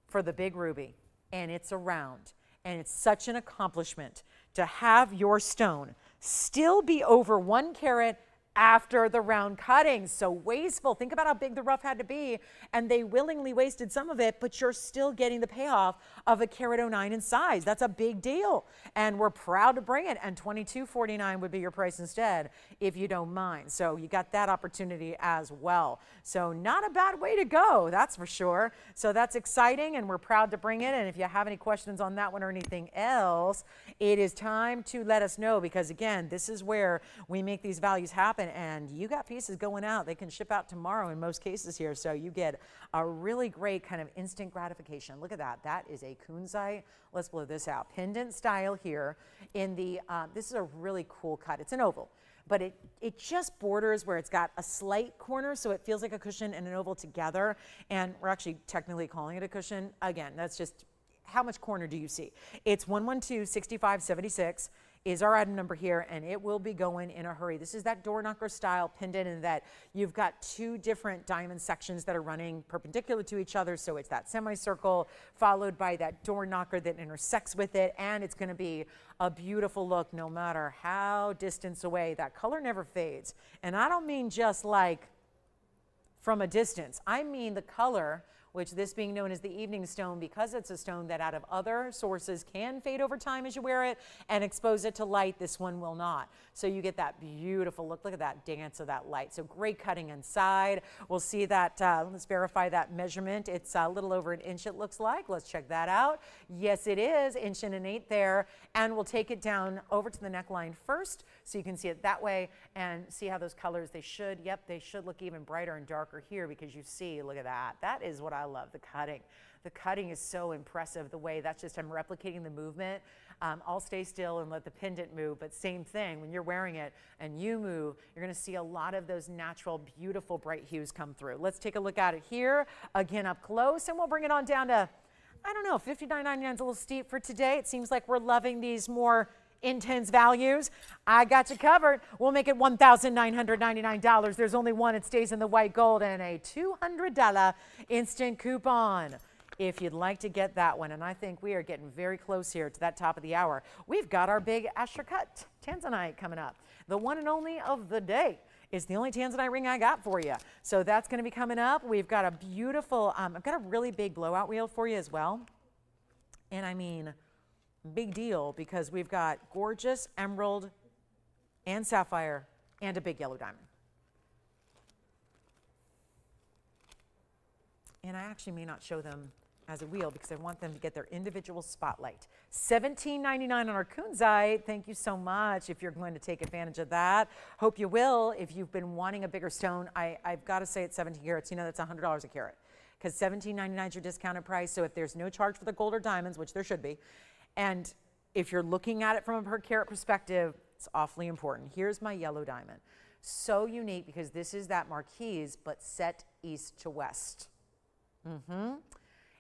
for the big ruby, and it's a round. And it's such an accomplishment to have your stone still be over 1 carat after the round cutting. So wasteful. Think about how big the rough had to be, and they willingly wasted some of it, but you're still getting the payoff of a carat 09 in size. That's a big deal, and we're proud to bring it. And $22.49 would be your price instead, if you don't mind. So you got that opportunity as well. So not a bad way to go, that's for sure. So that's exciting, and we're proud to bring it. And if you have any questions on that one or anything else, it is time to let us know, because again, this is where we make these values happen. And you got pieces going out. They can ship out tomorrow in most cases here. So you get a really great kind of instant gratification. Look at that. That is a Counzite. Let's blow this out. Pendant style here in the, this is a really cool cut. It's an oval, but it just borders where it's got a slight corner, so it feels like a cushion and an oval together. And we're actually technically calling it a cushion. Again, that's just how much corner do you see? It's 112-6576. Is our item number here, and it will be going in a hurry. This is that door knocker style pendant, in that you've got 2 different diamond sections that are running perpendicular to each other. So it's that semicircle followed by that door knocker that intersects with it, and it's going to be a beautiful look no matter how distance away. That color never fades, and I don't mean just like from a distance. I mean the color, which this being known as the evening stone, because it's a stone that out of other sources can fade over time as you wear it and expose it to light, this one will not. So you get that beautiful look. Look at that dance of that light. So great cutting inside. We'll see that, let's verify that measurement. It's a little over 1 inch, it looks like. Let's check that out. Yes, it is 1 inch and 1/8 there. And we'll take it down over to the neckline first, so you can see it that way and see how those colors, they should look even brighter and darker here, because you see, look at that. That is what I love, the cutting. The cutting is so impressive, the way that's just, I'm replicating the movement. I'll stay still and let the pendant move, but same thing, when you're wearing it and you move, you're gonna see a lot of those natural, beautiful, bright hues come through. Let's take a look at it here, again up close, and we'll bring it on down to, I don't know, $59.99 is a little steep for today. It seems like we're loving these more intense values. I got you covered. We'll make it $1,999. There's only one. It stays in the white gold, and a $200 instant coupon if you'd like to get that one. And I think we are getting very close here to that top of the hour. We've got our big Asher cut Tanzanite coming up. The one and only of the day. It's the only Tanzanite ring I got for you. So that's going to be coming up. We've got a beautiful, I've got a really big blowout wheel for you as well. And I mean, big deal, because we've got gorgeous emerald and sapphire and a big yellow diamond. And I actually may not show them as a wheel, because I want them to get their individual spotlight. $17.99 on our Counzite. Thank you so much if you're going to take advantage of that. Hope you will. If you've been wanting a bigger stone, I've got to say it's 17 carats. You know, that's $100 a carat, because $17.99 is your discounted price. So if there's no charge for the gold or diamonds, which there should be, and if you're looking at it from a per carat perspective, it's awfully important. Here's my yellow diamond. So unique, because this is that marquise, but set east to west.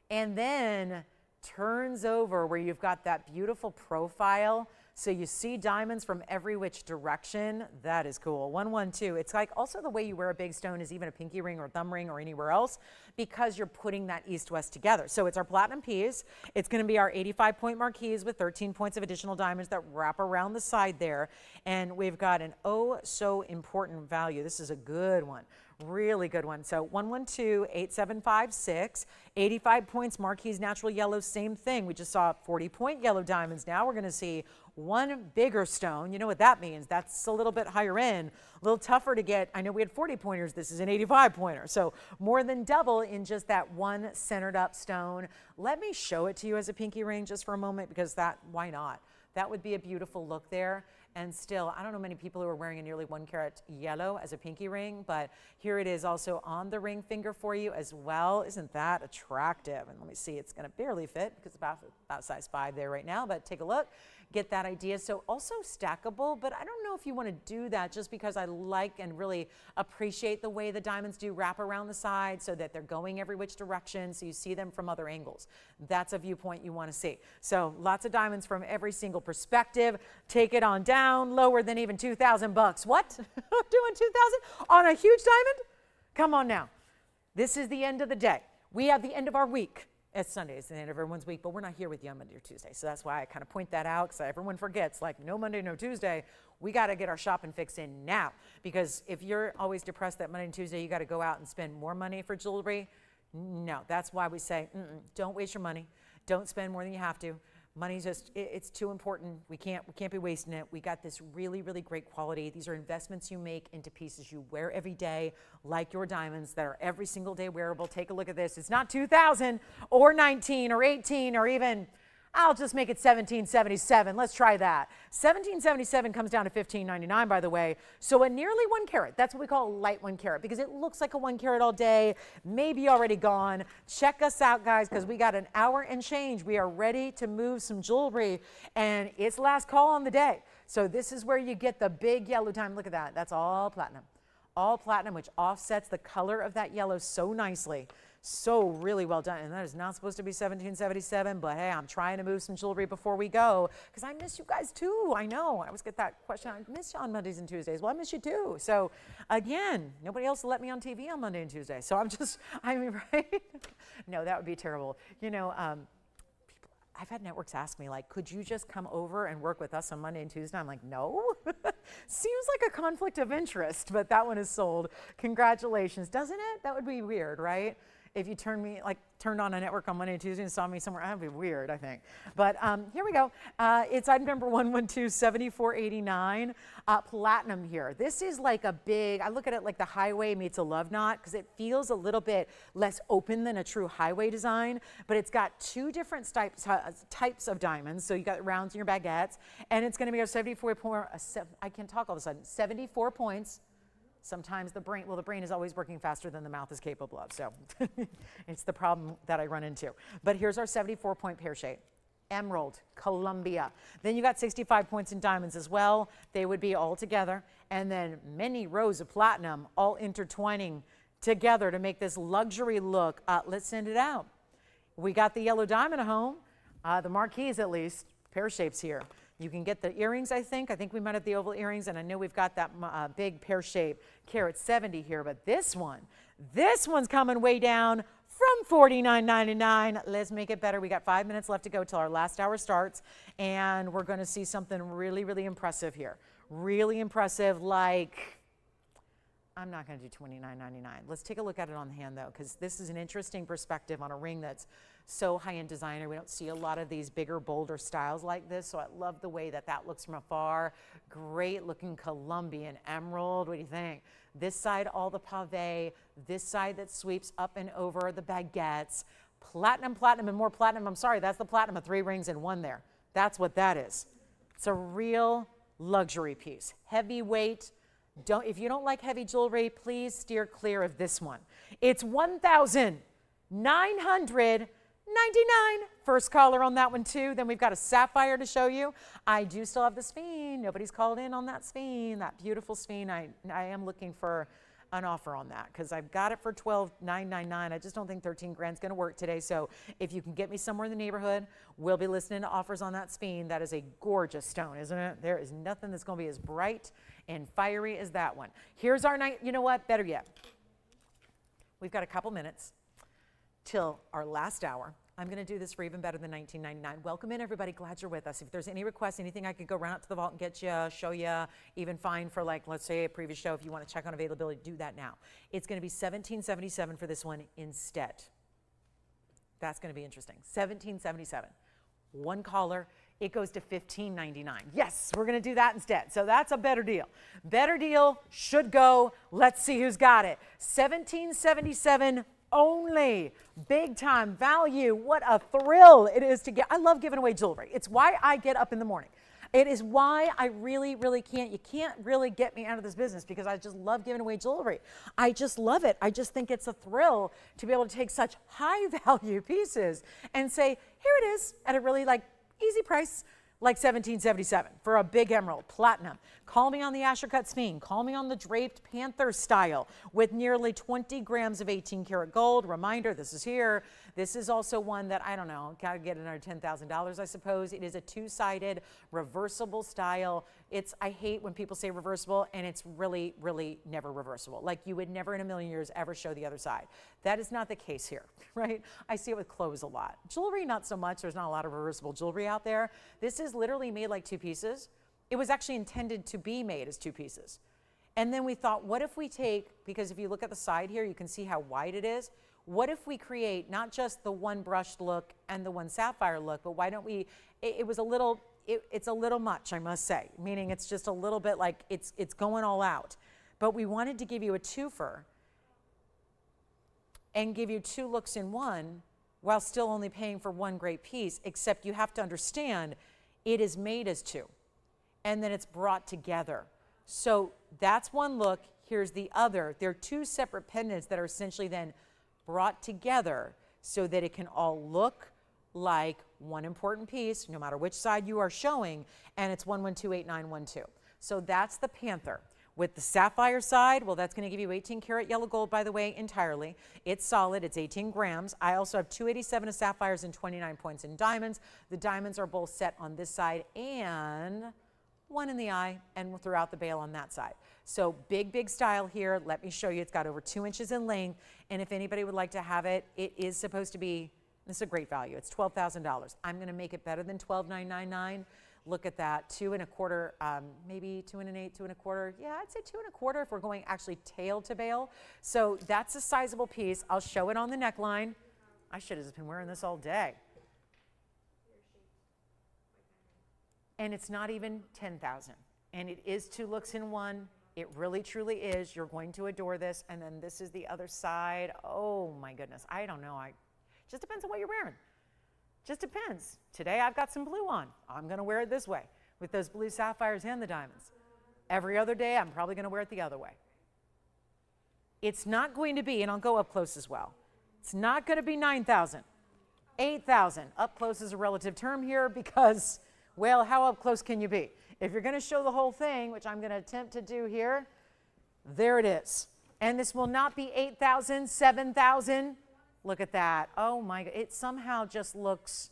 And then turns over where you've got that beautiful profile. So you see diamonds from every which direction. That is cool. 112. It's like also the way you wear a big stone is even a pinky ring or thumb ring or anywhere else, because you're putting that east-west together. So it's our platinum piece. It's going to be our 85-point marquise with 13 points of additional diamonds that wrap around the side there. And we've got an oh so important value. This is a good one. Really good one. So 112-8756, 85 points, marquise natural yellow, same thing. We just saw 40-point yellow diamonds. Now we're going to see one bigger stone. You know what that means? That's a little bit higher end, a little tougher to get. I know we had 40 pointers. This is an 85 pointer. So more than double in just that one centered up stone. Let me show it to you as a pinky ring just for a moment, because why not? That would be a beautiful look there. And still, I don't know many people who are wearing a nearly 1 carat yellow as a pinky ring, but here it is also on the ring finger for you as well. Isn't that attractive? And let me see, it's going to barely fit, because it's about size 5 there right now, but take a look. Get that idea. So also stackable, but I don't know if you want to do that, just because I like and really appreciate the way the diamonds do wrap around the side so that they're going every which direction, so you see them from other angles. That's a viewpoint you want to see. So lots of diamonds from every single perspective. Take it on down, lower than even 2,000 bucks. What? Doing 2,000 on a huge diamond? Come on now. This is the end of the day. We have the end of our week. It's Sunday, it's the end of everyone's week, but we're not here with you on Monday or Tuesday. So that's why I kind of point that out, because everyone forgets, like, no Monday, no Tuesday. We got to get our shopping fix in now, because if you're always depressed that Monday and Tuesday you got to go out and spend more money for jewelry, no. That's why we say, don't waste your money. Don't spend more than you have to. Money's just, it's too important. We can't be wasting it. We got this really, really great quality. These are investments you make into pieces you wear every day, like your diamonds that are every single day wearable. Take a look at this. It's not 2000 or 19 or 18 or even, I'll just make it 1777. Let's try that. 1777 comes down to $15.99, by the way. So a nearly 1 carat. That's what we call a light 1 carat, because it looks like a 1 carat all day, maybe already gone. Check us out, guys, because we got an hour and change. We are ready to move some jewelry, and it's last call on the day. So this is where you get the big yellow diamond. Look at that. That's all platinum. All platinum, which offsets the color of that yellow so nicely. So really well done. And that is not supposed to be 1777, but hey, I'm trying to move some jewelry before we go, because I miss you guys too. I know. I always get that question. I miss you on Mondays and Tuesdays. Well, I miss you too. So again, nobody else will let me on TV on Monday and Tuesday. So right? No, that would be terrible. You know, I've had networks ask me, like, could you just come over and work with us on Monday and Tuesday? I'm like, no. Seems like a conflict of interest, but that one is sold. Congratulations. Doesn't it? That would be weird, right? If you turned on a network on Monday and Tuesday and saw me somewhere, that'd be weird, I think. But here we go. It's item number 112, 7489, platinum here. This is like a big, I look at it like the highway meets a love knot, because it feels a little bit less open than a true highway design, but it's got two different types of diamonds. So you got rounds in your baguettes, and it's gonna be a 74 points. Sometimes the brain is always working faster than the mouth is capable of. So it's the problem that I run into. But here's our 74-point pear shape. Emerald, Columbia. Then you got 65 points in diamonds as well. They would be all together. And then many rows of platinum all intertwining together to make this luxury look. Let's send it out. We got the yellow diamond at home. The marquise, at least, pear shapes here. You can get the earrings, I think. I think we might have the oval earrings, and I know we've got that big pear shape carat 70 here, but this one's coming way down from $49.99. Let's make it better. We got 5 minutes left to go till our last hour starts, and we're going to see something really, really impressive here. Really impressive, like, I'm not going to do $29.99. Let's take a look at it on the hand, though, because this is an interesting perspective on a ring that's so high-end designer. We don't see a lot of these bigger, bolder styles like this, so I love the way that looks from afar. Great-looking Colombian emerald. What do you think? This side, all the pave. This side that sweeps up and over the baguettes. Platinum, platinum, and more platinum. I'm sorry, that's the platinum of 3 rings in one there. That's what that is. It's a real luxury piece. Heavyweight. If you don't like heavy jewelry, please steer clear of this one. It's $1,999. First caller on that one too. Then we've got a sapphire to show you. I do still have the sphene. Nobody's called in on that sphene, that beautiful sphene. I am looking for an offer on that, because I've got it for $12,999. I just don't think 13 grand's going to work today. So if you can get me somewhere in the neighborhood, we'll be listening to offers on that sphene. That is a gorgeous stone, isn't it? There is nothing that's going to be as bright and fiery as that one. Here's our night. You know what? Better yet, we've got a couple minutes till our last hour. I'm going to do this for even better than $19.99. Welcome in, everybody. Glad you're with us. If there's any requests, anything I could go run out to the vault and get you, show you, even fine for, like, let's say a previous show, if you want to check on availability, do that now. It's going to be $17.77 for this one instead. That's going to be interesting. $17.77. One caller, it goes to $15.99. Yes, we're going to do that instead. So that's a better deal. Better deal should go. Let's see who's got it. $17.77 only. Big time value. What a thrill it is to get. I love giving away jewelry. It's why I get up in the morning. It is why I really, really can't. You can't really get me out of this business, because I just love giving away jewelry. I just love it. I just think it's a thrill to be able to take such high value pieces and say, here it is at a really easy price, like $17.77 for a big emerald, platinum. Call me on the Asher cut sphene. Call me on the draped panther style with nearly 20 grams of 18 karat gold. Reminder, this is here. This is also one that, I don't know, gotta get another $10,000, I suppose. It is a two-sided reversible style. I hate when people say reversible, and it's really, really never reversible. Like, you would never in a million years ever show the other side. That is not the case here, right? I see it with clothes a lot. Jewelry, not so much. There's not a lot of reversible jewelry out there. This is literally made like two pieces. It was actually intended to be made as two pieces. And then we thought, what if we take, because if you look at the side here, you can see how wide it is. What if we create not just the one brushed look and the one sapphire look, but why don't we, it's a little much, I must say, meaning it's just a little bit like it's going all out. But we wanted to give you a twofer and give you two looks in one while still only paying for one great piece, except you have to understand it is made as two and then it's brought together. So that's one look, here's the other. They're two separate pendants that are essentially then brought together so that it can all look like one important piece, no matter which side you are showing, and it's 1128,912. So that's the Panther. With the sapphire side, well, that's gonna give you 18 karat yellow gold, by the way, entirely. It's solid, it's 18 grams. I also have 287 of sapphires and 29 points in diamonds. The diamonds are both set on this side and one in the eye and throughout the bail on that side. So big, big style here. Let me show you. It's got over 2 inches in length. And if anybody would like to have it, it is supposed to be, this is a great value. It's $12,000. I'm going to make it better than $12,999. Look at that, 2 1/4, maybe 2 1/8, 2 1/4. Yeah, I'd say 2 1/4 if we're going actually tail to bail. So that's a sizable piece. I'll show it on the neckline. I should have been wearing this all day. And it's not even 10,000. And it is two looks in one. It really, truly is. You're going to adore this. And then this is the other side. Oh my goodness. I don't know. Just depends on what you're wearing. Just depends. Today I've got some blue on. I'm going to wear it this way with those blue sapphires and the diamonds. Every other day I'm probably going to wear it the other way. It's not going to be, and I'll go up close as well. It's not going to be 9,000. 8,000. Up close is a relative term here because, well, how up close can you be? If you're going to show the whole thing, which I'm going to attempt to do here, there it is. And this will not be 8,000, 7,000. Look at that. Oh my God. It somehow just looks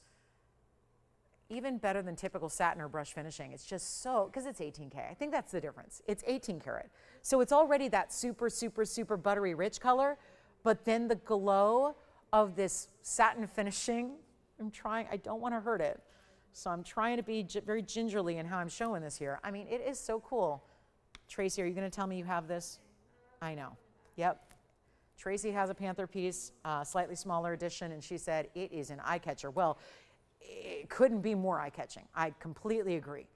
even better than typical satin or brush finishing. It's just so, because it's 18K. I think that's the difference. It's 18 karat. So it's already that super, super, super buttery rich color, but then the glow of this satin finishing, I don't want to hurt it. So I'm trying to be very gingerly in how I'm showing this here. I mean, it is so cool. Tracy, are you going to tell me you have this? I know. Yep. Tracy has a Panther piece, slightly smaller edition, and she said it is an eye catcher. Well, it couldn't be more eye catching. I completely agree.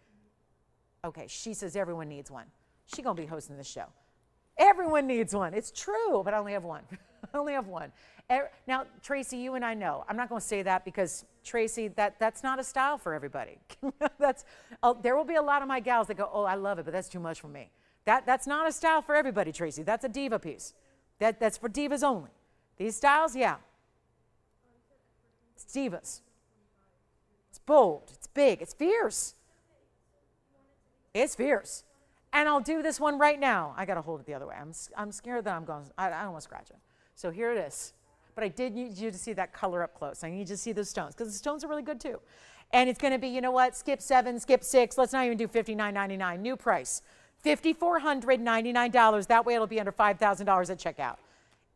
Okay, she says everyone needs one. She's going to be hosting this show. Everyone needs one. It's true, but I only have one. I only have one. Now, Tracy, you and I know. I'm not going to say that because, Tracy, that's not a style for everybody. There will be a lot of my gals that go, oh, I love it, but that's too much for me. That's not a style for everybody, Tracy. That's a diva piece. That's for divas only. These styles, yeah. It's divas. It's bold. It's big. It's fierce. It's fierce. And I'll do this one right now. I got to hold it the other way. I'm scared that I don't want to scratch it. So here it is. But I did need you to see that color up close. I need you to see those stones because the stones are really good too. And it's going to be, you know what, skip 7, skip 6. Let's not even do $59.99. New price, $5,499. That way it'll be under $5,000 at checkout.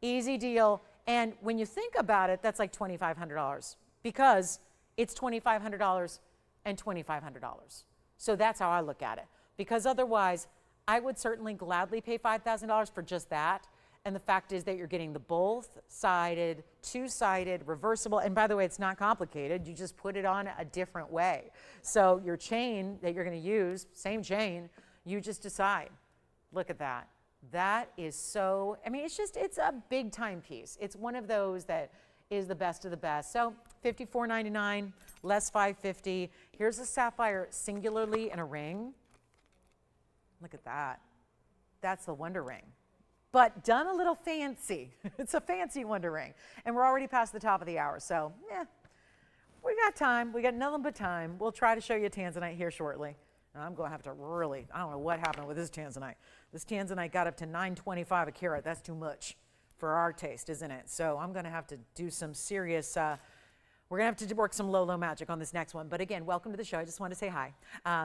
Easy deal. And when you think about it, that's like $2,500 because it's $2,500 and $2,500. So that's how I look at it. Because otherwise, I would certainly gladly pay $5,000 for just that. And the fact is that you're getting the both-sided, two-sided, reversible. And by the way, it's not complicated. You just put it on a different way. So your chain that you're going to use, same chain, you just decide. Look at that. That is so, I mean, it's a big time piece. It's one of those that is the best of the best. So $54.99, less $550. Here's a sapphire singularly in a ring. Look at that. That's the Wonder Ring. But done a little fancy. It's a fancy Wonder Ring. And we're already past the top of the hour. So, yeah, we got time. We got nothing but time. We'll try to show you Tanzanite here shortly. And I'm going to have to really, I don't know what happened with this Tanzanite. This Tanzanite got up to $925 a carat. That's too much for our taste, isn't it? So I'm going to have to do some serious, we're going to have to work some low magic on this next one. But again, welcome to the show. I just want to say hi.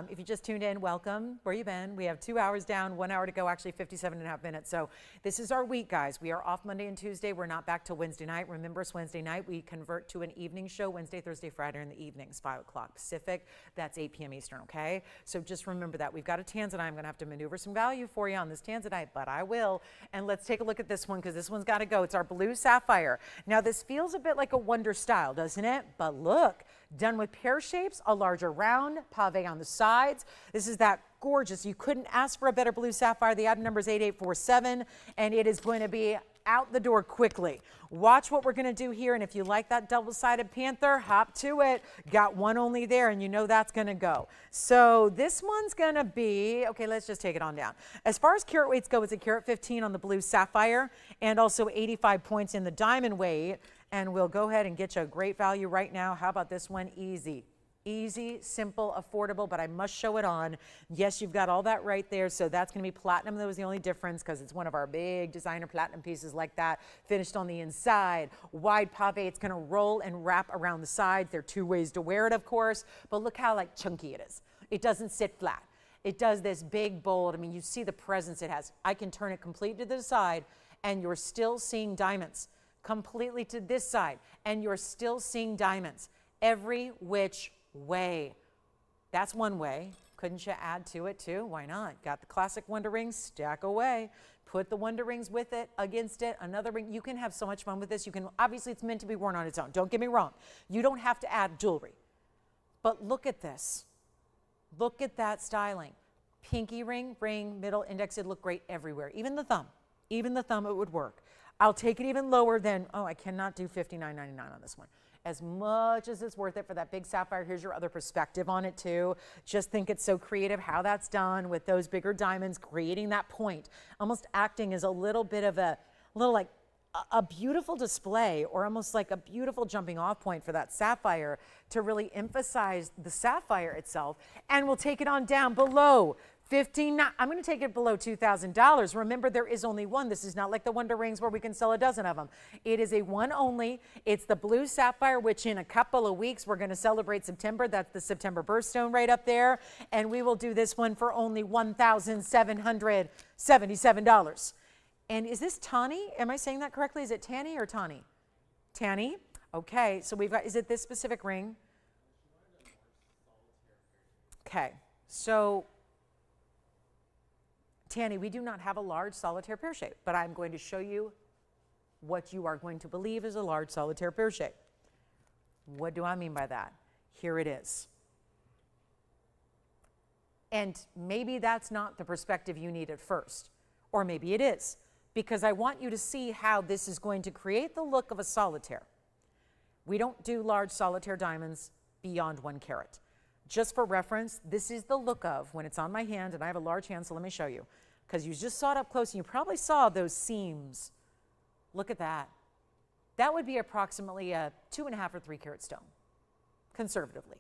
If you just tuned in, welcome. Where you been? We have 2 hours down, 1 hour to go, actually 57.5 minutes. So this is our week, guys. We are off Monday and Tuesday. We're not back till Wednesday night. Remember, it's Wednesday night. We convert to an evening show Wednesday, Thursday, Friday in the evenings, 5 o'clock Pacific. That's 8 p.m. Eastern, okay? So just remember that. We've got a Tanzanite. I'm going to have to maneuver some value for you on this Tanzanite, but I will. And let's take a look at this one because this one's got to go. It's our blue sapphire. Now, this feels a bit like a wonder style, doesn't it? But look. Done with pear shapes, a larger round, pave on the sides. This is that gorgeous. You couldn't ask for a better blue sapphire. The item number is 8847, and it is going to be out the door quickly. Watch what we're going to do here, and if you like that double-sided panther, hop to it. Got one only there, and you know that's going to go. So this one's going to be, okay, let's just take it on down. As far as carat weights go, it's a carat 15 on the blue sapphire, and also 85 points in the diamond weight. And we'll go ahead and get you a great value right now. How about this one? Easy. Easy, simple, affordable, but I must show it on. Yes, you've got all that right there. So that's going to be platinum. That was the only difference because it's one of our big designer platinum pieces like that. Finished on the inside. Wide pave. It's going to roll and wrap around the sides. There are 2 ways to wear it, of course. But look how like chunky it is. It doesn't sit flat. It does this big, bold. I mean, you see the presence it has. I can turn it completely to the side and you're still seeing diamonds. Completely to this side, and you're still seeing diamonds every which way. That's one way. Couldn't you add to it too? Why not? Got the classic wonder rings, stack away. Put the wonder rings with it, against it, another ring. You can have so much fun with this. You can, obviously it's meant to be worn on its own. Don't get me wrong. You don't have to add jewelry. But look at this. Look at that styling. Pinky ring, middle, index, it'd look great everywhere. Even the thumb. Even the thumb, it would work. I'll take it even lower than, oh, I cannot do $59.99 on this one. As much as it's worth it for that big sapphire, here's your other perspective on it too. Just think it's so creative how that's done with those bigger diamonds, creating that point, almost acting as a little bit of a beautiful display or almost like a beautiful jumping off point for that sapphire to really emphasize the sapphire itself. And we'll take it on down below. I'm going to take it below $2,000. Remember, there is only one. This is not like the Wonder Rings where we can sell a dozen of them. It is a one only. It's the blue sapphire, which in a couple of weeks, we're going to celebrate September. That's the September birthstone right up there. And we will do this one for only $1,777. And is this Tani? Am I saying that correctly? Is it Tani or Tani? Tani. Okay, so we've got, is it this specific ring? Okay, so Tanny, we do not have a large solitaire pear shape, but I'm going to show you what you are going to believe is a large solitaire pear shape. What do I mean by that? Here it is. And maybe that's not the perspective you need at first, or maybe it is, because I want you to see how this is going to create the look of a solitaire. We don't do large solitaire diamonds beyond 1 carat. Just for reference, this is the look of when it's on my hand, and I have a large hand, so let me show you. Because you just saw it up close, and you probably saw those seams. Look at that. That would be approximately a 2.5 or 3 carat stone, conservatively.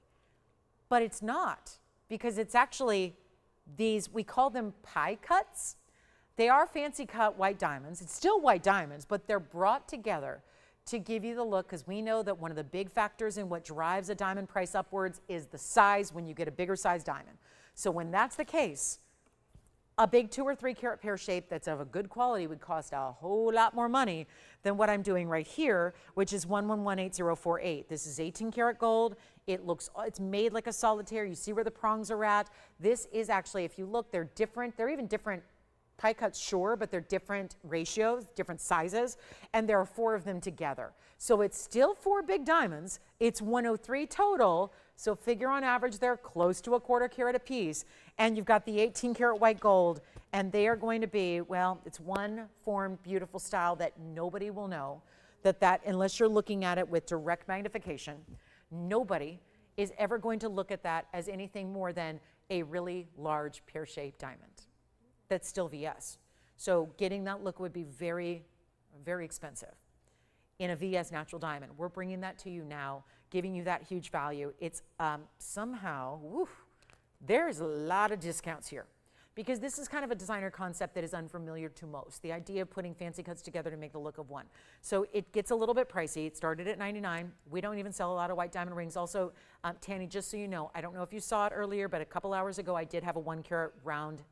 But it's not, because it's actually these, we call them pie cuts. They are fancy cut white diamonds. It's still white diamonds, but they're brought together to give you the look, because we know that one of the big factors in what drives a diamond price upwards is the size when you get a bigger size diamond. So when that's the case, a big 2 or 3 carat pear shape that's of a good quality would cost a whole lot more money than what I'm doing right here, which is 1118048. This is 18 karat gold. It's made like a solitaire. You see where the prongs are at. This is actually, if you look, they're different. They're even different pie cuts, sure, but they're different ratios, different sizes, and there are 4 of them together. So it's still 4 big diamonds. It's 103 total, so figure on average they're close to a 1/4 carat a piece. And you've got the 18 karat white gold, and they are going to be, well, it's one form, beautiful style that nobody will know, that unless you're looking at it with direct magnification, nobody is ever going to look at that as anything more than a really large pear-shaped diamond. That's still VS. So getting that look would be very, very expensive in a VS natural diamond. We're bringing that to you now, giving you that huge value. It's somehow, there's a lot of discounts here. because this is kind of a designer concept that is unfamiliar to most. The idea of putting fancy cuts together to make the look of one. So it gets a little bit pricey. It started at $99. We don't even sell a lot of white diamond rings. Also, Tanny, just so you know, I don't know if you saw it earlier, but a couple hours ago, I did have a 1 carat round,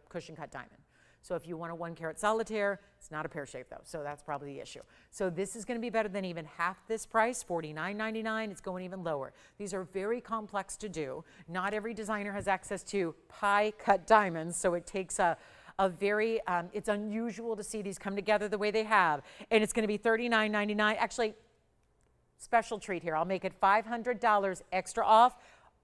cushion cut diamond. So if you want a 1 carat solitaire, it's not a pear shape though, so that's probably the issue. So this is gonna be better than even half this price, $49.99, it's going even lower. These are very complex to do. Not every designer has access to pie cut diamonds, so it takes a very, it's unusual to see these come together the way they have. And it's gonna be $39.99, actually, special treat here, I'll make it $500 extra off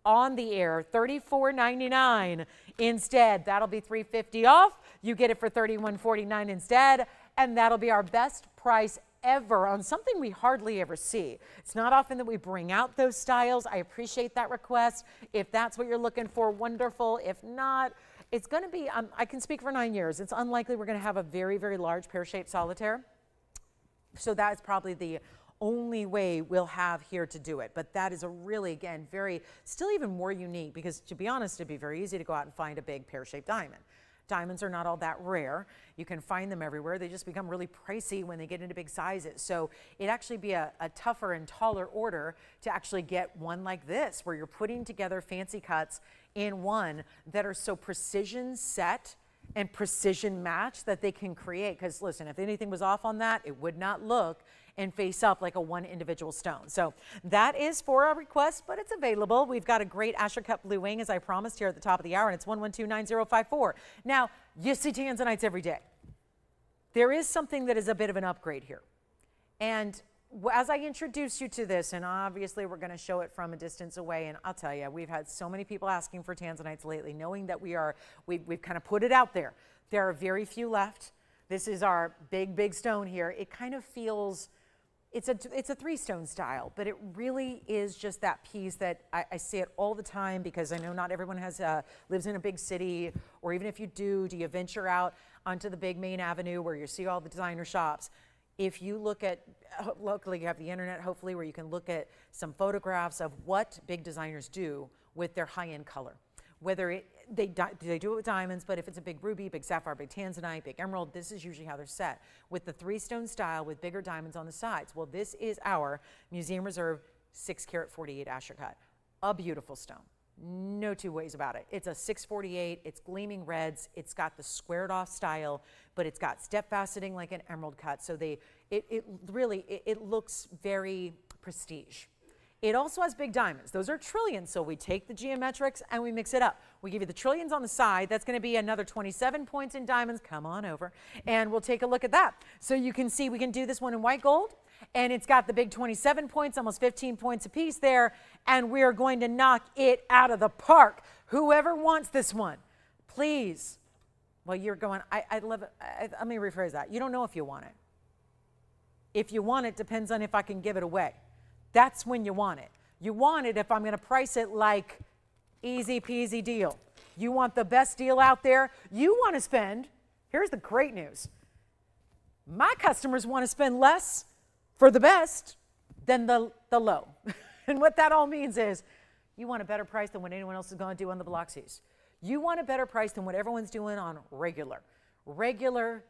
on the air, $34.99 instead. That'll be $350 off. You get it for $31.49 instead, and that'll be our best price ever on something we hardly ever see. It's not often that we bring out those styles. I appreciate that request. If that's what you're looking for, wonderful. If not, it's going to be, I can speak for 9 years. It's unlikely we're going to have a very, very large pear-shaped solitaire. So that's probably the only way we'll have here to do it. But that is a really, again, still even more unique, because to be honest, it'd be very easy to go out and find a big pear-shaped diamond. Diamonds are not all that rare. You can find them everywhere. They just become really pricey when they get into big sizes. So it'd actually be a tougher and taller order to actually get one like this, where you're putting together fancy cuts in one that are so precision set and precision match that they can create. Because listen, if anything was off on that, it would not look and face up like a one individual stone. So that is for our request, but it's available. We've got a great Asher Cut Blue Wing, as I promised, here at the top of the hour, and it's 112-9054. Now, you see Tanzanites every day. There is something that is a bit of an upgrade here. And as I introduce you to this, and obviously we're going to show it from a distance away, and I'll tell you, we've had so many people asking for Tanzanites lately, knowing that we've kind of put it out there. There are very few left. This is our big stone here. It kind of feels, it's a 3-stone style, but it really is just that piece that I see it all the time, because I know not everyone lives in a big city, or even if you do you venture out onto the big main avenue where you see all the designer shops? If you look at, luckily you have the internet, hopefully, where you can look at some photographs of what big designers do with their high-end color. Whether they do it with diamonds, but if it's a big ruby, big sapphire, big tanzanite, big emerald, this is usually how they're set, with the 3-stone style with bigger diamonds on the sides. Well, this is our Museum Reserve 6 carat 48 Asher Cut. A beautiful stone. No two ways about it. It's a 648, it's gleaming reds, it's got the squared off style, but it's got step faceting like an emerald cut. So it really looks very prestige. It also has big diamonds. Those are trillions, so we take the geometrics and we mix it up. We give you the trillions on the side. That's going to be another 27 points in diamonds. Come on over, and we'll take a look at that. So you can see we can do this one in white gold, and it's got the big 27 points, almost 15 points a piece there, and we are going to knock it out of the park. Whoever wants this one, please. Well, you're going, I love it. Let me rephrase that. You don't know if you want it. If you want it, depends on if I can give it away. That's when you want it. You want it if I'm going to price it like easy peasy deal. You want the best deal out there. You want to spend, here's the great news. My customers want to spend less for the best than the low. And what that all means is you want a better price than what anyone else is going to do on the Biloxis. You want a better price than what everyone's doing on regular,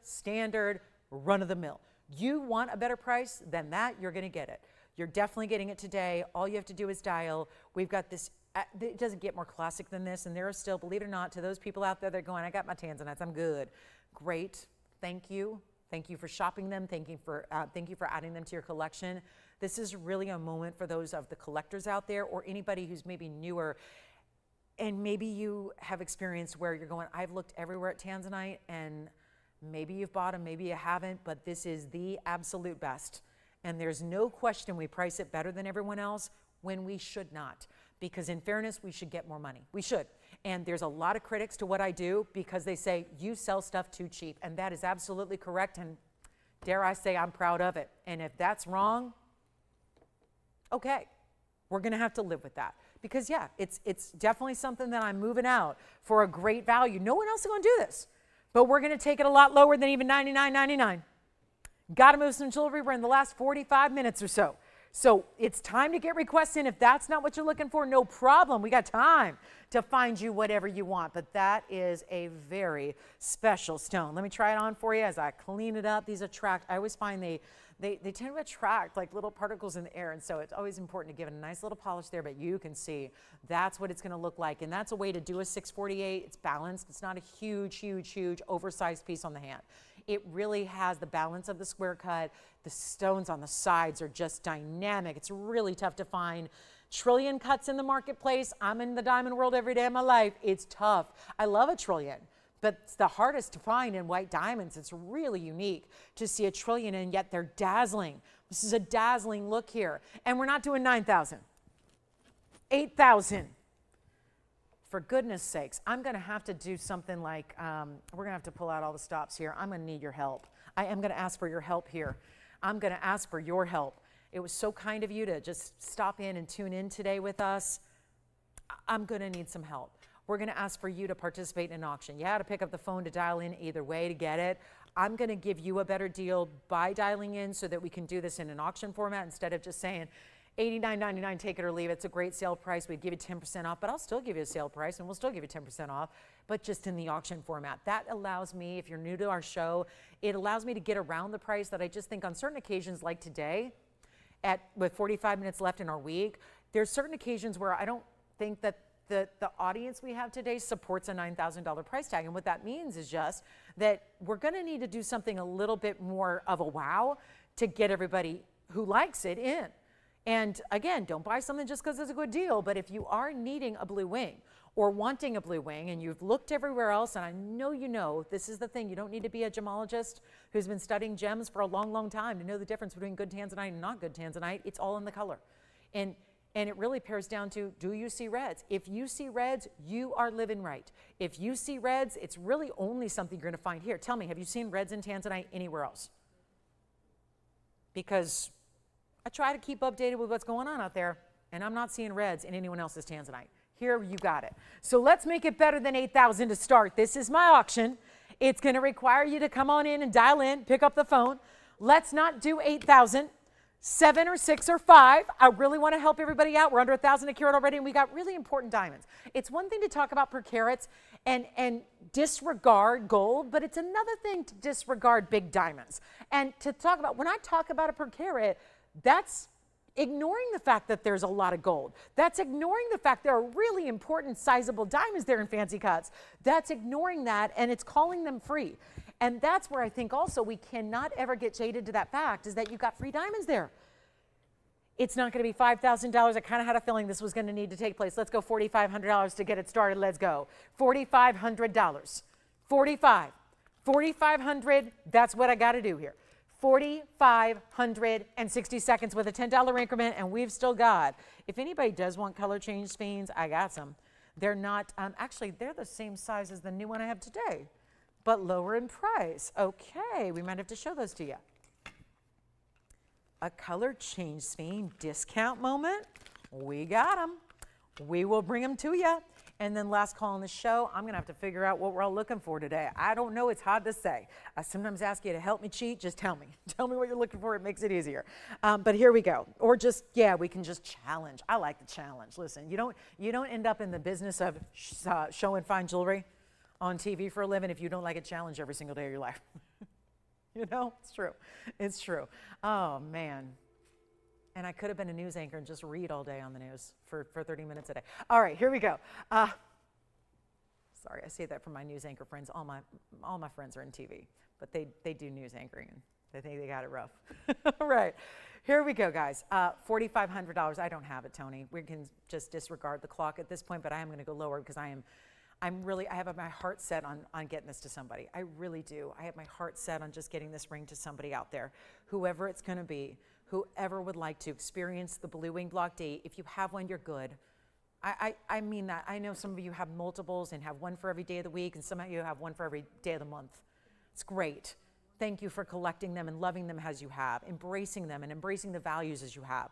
standard, run-of-the-mill. You want a better price than that, you're going to get it. You're definitely getting it today. All you have to do is dial. We've got this, it doesn't get more classic than this, and there are still, believe it or not, to those people out there that are going, I got my Tanzanites, I'm good. Great, thank you. Thank you for shopping them. Thank you for adding them to your collection. This is really a moment for those of the collectors out there, or anybody who's maybe newer, and maybe you have experienced where you're going, I've looked everywhere at Tanzanite, and maybe you've bought them, maybe you haven't, but this is the absolute best. And there's no question we price it better than everyone else when we should not. Because in fairness, we should get more money. We should. And there's a lot of critics to what I do because they say, you sell stuff too cheap. And that is absolutely correct. And dare I say, I'm proud of it. And if that's wrong, okay, we're going to have to live with that. Because yeah, it's definitely something that I'm moving out for a great value. No one else is going to do this. But we're going to take it a lot lower than even $99.99. Got to move some jewelry. We're in the last 45 minutes or so. So it's time to get requests in. If that's not what you're looking for, no problem. We got time to find you whatever you want. But that is a very special stone. Let me try it on for you as I clean it up. These attract, I always find they tend to attract like little particles in the air. And so it's always important to give it a nice little polish there, but you can see that's what it's going to look like. And that's a way to do a 648. It's balanced. It's not a huge, huge, huge oversized piece on the hand. It really has the balance of the square cut. The stones on the sides are just dynamic. It's really tough to find trillion cuts in the marketplace. I'm in the diamond world every day of my life. It's tough. I love a trillion, but it's the hardest to find in white diamonds. It's really unique to see a trillion, and yet they're dazzling. This is a dazzling look here. And we're not doing 9,000, 8,000. For goodness sakes, I'm going to have to do something like, we're going to have to pull out all the stops here. I'm going to need your help. I am going to ask for your help here. I'm going to ask for your help. It was so kind of you to just stop in and tune in today with us. I'm going to need some help. We're going to ask for you to participate in an auction. You had to pick up the phone to dial in either way to get it. I'm going to give you a better deal by dialing in so that we can do this in an auction format instead of just saying, $89.99, take it or leave it. It's a great sale price. We'd give you 10% off, but I'll still give you a sale price and we'll still give you 10% off, but just in the auction format. That allows me, if you're new to our show, it allows me to get around the price that I just think on certain occasions like today, with 45 minutes left in our week, there's certain occasions where I don't think that the audience we have today supports a $9,000 price tag. And what that means is just that we're going to need to do something a little bit more of a wow to get everybody who likes it in. And again, don't buy something just because it's a good deal, but if you are needing a blue wing or wanting a blue wing and you've looked everywhere else, and I know you know, this is the thing, you don't need to be a gemologist who's been studying gems for a long, long time to know the difference between good Tanzanite and not good Tanzanite. It's all in the color. And it really pairs down to, do you see reds? If you see reds, you are living right. If you see reds, it's really only something you're going to find here. Tell me, have you seen reds in Tanzanite anywhere else? Because I try to keep updated with what's going on out there, and I'm not seeing reds in anyone else's Tanzanite. Here, you got it. So let's make it better than 8,000 to start. This is my auction. It's going to require you to come on in and dial in, pick up the phone. Let's not do 8,000, 7 or 6 or 5. I really want to help everybody out. We're under 1,000 a carat already, and we got really important diamonds. It's one thing to talk about per carats and disregard gold, but it's another thing to disregard big diamonds. And to talk about, when I talk about a per carat, that's ignoring the fact that there's a lot of gold. That's ignoring the fact there are really important sizable diamonds there in fancy cuts. That's ignoring that, and it's calling them free. And that's where I think also we cannot ever get jaded to that fact, is that you've got free diamonds there. It's not going to be $5,000. I kind of had a feeling this was going to need to take place. Let's go $4,500 to get it started. Let's go. $4,500. 45. 4,500. That's what I got to do here. 4,560 seconds with a $10 increment, and we've still got, if anybody does want color change sphenes, I got some. They're not, actually, they're the same size as the new one I have today, but lower in price. Okay, we might have to show those to you. A color change sphene discount moment. We got them. We will bring them to you. And then last call on the show, I'm going to have to figure out what we're all looking for today. I don't know. It's hard to say. I sometimes ask you to help me cheat. Just tell me. Tell me what you're looking for. It makes it easier. But here we go. Or just, yeah, we can just challenge. I like the challenge. Listen, you don't end up in the business of showing fine jewelry on TV for a living if you don't like a challenge every single day of your life. You know, it's true. It's true. Oh, man. And I could have been a news anchor and just read all day on the news for 30 minutes a day. All right, here we go. Sorry, I say that from my news anchor friends. All my friends are in TV, but they do news anchoring, and they think they got it rough. All right, here we go, guys. $4,500. I don't have it, Tony. We can just disregard the clock at this point, but I am going to go lower because I have my heart set on getting this to somebody. I really do. I have my heart set on just getting this ring to somebody out there, whoever it's going to be. Whoever would like to experience the Blue Wing Block D. If you have one, you're good. I mean that. I know some of you have multiples and have one for every day of the week, and some of you have one for every day of the month. It's great. Thank you for collecting them and loving them as you have, embracing them and embracing the values as you have.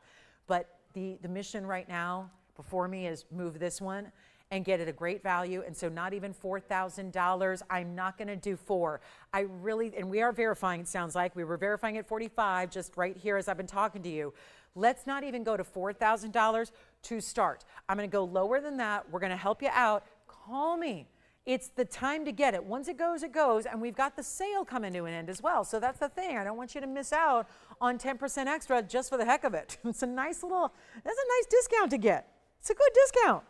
But the mission right now before me is move this one and get it a great value. And so not even $4,000. I'm not going to do 4. And we are verifying, it sounds like. We were verifying at 45 just right here as I've been talking to you. Let's not even go to $4,000 to start. I'm going to go lower than that. We're going to help you out. Call me. It's the time to get it. Once it goes, and we've got the sale coming to an end as well. So that's the thing. I don't want you to miss out on 10% extra just for the heck of it. It's a nice little, that's a nice discount to get. It's a good discount.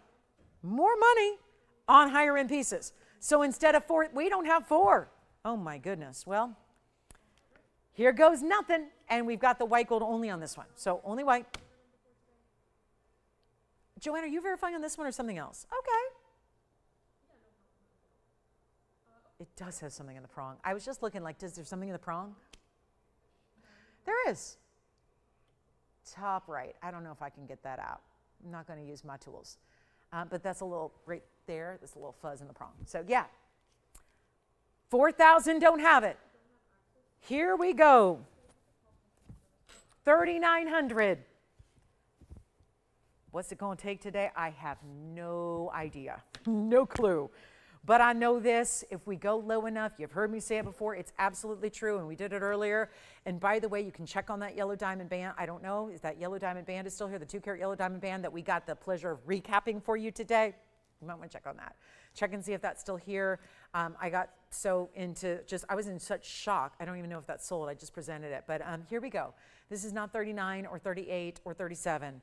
More money on higher end pieces. So instead of 4, we don't have 4. Oh my goodness. Well, here goes nothing. And we've got the white gold only on this one. So only white. Joanne, are you verifying on this one or something else? Okay. It does have something in the prong. I was just looking like, is there something in the prong? There is. Top right. I don't know if I can get that out. I'm not going to use my tools. But that's a little right there. There's a little fuzz in the prong. So yeah. 4,000 don't have it. Here we go. 3,900. What's it going to take today? I have no idea. No clue. But I know this, if we go low enough, you've heard me say it before, it's absolutely true, and we did it earlier. And by the way, you can check on that yellow diamond band. I don't know, is that yellow diamond band is still here, the 2-carat yellow diamond band that we got the pleasure of recapping for you today? You might want to check on that. Check and see if that's still here. I got so into I was in such shock. I don't even know if that's sold. I just presented it. But here we go. This is not 39 or 38 or 37.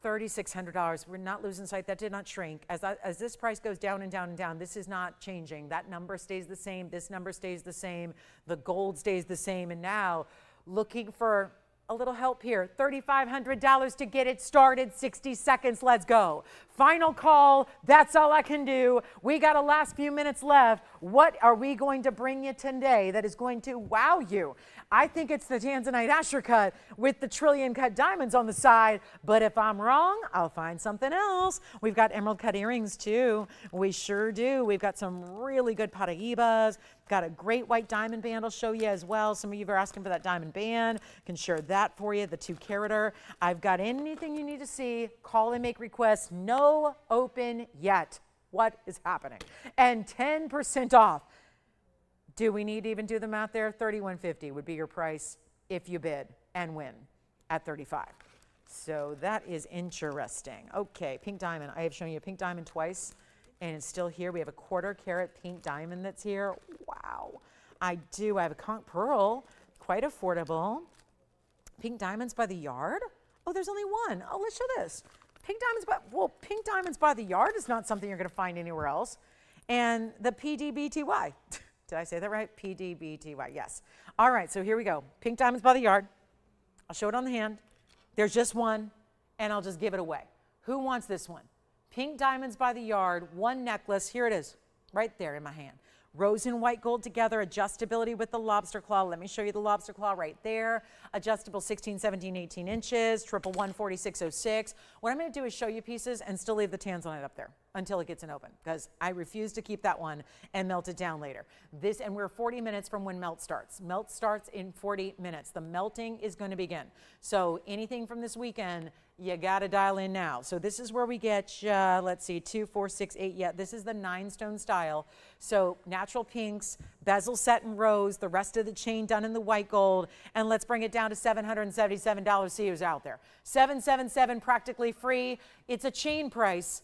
$3,600. We're not losing sight. That did not shrink. As this price goes down and down and down, this is not changing. That number stays the same. This number stays the same. The gold stays the same. And now, looking for a little help here. $3,500 to get it started. 60 seconds. Let's go. Final call. That's all I can do. We got a last few minutes left. What are we going to bring you today that is going to wow you? I think it's the Tanzanite Asher cut with the trillion cut diamonds on the side. But if I'm wrong, I'll find something else. We've got emerald cut earrings too. We sure do. We've got some really good Paraibas. Got a great white diamond band I'll show you as well. Some of you are asking for that diamond band. Can share that for you, the 2-carater. I've got anything you need to see. Call and make requests. No open yet. What is happening? And 10% off. Do we need to even do the math there? $3,150 would be your price if you bid and win at 35. So that is interesting. Okay, pink diamond. I have shown you a pink diamond twice, and it's still here. We have a 1/4 carat pink diamond that's here. Wow. I do. I have a conch pearl, quite affordable. Pink diamonds by the yard. Oh, there's only one. Oh, let's show this. Pink diamonds by the yard is not something you're going to find anywhere else. And the PDBTY. Did I say that right? PDBTY, yes. All right, so here we go. Pink diamonds by the yard. I'll show it on the hand. There's just one, and I'll just give it away. Who wants this one? Pink diamonds by the yard, one necklace. Here it is, right there in my hand. Rose and white gold together, adjustability with the lobster claw. Let me show you the lobster claw right there. Adjustable 16, 17, 18 inches, 111, 4606. What I'm going to do is show you pieces and still leave the Tanzanite up there until it gets an open, because I refuse to keep that one and melt it down later. And we're 40 minutes from when melt starts. Melt starts in 40 minutes. The melting is going to begin. So anything from this weekend, you got to dial in now. So this is where we get, let's see, 2, 4, 6, 8. Yeah, this is the 9-stone style. So natural pinks, bezel set in rose, the rest of the chain done in the white gold. And let's bring it down to $777. See who's out there. $777 practically free. It's a chain price,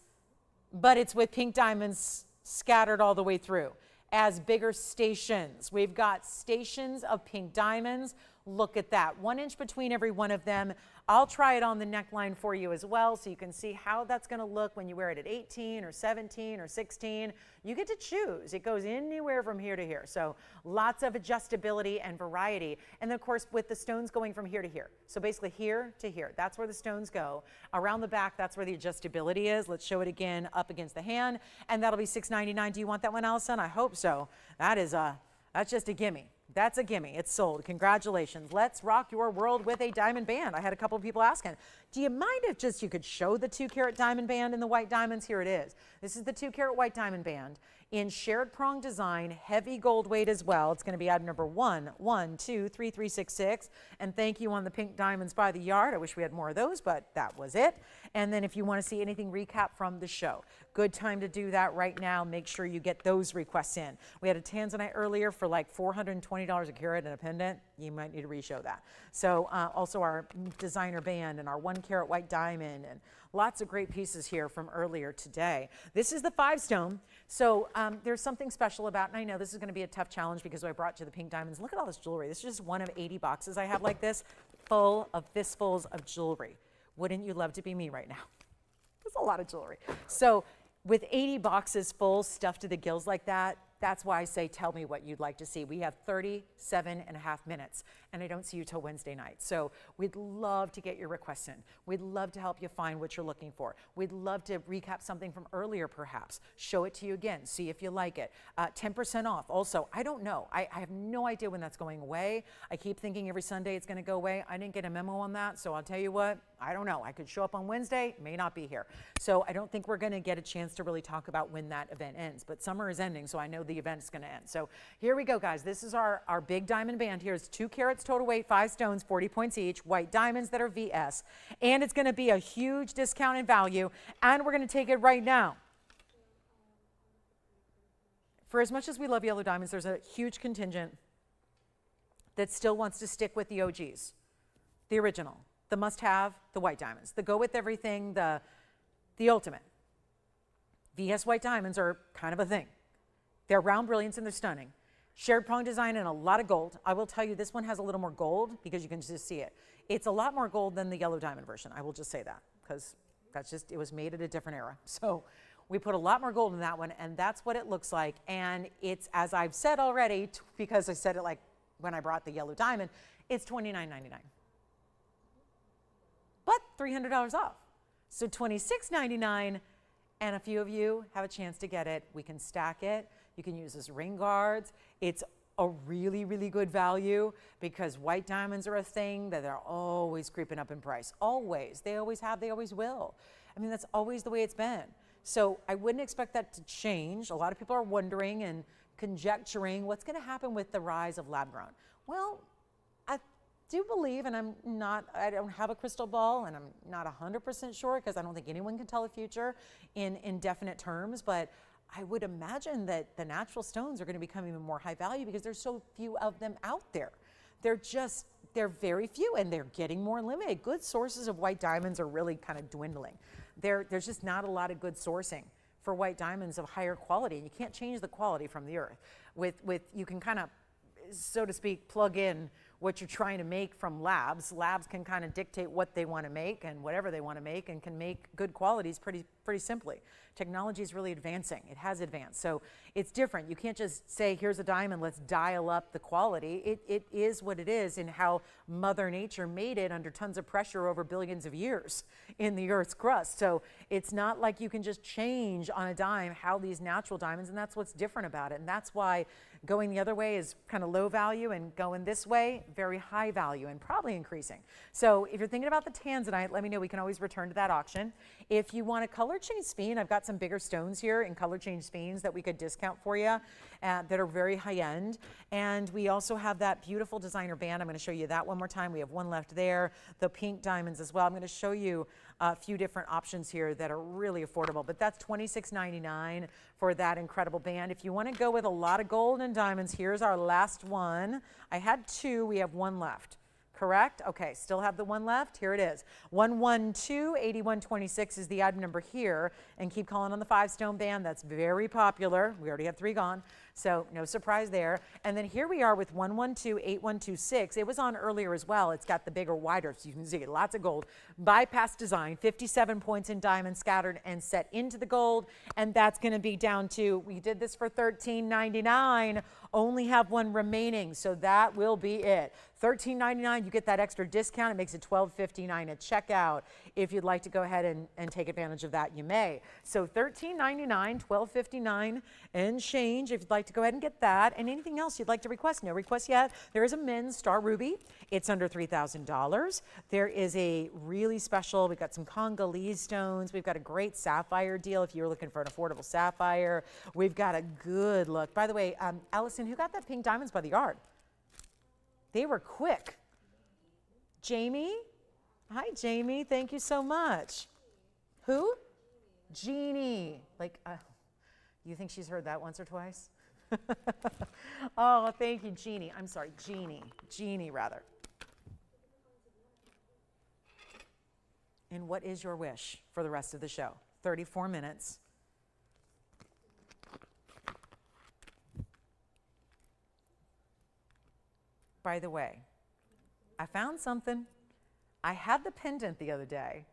but it's with pink diamonds scattered all the way through as bigger stations. We've got stations of pink diamonds. Look at that, 1 inch between every one of them. I'll try it on the neckline for you as well, so you can see how that's going to look when you wear it at 18 or 17 or 16. You get to choose. It goes anywhere from here to here. So lots of adjustability and variety. And then, of course, with the stones going from here to here. So basically here to here. That's where the stones go. Around the back, that's where the adjustability is. Let's show it again up against the hand. And that'll be $699. Do you want that one, Allison? I hope so. That's just a gimme. That's a gimme. It's sold. Congratulations. Let's rock your world with a diamond band. I had a couple of people asking, do you mind if just you could show the 2-carat diamond band in the white diamonds? Here it is. This is the 2-carat white diamond band in shared prong design, heavy gold weight as well. It's going to be item number 1123366. And thank you on the pink diamonds by the yard. I wish we had more of those, but that was it. And then if you want to see anything recap from the show, good time to do that right now. Make sure you get those requests in. We had a Tanzanite earlier for like $420 a carat and a pendant. You might need to re-show that. So also our designer band and our 1 carat white diamond and lots of great pieces here from earlier today. This is the 5 stone. So there's something special about, and I know this is going to be a tough challenge because I brought you the pink diamonds. Look at all this jewelry. This is just one of 80 boxes I have like this, full of fistfuls of jewelry. Wouldn't you love to be me right now? There's a lot of jewelry. So with 80 boxes full, stuffed to the gills like that, that's why I say tell me what you'd like to see. We have 37 and a half minutes, and I don't see you till Wednesday night. So we'd love to get your requests in. We'd love to help you find what you're looking for. We'd love to recap something from earlier perhaps, show it to you again, see if you like it. 10% off also. I don't know. I have no idea when that's going away. I keep thinking every Sunday it's going to go away. I didn't get a memo on that, so I'll tell you what, I don't know. I could show up on Wednesday, may not be here. So I don't think we're going to get a chance to really talk about when that event ends, but summer is ending, so I know the event's going to end. So here we go, guys. This is our big diamond band. Here's 2 carats total weight, 5 stones, 40 points each, white diamonds that are VS, and it's going to be a huge discount in value, and we're going to take it right now. For as much as we love yellow diamonds, there's a huge contingent that still wants to stick with the OGs, the original, the must-have, the white diamonds, the go with everything, the ultimate. VS white diamonds are kind of a thing. They're round brilliance and they're stunning. Shared prong design and a lot of gold. I will tell you this one has a little more gold because you can just see it. It's a lot more gold than the yellow diamond version. I will just say that because that's just, it was made at a different era. So we put a lot more gold in that one, and that's what it looks like. And it's, as I've said already, because I said it like when I brought the yellow diamond, it's $29.99. But $300 off. So $26.99, and a few of you have a chance to get it. We can stack it. You can use as ring guards. It's a really, really good value because white diamonds are a thing that are always creeping up in price. Always. They always have, they always will. I mean, that's always the way it's been. So I wouldn't expect that to change. A lot of people are wondering and conjecturing what's going to happen with the rise of lab grown. Well, I do believe, and I don't have a crystal ball, and I'm not 100% sure because I don't think anyone can tell the future in indefinite terms, but I would imagine that the natural stones are going to become even more high value because there's so few of them out there. They're very few, and they're getting more limited. Good sources of white diamonds are really kind of dwindling. There's just not a lot of good sourcing for white diamonds of higher quality. You can't change the quality from the earth. You can kind of, so to speak, plug in what you're trying to make from labs. Labs can kind of dictate what they want to make and whatever they want to make, and can make good qualities pretty simply. Technology is really advancing. It has advanced. So it's different. You can't just say, here's a diamond, let's dial up the quality. It is what it is in how Mother Nature made it under tons of pressure over billions of years in the Earth's crust. So it's not like you can just change on a dime how these natural diamonds, and that's what's different about it. And that's why going the other way is kind of low value, and going this way, very high value and probably increasing. So if you're thinking about the Tanzanite, let me know. We can always return to that auction. If you want a color change sphene, I've got some bigger stones here in color change sphenes that we could discount for you that are very high end. And we also have that beautiful designer band. I'm going to show you that one more time. We have one left there. The pink diamonds as well. I'm going to show you a few different options here that are really affordable, but that's $26.99 for that incredible band. If you want to go with a lot of gold and diamonds, here's our last one. I had 2, we have 1 left. Correct? Okay, still have the 1 left. Here it is. 112-8126 is the item number here, and keep calling on the 5 stone band. That's very popular. We already have 3 gone, so no surprise there. And then here we are with 112-8126. It was on earlier as well. It's got the bigger, wider, so you can see lots of gold. Bypass design, 57 points in diamonds scattered and set into the gold, and that's going to be down to, we did this for $13.99. Only have 1 remaining, so that will be it. $13.99, you get that extra discount. It makes it $12.59 at checkout. If you'd like to go ahead and take advantage of that, you may. So $13.99, $12.59 and change if you'd like to go ahead and get that. And anything else you'd like to request? No request yet. There is a men's star ruby. It's under $3,000. There is a really special, we've got some Congolese stones. We've got a great sapphire deal if you're looking for an affordable sapphire. We've got a good look. By the way, Allison, who got that pink diamonds by the yard? They were quick. Jamie? Hi, Jamie. Thank you so much. Who? Jeannie. Like, you think she's heard that once or twice? Oh, thank you, Jeannie. I'm sorry, Jeannie. Jeannie, rather. And what is your wish for the rest of the show? 34 minutes. By the way, I found something. I had the pendant the other day,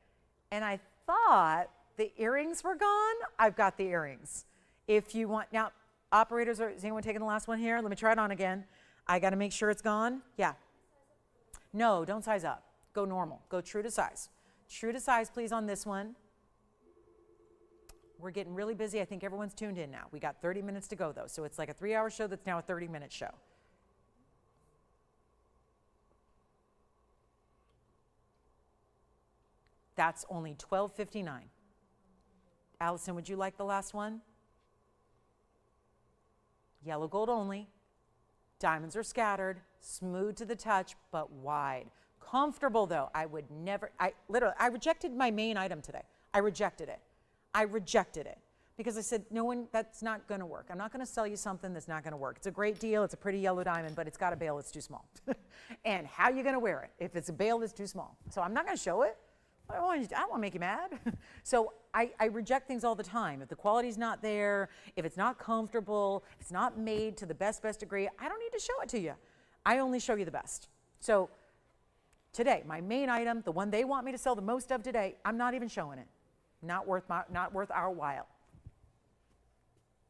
and I thought the earrings were gone. I've got the earrings. If you want, now, operators, is anyone taking the last one here? Let me try it on again. I got to make sure it's gone. Yeah. No, don't size up. Go normal. Go true to size. True to size, please, on this one. We're getting really busy. I think everyone's tuned in now. We got 30 minutes to go, though, so it's like a 3-hour show that's now a 30-minute show. That's only $12.59. Allison, would you like the last one? Yellow gold only. Diamonds are scattered, smooth to the touch, but wide. Comfortable though. I would never, I rejected my main item today. I rejected it. Because I said, no one, that's not gonna work. I'm not gonna sell you something that's not gonna work. It's a great deal, it's a pretty yellow diamond, but it's got a bail that's too small. And how are you gonna wear it if it's a bail that's too small? So I'm not gonna show it. I don't want to make you mad. So I reject things all the time. If the quality's not there, if it's not comfortable, if it's not made to the best degree, I don't need to show it to you. I only show you the best. So today, my main item, the one they want me to sell the most of today, I'm not even showing it. Not worth our while.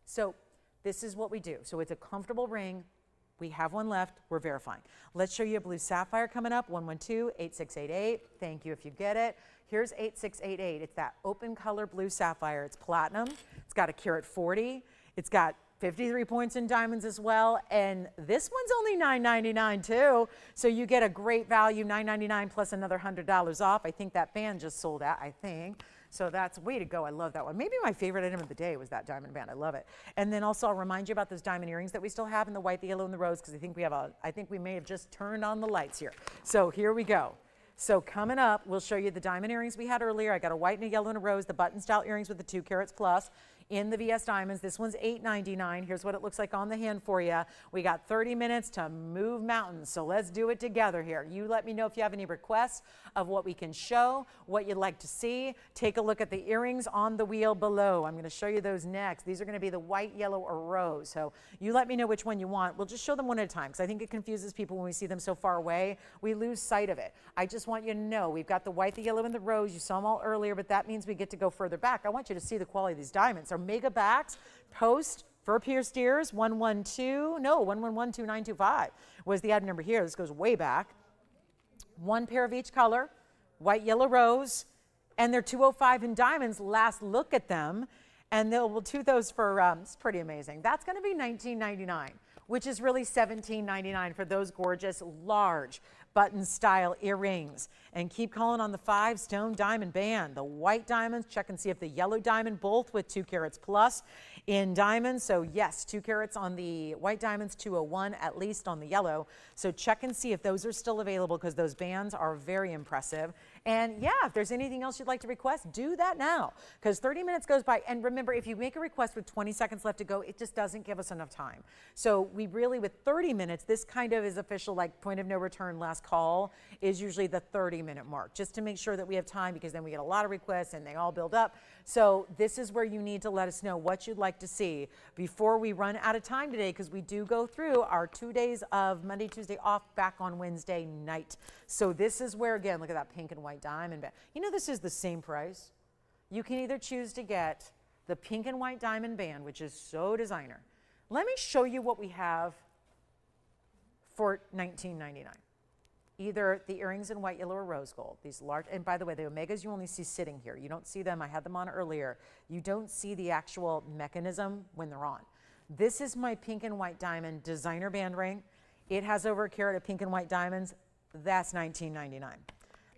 So this is what we do. So it's a comfortable ring. We have one left. We're verifying. Let's show you a blue sapphire coming up, 112-8688. Thank you if you get it. Here's 8688. It's that open color blue sapphire. It's platinum. It's got a carat 40. It's got 53 points in diamonds as well. And this one's only $9.99 too. So you get a great value, $9.99 plus another $100 off. I think that band just sold out, I think. So that's way to go. I love that one. Maybe my favorite item of the day was that diamond band. I love it. And then also I'll remind you about those diamond earrings that we still have in the white, the yellow, and the rose, because I think we may have just turned on the lights here. So here we go. So coming up, we'll show you the diamond earrings we had earlier. I got a white and a yellow and a rose, the button style earrings with the 2 carats plus in the VS diamonds. This one's $8.99. Here's what it looks like on the hand for you. We got 30 minutes to move mountains, so let's do it together here. You let me know if you have any requests of what we can show, what you'd like to see. Take a look at the earrings on the wheel below. I'm going to show you those next. These are going to be the white, yellow, or rose. So you let me know which one you want. We'll just show them one at a time because I think it confuses people when we see them so far away. We lose sight of it. I just want you to know we've got the white, the yellow, and the rose. You saw them all earlier, but that means we get to go further back. I want you to see the quality of these diamonds. Our mega backs, post, fur pierced ears, 1112925 was the item number here. This goes way back. 1 pair of each color, white, yellow, rose, and they're 205 in diamonds. Last look at them, and we'll do those for, it's pretty amazing. That's going to be $19.99, which is really $17.99 for those gorgeous large button style earrings. And keep calling on the 5-stone diamond band. The white diamonds, check and see if the yellow diamond, both with 2 carats plus in diamonds. So yes, 2 carats on the white diamonds, 201 at least on the yellow. So check and see if those are still available because those bands are very impressive. And yeah, if there's anything else you'd like to request, do that now because 30 minutes goes by. And remember, if you make a request with 20 seconds left to go, it just doesn't give us enough time. So we really, with 30 minutes, this kind of is official, like point of no return, last call is usually the 30-minute mark, just to make sure that we have time because then we get a lot of requests and they all build up. So this is where you need to let us know what you'd like to see before we run out of time today because we do go through our 2 days of Monday, Tuesday off back on Wednesday night. So this is where, again, look at that pink and white diamond band. You know this is the same price. You can either choose to get the pink and white diamond band, which is so designer. Let me show you what we have for $19.99. Either the earrings in white, yellow, or rose gold. These large, and by the way, the Omegas you only see sitting here. You don't see them. I had them on earlier. You don't see the actual mechanism when they're on. This is my pink and white diamond designer band ring. It has over a carat of pink and white diamonds. That's $19.99.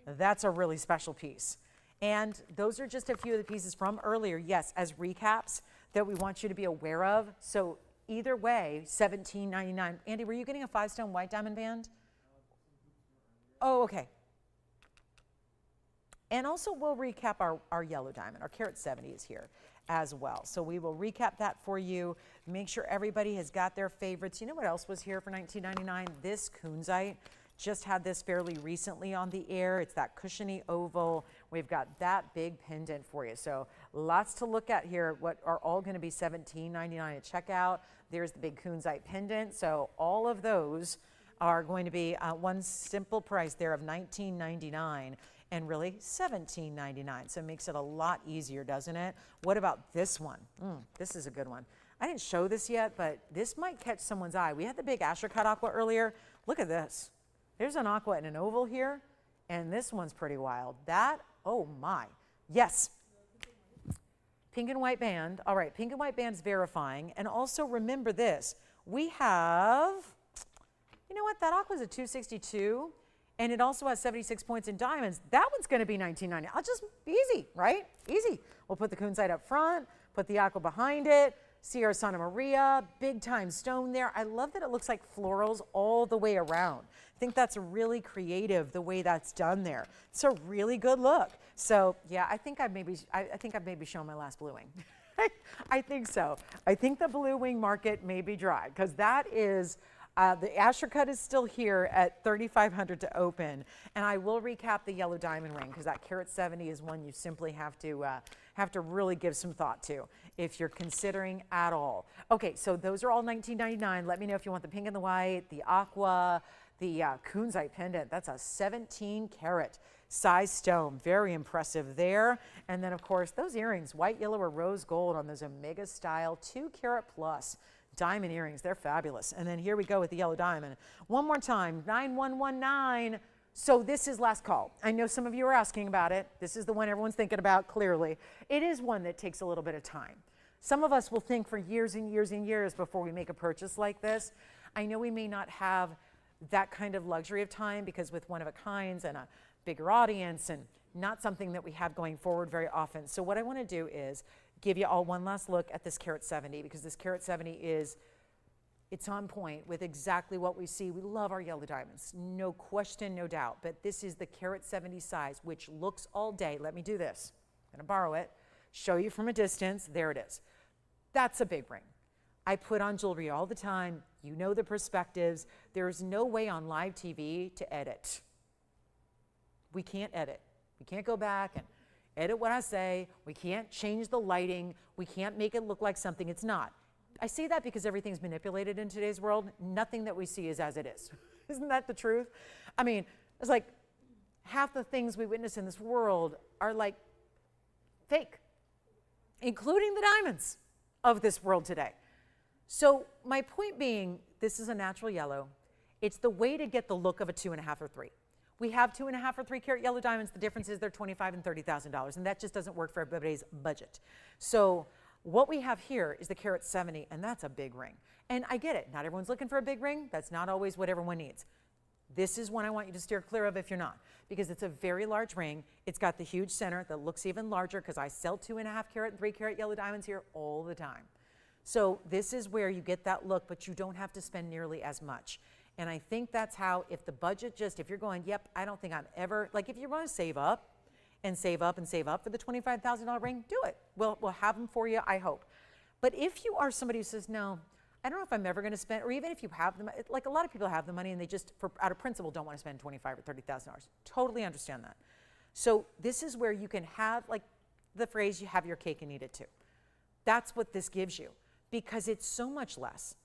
That's a really special piece. And those are just a few of the pieces from earlier, yes, as recaps that we want you to be aware of. So either way, $17.99. Andy, were you getting a 5-stone white diamond band? Oh, okay. And also we'll recap our yellow diamond. Our carat 70 is here as well. So we will recap that for you. Make sure everybody has got their favorites. You know what else was here for $19.99? This Counzite. Just had this fairly recently on the air. It's that cushiony oval. We've got that big pendant for you. So lots to look at here. What are all going to be $17.99 at checkout. There's the big Counzite pendant. So all of those are going to be one simple price there of $19.99 and really $17.99. So it makes it a lot easier, doesn't it? What about this one? This is a good one. I didn't show this yet, but this might catch someone's eye. We had the big apricot aqua earlier. Look at this. There's an aqua and an oval here, and this one's pretty wild. That, oh my. Yes. Pink and white band. All right, pink and white band's verifying. And also remember this. We have, you know what, that aqua's a 262, and it also has 76 points in diamonds. That one's going to be $19.90. I'll just, easy, right? Easy. We'll put the Counzite up front, put the aqua behind it. Sierra Santa Maria, big time stone there. I love that it looks like florals all the way around. I think that's really creative the way that's done there. It's a really good look. So yeah, I think I've maybe shown my last blue wing. I think so. I think the blue wing market may be dry because that is the apricot is still here at $3,500 to open, and I will recap the yellow diamond ring because that carat 70 is one you simply have to really give some thought to if you're considering at all. Okay, so those are all $19.99. Let me know if you want the pink and the white, the aqua, the Counzite pendant. That's a 17 carat size stone. Very impressive there. And then of course those earrings, white, yellow, or rose gold on those Omega style 2 carat plus diamond earrings. They're fabulous. And then here we go with the yellow diamond. One more time, 9119. So this is last call. I know some of you are asking about it. This is the one everyone's thinking about clearly. It is one that takes a little bit of time. Some of us will think for years and years and years before we make a purchase like this. I know we may not have that kind of luxury of time because with one of a kinds and a bigger audience and not something that we have going forward very often. So what I want to do is give you all one last look at this carat 70 because this carat 70 is, it's on point with exactly what we see. We love our yellow diamonds, no question, no doubt, but this is the carat 70 size, which looks all day. Let me do this. I'm gonna borrow it, show you from a distance. There it is. That's a big ring. I put on jewelry all the time. You know the perspectives. There's no way on live TV to edit. We can't edit. We can't go back and edit what I say. We can't change the lighting. We can't make it look like something it's not. I say that because everything's manipulated in today's world. Nothing that we see is as it is. Isn't that the truth? I mean, it's like half the things we witness in this world are like fake, including the diamonds of this world today. So my point being, this is a natural yellow. It's the way to get the look of a 2.5 or 3. We have 2.5 or 3 carat yellow diamonds. The difference is they're $25,000 and $30,000, and that just doesn't work for everybody's budget. So what we have here is the carat 70, and that's a big ring. And I get it. Not everyone's looking for a big ring. That's not always what everyone needs. This is one I want you to steer clear of if you're not, because it's a very large ring. It's got the huge center that looks even larger because I sell 2.5 carat and 3 carat yellow diamonds here all the time. So this is where you get that look, but you don't have to spend nearly as much. And I think that's how, if the budget just, if you're going, yep, I don't think I'm ever, like if you want to save up and save up and save up for the $25,000 ring, do it. We'll have them for you, I hope. But if you are somebody who says, no, I don't know if I'm ever going to spend, or even if you have them, like a lot of people have the money and they just, out of principle, don't want to spend $25,000 or $30,000. Totally understand that. So this is where you can have, like the phrase, you have your cake and eat it too. That's what this gives you, because it's so much less,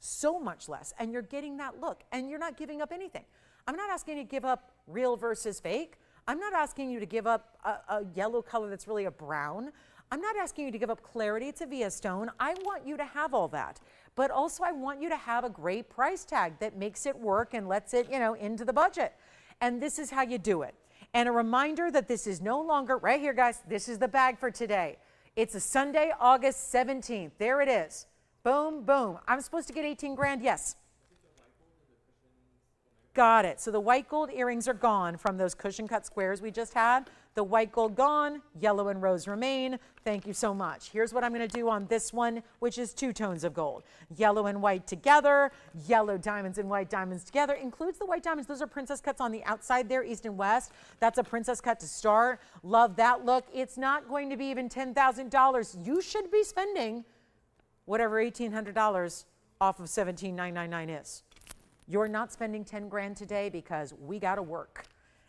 and you're getting that look, and you're not giving up anything. I'm not asking you to give up real versus fake. I'm not asking you to give up a yellow color that's really a brown. I'm not asking you to give up clarity. It's a via stone. I want you to have all that, but also I want you to have a great price tag that makes it work and lets it, into the budget. And this is how you do it. And a reminder that this is no longer, right here guys, this is the bag for today. It's a Sunday, August 17th. There it is. Boom, boom. I'm supposed to get 18 grand, yes. Got it. So the white gold earrings are gone from those cushion cut squares we just had. The white gold gone, yellow and rose remain. Thank you so much. Here's what I'm going to do on this one, which is 2 tones of gold. Yellow and white together, yellow diamonds and white diamonds together. Includes the white diamonds. Those are princess cuts on the outside there, east and west. That's a princess cut to start. Love that look. It's not going to be even $10,000. You should be spending whatever $1,800 off of $17,999 is. You're not spending 10 grand today because we got to work,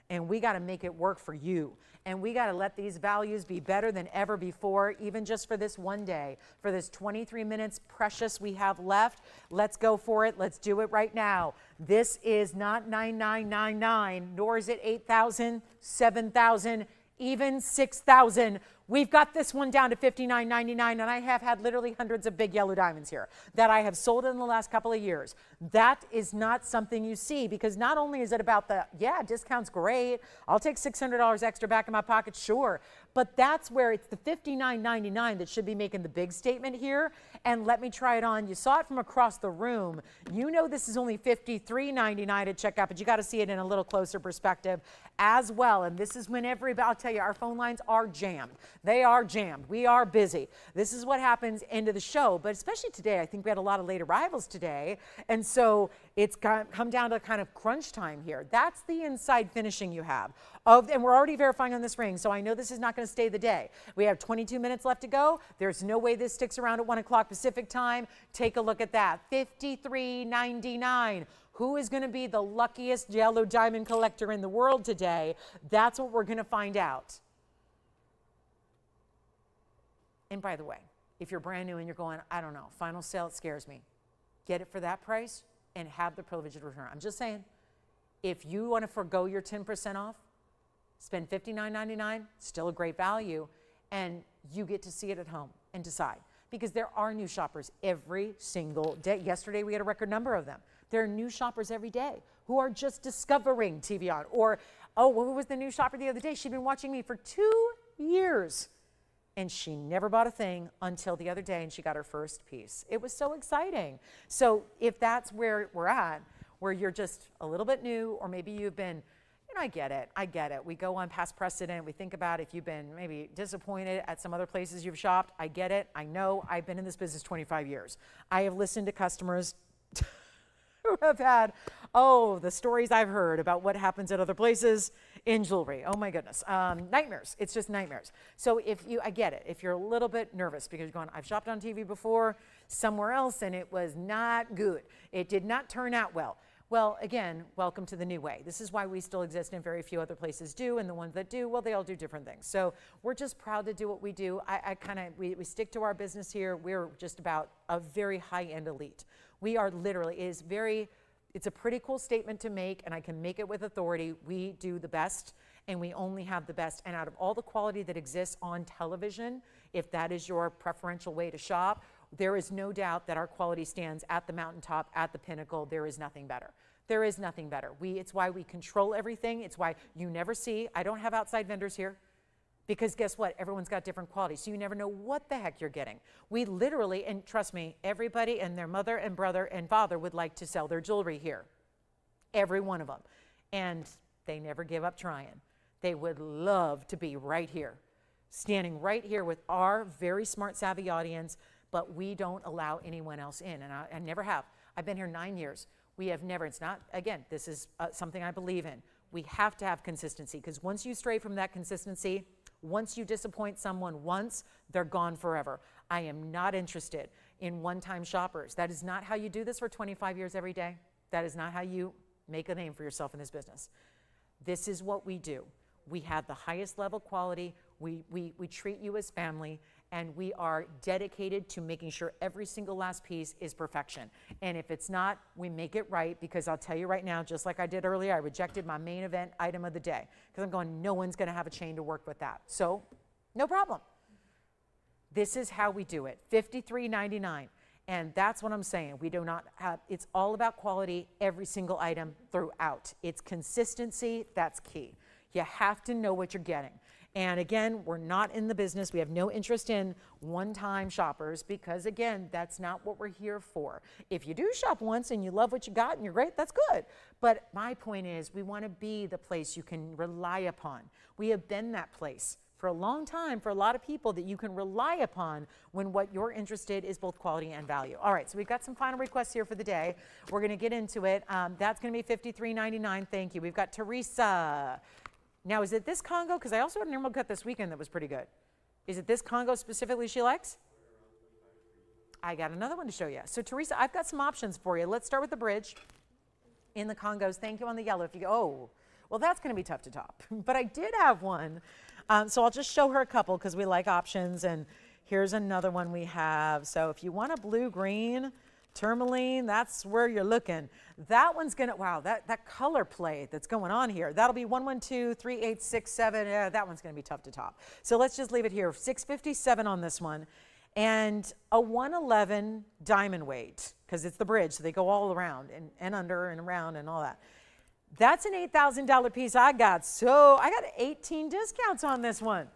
and we got to make it work for you. And we got to let these values be better than ever before, even just for this one day, for this 23 minutes precious we have left. Let's go for it. Let's do it right now. This is not $9,999, nor is it $8,000, $7,000, even $6,000. We've got this one down to $59.99, and I have had literally hundreds of big yellow diamonds here that I have sold in the last couple of years. That is not something you see, because not only is it about the, yeah, discount's great, I'll take $600 extra back in my pocket, sure, but that's where it's the $59.99 that should be making the big statement here. And let me try it on. You saw it from across the room. You know this is only $53.99 at checkout, but you got to see it in a little closer perspective as well. And this is when everybody, I'll tell you, our phone lines are jammed. They are jammed. We are busy. This is what happens into the show. But especially today, I think we had a lot of late arrivals today. And so it's come down to kind of crunch time here. That's the inside finishing you have. And we're already verifying on this ring, so I know this is not going to stay the day. We have 22 minutes left to go. There's no way this sticks around at 1 o'clock Pacific time. Take a look at that. $53.99. Who is going to be the luckiest yellow diamond collector in the world today? That's what we're going to find out. And by the way, if you're brand new and you're going, I don't know, final sale, it scares me. Get it for that price and have the privilege of return. I'm just saying, if you want to forego your 10% off, spend $59.99, still a great value, and you get to see it at home and decide. Because there are new shoppers every single day. Yesterday, we had a record number of them. There are new shoppers every day who are just discovering TVON. Or, oh, what was the new shopper the other day? She'd been watching me for 2 years, and she never bought a thing until the other day, and she got her first piece. It was so exciting. So if that's where we're at, where you're just a little bit new, or maybe you've been, you know, I get it. We go on past precedent. We think about if you've been maybe disappointed at some other places you've shopped. I get it. I know. I've been in this business 25 years. I have listened to customers who have had, the stories I've heard about what happens at other places in jewelry. Oh my goodness. Nightmares. It's just nightmares. So I get it. If you're a little bit nervous because you're going, I've shopped on TV before somewhere else and it was not good. It did not turn out well. Well, again, welcome to the new way. This is why we still exist and very few other places do, and the ones that do, well, they all do different things. So we're just proud to do what we do. We stick to our business here. We're just about a very high-end elite. We are literally, it's a pretty cool statement to make, and I can make it with authority. We do the best, and we only have the best. And out of all the quality that exists on television, if that is your preferential way to shop, there is no doubt that our quality stands at the mountaintop, at the pinnacle. There is nothing better. There is nothing better. It's why we control everything. It's why you never see, I don't have outside vendors here, because guess what? Everyone's got different quality, so you never know what the heck you're getting. We literally, and trust me, everybody and their mother and brother and father would like to sell their jewelry here. Every one of them. And they never give up trying. They would love to be right here, standing right here with our very smart, savvy audience, but we don't allow anyone else in, and I never have. I've been here 9 years. We have never, it's not, again, this is something I believe in. We have to have consistency, because once you stray from that consistency, once you disappoint someone once, they're gone forever. I am not interested in one-time shoppers. That is not how you do this for 25 years every day. That is not how you make a name for yourself in this business. This is what we do. We have the highest level quality. We treat you as family, and we are dedicated to making sure every single last piece is perfection. And if it's not, we make it right, because I'll tell you right now, just like I did earlier, I rejected my main event item of the day, because I'm going, no one's going to have a chain to work with that. So no problem. This is how we do it. $53.99. And that's what I'm saying. We do not have, it's all about quality, every single item throughout. It's consistency, that's key. You have to know what you're getting. And again, we're not in the business. We have no interest in one-time shoppers because, again, that's not what we're here for. If you do shop once and you love what you got and you're great, that's good. But my point is we want to be the place you can rely upon. We have been that place for a long time for a lot of people that you can rely upon when what you're interested is both quality and value. All right, so we've got some final requests here for the day. We're going to get into it. That's going to be $53.99. Thank you. We've got Teresa. Now, is it this Congo? Because I also had an emerald cut this weekend that was pretty good. Is it this Congo specifically she likes? I got another one to show you. So, Teresa, I've got some options for you. Let's start with the bridge in the Congos. Thank you on the yellow. If you go, oh, well, that's going to be tough to top. But I did have one. So I'll just show her a couple because we like options. And here's another one we have. So if you want a blue-green, tourmaline, that's where you're looking. That one's gonna, wow, that color play that's going on here, that'll be 112, 3867. Yeah, that one's gonna be tough to top. So let's just leave it here. 657 on this one. And a 111 diamond weight, because it's the bridge, so they go all around and under and around and all that. That's an $8,000 piece I got. So I got 18 discounts on this one.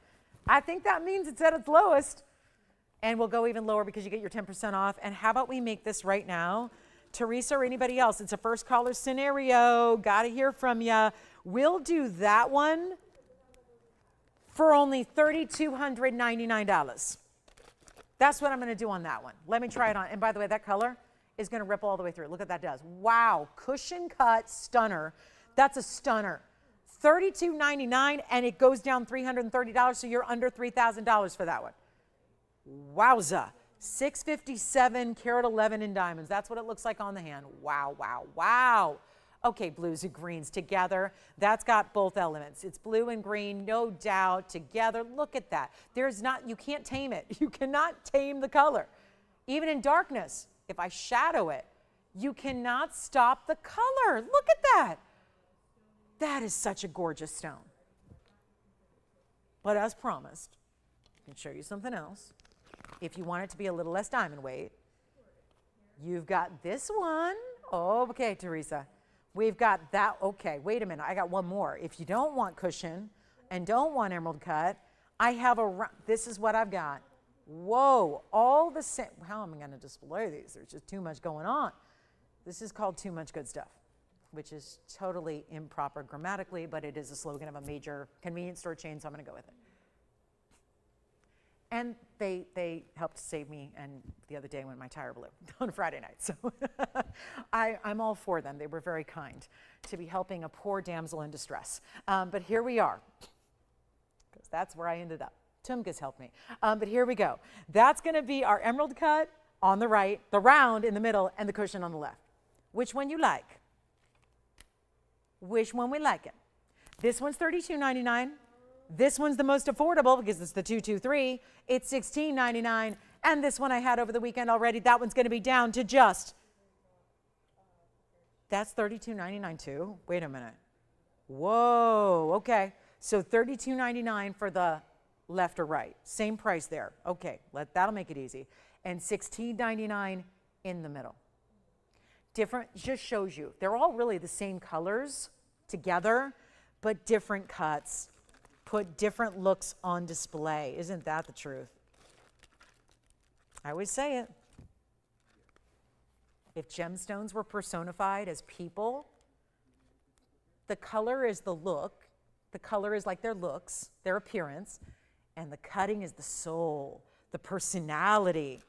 I think that means it's at its lowest. And we'll go even lower because you get your 10% off. And how about we make this right now? Teresa or anybody else, it's a first caller scenario. Got to hear from you. We'll do that one for only $3,299. That's what I'm going to do on that one. Let me try it on. And by the way, that color is going to ripple all the way through. Look what that does. Wow, cushion cut stunner. That's a stunner. $3,299 and it goes down $330, so you're under $3,000 for that one. Wowza. 657 carat 11 in diamonds. That's what it looks like on the hand. Wow, wow, wow. Okay, blues and greens together. That's got both elements. It's blue and green, no doubt, together. Look at that. There's not, you can't tame it. You cannot tame the color. Even in darkness, if I shadow it, you cannot stop the color. Look at that. That is such a gorgeous stone. But as promised, I can show you something else. If you want it to be a little less diamond weight, you've got this one. Oh, okay, Teresa. We've got that. Okay, wait a minute. I got one more. If you don't want cushion and don't want emerald cut, I have a, this is what I've got. Whoa, all the same. How am I going to display these? There's just too much going on. This is called Too Much Good Stuff, which is totally improper grammatically, but it is a slogan of a major convenience store chain, so I'm going to go with it. And they helped save me and the other day when my tire blew on Friday night. So I'm all for them. They were very kind to be helping a poor damsel in distress. But here we are, because that's where I ended up. Tumgas helped me. But here we go. That's going to be our emerald cut on the right, the round in the middle, and the cushion on the left. Which one you like? Which one we like it? This one's $32.99. This one's the most affordable because it's the 223. It's $16.99. And this one I had over the weekend already. That one's going to be down to just, that's $32.99 too. Wait a minute. Whoa, okay. So $32.99 for the left or right. Same price there. Okay, that'll make it easy. And $16.99 in the middle. Different, just shows you. They're all really the same colors together, but different cuts. Put different looks on display. Isn't that the truth? I always say it. If gemstones were personified as people, the color is the look. The color is like their looks, their appearance, and the cutting is the soul, the personality.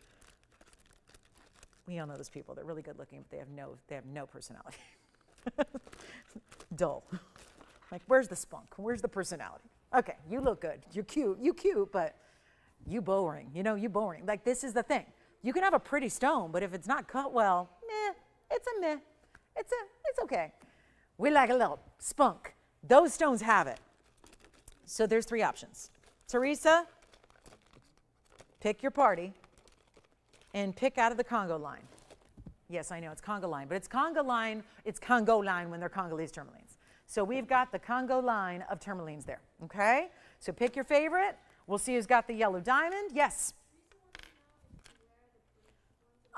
We all know those people. They're really good looking, but they have no personality. Dull. Like, where's the spunk? Where's the personality? Okay, you look good. You're cute, but you boring. You know, you boring. Like, this is the thing. You can have a pretty stone, but if it's not cut well, meh, it's a meh. It's okay. We like a little spunk. Those stones have it. So there's three options. Teresa, pick your party and pick out of the Congo line. Yes, I know it's Congo line, but it's Congo line when they're Congolese tourmalines. So we've got the Congo line of tourmalines there, okay? So pick your favorite. We'll see who's got the yellow diamond. Yes.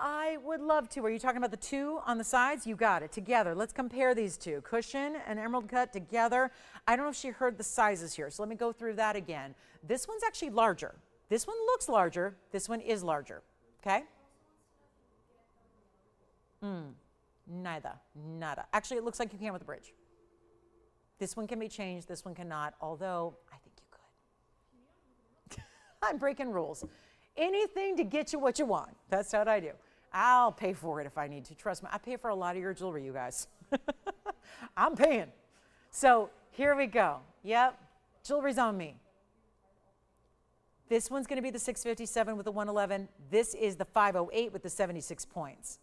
I would love to. Are you talking about the two on the sides? You got it. Together. Let's compare these two. Cushion and emerald cut together. I don't know if she heard the sizes here, so let me go through that again. This one's actually larger. This one looks larger. This one is larger. Okay? Neither. Nada. Actually, it looks like you can with the bridge. This one can be changed. This one cannot, although I think you could. I'm breaking rules. Anything to get you what you want. That's what I do. I'll pay for it if I need to. Trust me, I pay for a lot of your jewelry, you guys. I'm paying. So here we go. Yep, jewelry's on me. This one's going to be the 657 with the 111. This is the 508 with the 76 points.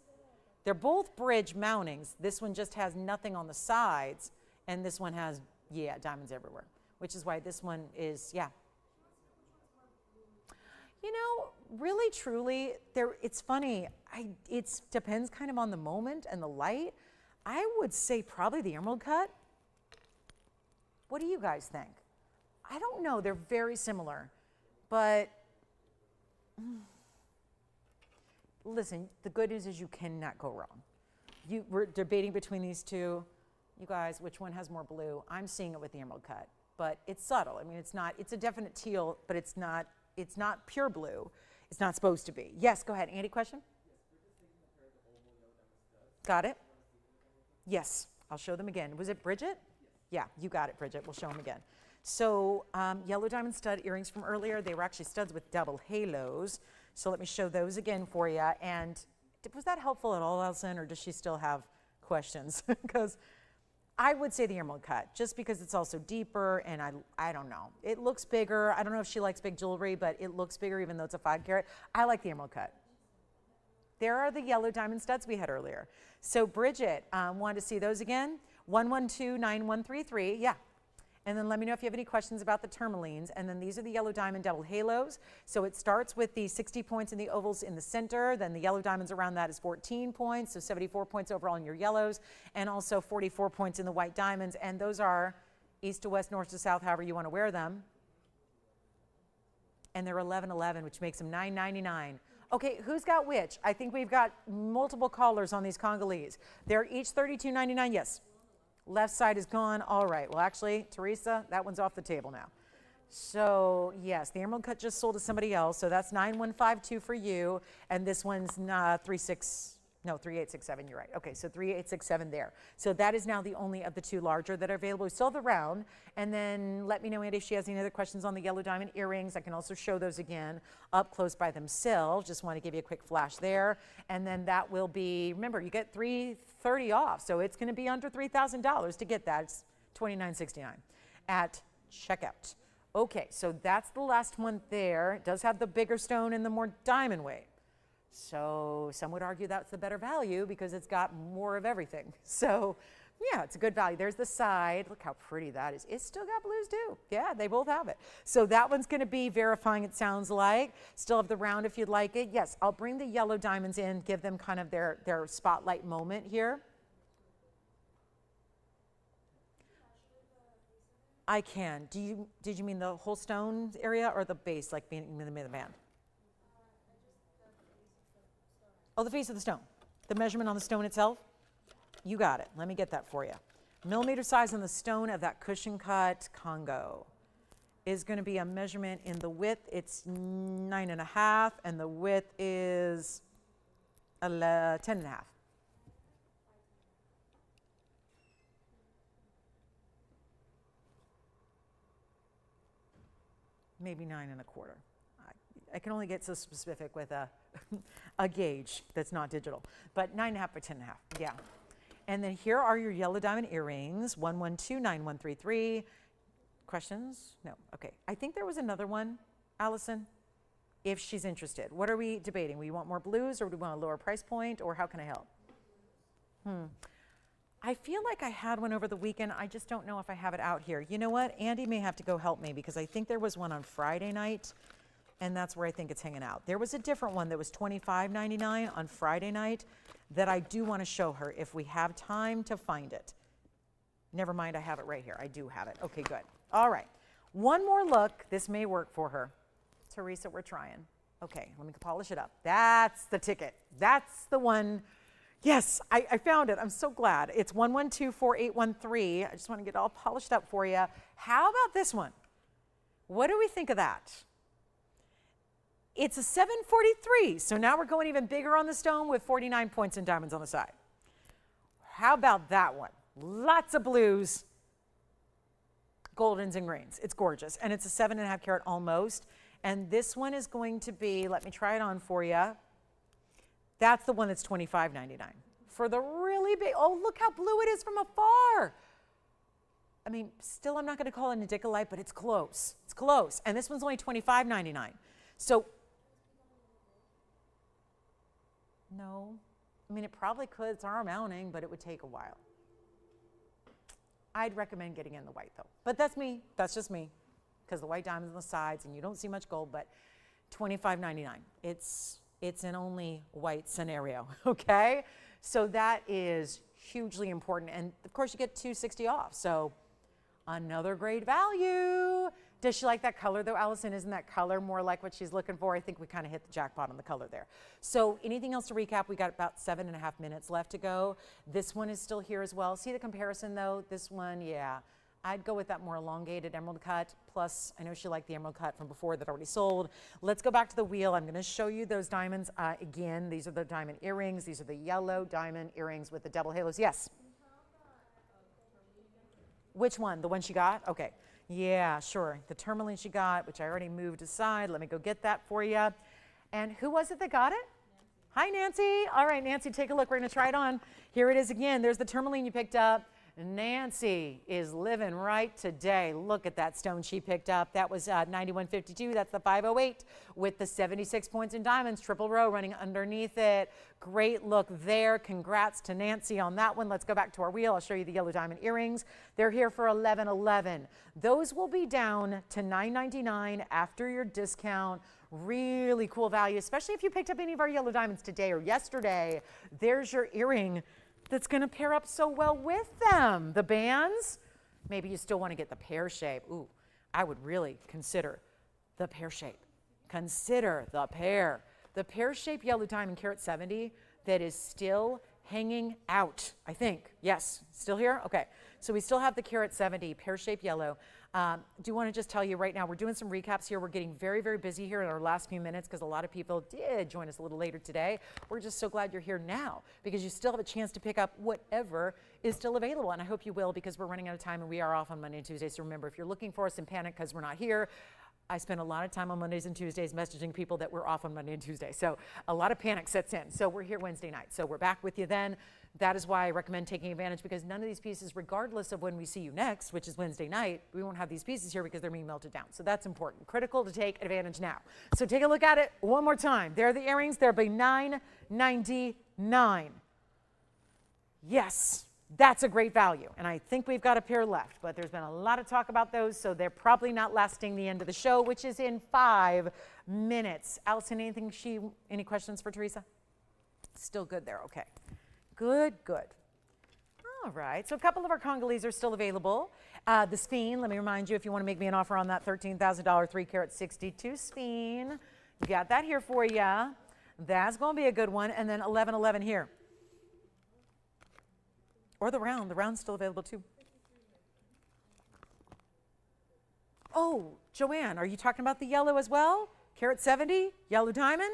They're both bridge mountings. This one just has nothing on the sides, and this one has, yeah, diamonds everywhere, which is why this one is, yeah. You know, really, truly, it's funny. It depends kind of on the moment and the light. I would say probably the emerald cut. What do you guys think? I don't know. They're very similar. But listen, the good news is you cannot go wrong. We're debating between these two. You guys, which one has more blue? I'm seeing it with the emerald cut. But it's subtle. I mean, it's a definite teal, but it's not pure blue. It's not supposed to be. Yes, go ahead. Andy, question? Got it? Yes, I'll show them again. Was it Bridget? Yeah, you got it, Bridget. We'll show them again. So yellow diamond stud earrings from earlier, they were actually studs with double halos. So let me show those again for you. And was that helpful at all, Alison, or does she still have questions? Because I would say the emerald cut, just because it's also deeper, and I don't know. It looks bigger. I don't know if she likes big jewelry, but it looks bigger even though it's a 5 carat. I like the emerald cut. There are the yellow diamond studs we had earlier. So Bridget, wanted to see those again. 1129133, yeah. And then let me know if you have any questions about the tourmalines. And then these are the yellow diamond double halos. So it starts with the 60 points in the ovals in the center. Then the yellow diamonds around that is 14 points. So 74 points overall in your yellows. And also 44 points in the white diamonds. And those are east to west, north to south, however you want to wear them. And they're 1111, which makes them $9.99. Okay, who's got which? I think we've got multiple callers on these Congolese. They're each $32.99, yes. Left side is gone. All right. Well, actually, Teresa, that one's off the table now. So, yes, the emerald cut just sold to somebody else. So that's 9152 for you. And this one's 3867. You're right. Okay, so 3867 there. So that is now the only of the two larger that are available. We still have the round. And then let me know, Andy, if she has any other questions on the yellow diamond earrings. I can also show those again up close by themselves. Just want to give you a quick flash there. And then that will be, remember, you get $330 off. So it's going to be under $3,000 to get that. It's $29.69 at checkout. Okay, so that's the last one there. It does have the bigger stone and the more diamond weight. So some would argue that's the better value because it's got more of everything. So yeah, it's a good value. There's the side. Look how pretty that is. It's still got blues too. Yeah, they both have it. So that one's going to be verifying, it sounds like. Still have the round if you'd like it. Yes, I'll bring the yellow diamonds in, give them kind of their spotlight moment here. I can. Did you mean the whole stone area or the base, like being in the middle of the band? Oh, the face of the stone. The measurement on the stone itself? You got it. Let me get that for you. Millimeter size on the stone of that cushion cut Congo is going to be a measurement in the width. It's 9.5, and the width is 10.5. Maybe 9.25. I can only get so specific with a gauge that's not digital, but 9.5 by 10.5, yeah. And then here are your yellow diamond earrings, 1129133. Questions? No, okay. I think there was another one, Allison, if she's interested. What are we debating? We want more blues, or do we want a lower price point, or how can I help? I feel like I had one over the weekend. I just don't know if I have it out here. You know what? Andy may have to go help me because I think there was one on Friday night, and that's where I think it's hanging out. There was a different one that was $25.99 on Friday night that I do want to show her if we have time to find it. Never mind, I have it right here. I do have it. Okay, good. All right. One more look. This may work for her. Teresa, we're trying. Okay, let me polish it up. That's the ticket. That's the one. Yes, I found it. I'm so glad. It's 1124813. I just want to get it all polished up for you. How about this one? What do we think of that? It's a 743, so now we're going even bigger on the stone with 49 points and diamonds on the side. How about that one? Lots of blues, goldens and greens. It's gorgeous, and it's a 7.5 carat almost. And this one is going to be, let me try it on for you. That's the one that's $25.99. For the really big, oh, look how blue it is from afar. I mean, still I'm not going to call it a Nicolite, but it's close. It's close. And this one's only $25.99. So, no. I mean, it probably could. It's arm mounting, but it would take a while. I'd recommend getting in the white, though. But that's me. That's just me. Because the white diamonds on the sides, and you don't see much gold, but $25.99. It's an only white scenario, okay? So that is hugely important. And, of course, you get $260 off. So another great value. Does she like that color, though, Allison? Isn't that color more like what she's looking for? I think we kind of hit the jackpot on the color there. So anything else to recap? We got about 7.5 minutes left to go. This one is still here as well. See the comparison, though? This one, yeah. I'd go with that more elongated emerald cut. Plus, I know she liked the emerald cut from before that already sold. Let's go back to the wheel. I'm going to show you those diamonds again. These are the diamond earrings. These are the yellow diamond earrings with the double halos. Yes? Which one? The one she got? Okay. Yeah, sure. The tourmaline she got, which I already moved aside. Let me go get that for you. And who was it that got it? Hi, Nancy. All right, Nancy, take a look. We're going to try it on. Here it is again. There's the tourmaline you picked up. Nancy is living right today. Look at that stone she picked up. That was 9152. That's the 508 with the 76 points in diamonds, triple row running underneath it. Great look there. Congrats to Nancy on that one. Let's go back to our wheel. I'll show you the yellow diamond earrings. They're here for $11.11. Those will be down to $9.99 after your discount. Really cool value, especially if you picked up any of our yellow diamonds today or yesterday. There's your earring that's going to pair up so well with them. The bands, maybe you still want to get the pear shape. Ooh, I would really consider the pear shape. Consider the pear. The pear shape yellow diamond carat 70 that is still hanging out, I think. Yes, still here? Okay. So we still have the carat 70 pear shape yellow. Do want to just tell you right now, we're doing some recaps here. We're getting very, very busy here in our last few minutes because a lot of people did join us a little later today. We're just so glad you're here now because you still have a chance to pick up whatever is still available. And I hope you will because we're running out of time and we are off on Monday and Tuesday. So remember, if you're looking for us in panic because we're not here, I spend a lot of time on Mondays and Tuesdays messaging people that we're off on Monday and Tuesday. So a lot of panic sets in. So we're here Wednesday night. So we're back with you then. That is why I recommend taking advantage because none of these pieces, regardless of when we see you next, which is Wednesday night, we won't have these pieces here because they're being melted down. So that's important. Critical to take advantage now. So take a look at it one more time. There are the earrings. They'll be $9.99. Yes. That's a great value, and I think we've got a pair left, but there's been a lot of talk about those, so they're probably not lasting the end of the show, which is in 5 minutes. Allison, any questions for Teresa? Still good there, okay. Good, good. All right, so a couple of our Congolese are still available. The sphene, let me remind you, if you want to make me an offer on that $13,000 3 carat 62 sphene, you got that here for you. That's going to be a good one, and then 1111 here. Or the round's still available too. Oh, Joanne, are you talking about the yellow as well? Carat 70, yellow diamond?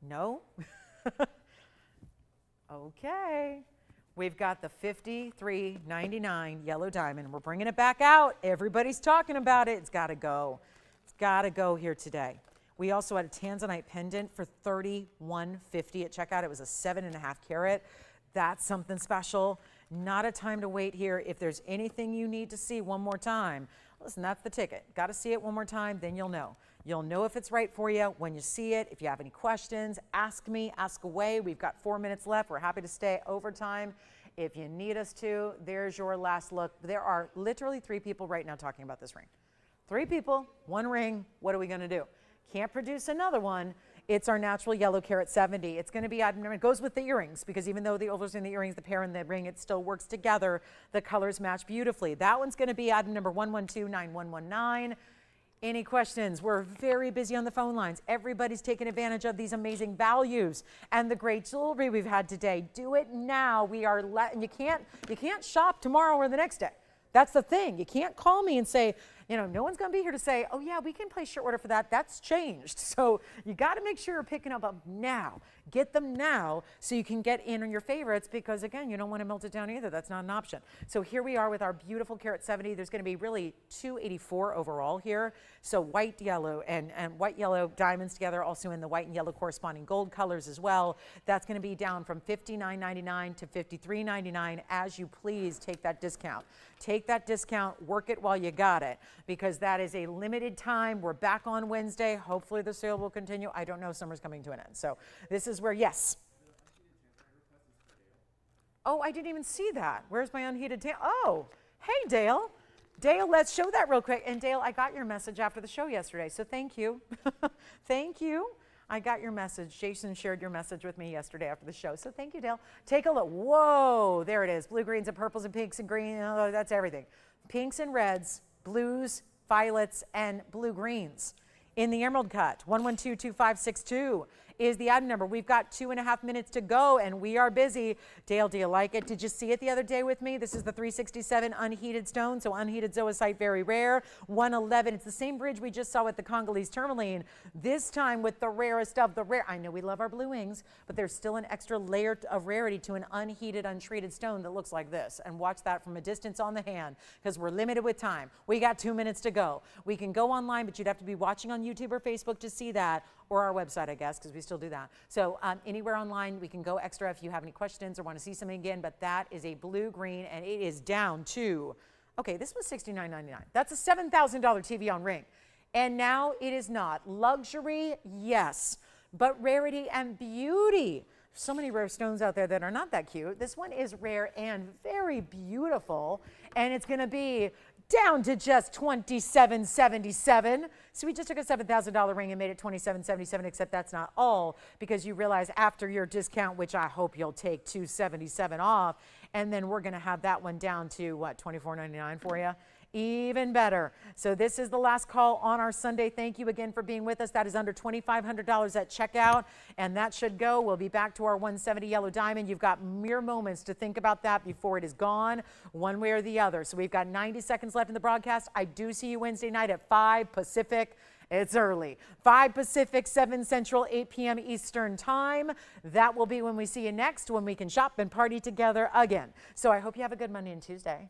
No? Okay. We've got the $53.99 yellow diamond. We're bringing it back out. Everybody's talking about it. It's got to go. It's got to go here today. We also had a Tanzanite pendant for $31.50 at checkout. It was a 7.5 carat. That's something special. Not a time to wait here. If there's anything you need to see one more time, listen, that's the ticket. Got to see it one more time, then you'll know. You'll know if it's right for you when you see it. If you have any questions, ask me, ask away. We've got 4 minutes left. We're happy to stay overtime if you need us to. There's your last look. There are literally 3 people right now talking about this ring. 3 people, 1 ring. What are we going to do? Can't produce another one. It's our natural yellow carat 70. It's going to be, it goes with the earrings because even though the oval's in the earrings, the pear and the ring, it still works together. The colors match beautifully. That one's going to be item number 112919. Any questions? We're very busy on the phone lines. Everybody's taking advantage of these amazing values and the great jewelry we've had today. Do it now. We are and you can't shop tomorrow or the next day. That's the thing. You can't call me and say, you know, no one's going to be here to say, oh yeah, we can place your order for that. That's changed. So you got to make sure you're picking up now. Get them now so you can get in on your favorites, because again, you don't want to melt it down either. That's not an option. So here we are with our beautiful carat 70. There's going to be really 284 overall here. So white, yellow, and white, yellow diamonds together, also in the white and yellow corresponding gold colors as well. That's going to be down from $59.99 to $53.99. As you please, take that discount. Take that discount, work it while you got it, because that is a limited time. We're back on Wednesday. Hopefully the sale will continue. I don't know, summer's coming to an end. So this is where, yes. Oh, I didn't even see that. Where's my unheated tan? Oh, hey, Dale. Dale, let's show that real quick. And Dale, I got your message after the show yesterday, so thank you. Thank you. I got your message. Jason shared your message with me yesterday after the show. So thank you, Dale. Take a look. Whoa, there it is. Blue, greens, and purples, and pinks, and green. Oh, that's everything. Pinks and reds, blues, violets, and blue greens. In the emerald cut, 1122562 is the item number. We've got 2.5 minutes to go, and we are busy. Dale, do you like it? Did you see it the other day with me? This is the 367 unheated stone, so unheated zoisite, very rare. 111, it's the same bridge we just saw with the Congolese tourmaline, this time with the rarest of the rare. I know we love our blue wings, but there's still an extra layer of rarity to an unheated, untreated stone that looks like this. And watch that from a distance on the hand, because we're limited with time. We got 2 minutes to go. We can go online, but you'd have to be watching on YouTube or Facebook to see that, or our website, I guess, because we still do that. So anywhere online, we can go extra if you have any questions or want to see something again, but that is a blue-green, and it is down to, okay, this was $69.99. That's a $7,000 TVON ring. And now it is not. Luxury, yes, but rarity and beauty. So many rare stones out there that are not that cute. This one is rare and very beautiful, and it's going to be down to just $27.77. So we just took a $7,000 ring and made it $27.77, except that's not all, because you realize after your discount, which I hope you'll take $277 off, and then we're going to have that one down to, what, $24.99 for you? Even better. So this is the last call on our Sunday. Thank you again for being with us. That is under $2,500 at checkout, and that should go. We'll be back to our 170 yellow diamond. You've got mere moments to think about that before it is gone, one way or the other. So we've got 90 seconds left in the broadcast. I do see you Wednesday night at 5 Pacific. It's early. 5 Pacific, 7 Central, 8 p.m. Eastern time. That will be when we see you next, when we can shop and party together again. So I hope you have a good Monday and Tuesday.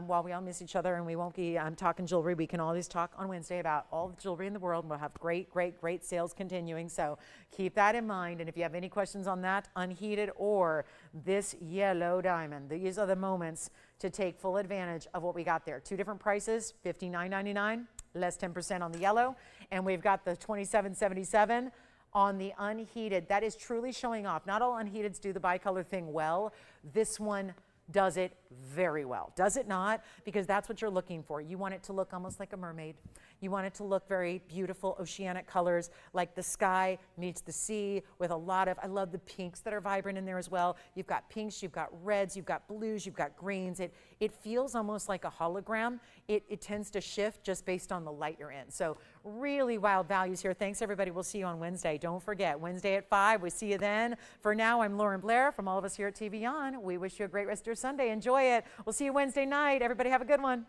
While we all miss each other and we won't be talking jewelry, we can always talk on Wednesday about all the jewelry in the world. We'll have great, great, great sales continuing. So keep that in mind. And if you have any questions on that, unheated or this yellow diamond, these are the moments to take full advantage of what we got there. 2 different prices, $59.99, less 10% on the yellow. And we've got the $27.77 on the unheated. That is truly showing off. Not all unheateds do the bicolor thing well. This one does it very well. Does it not? Because that's what you're looking for. You want it to look almost like a mermaid. You want it to look very beautiful oceanic colors, like the sky meets the sea, with a lot of, I love the pinks that are vibrant in there as well. You've got pinks, you've got reds, you've got blues, you've got greens. It feels almost like a hologram. It tends to shift just based on the light you're in. So really wild values here. Thanks, everybody. We'll see you on Wednesday. Don't forget, Wednesday at 5. We see you then. For now, I'm Lauren Blair. From all of us here at TVON, we wish you a great rest of your Sunday. Enjoy it. We'll see you Wednesday night. Everybody have a good one.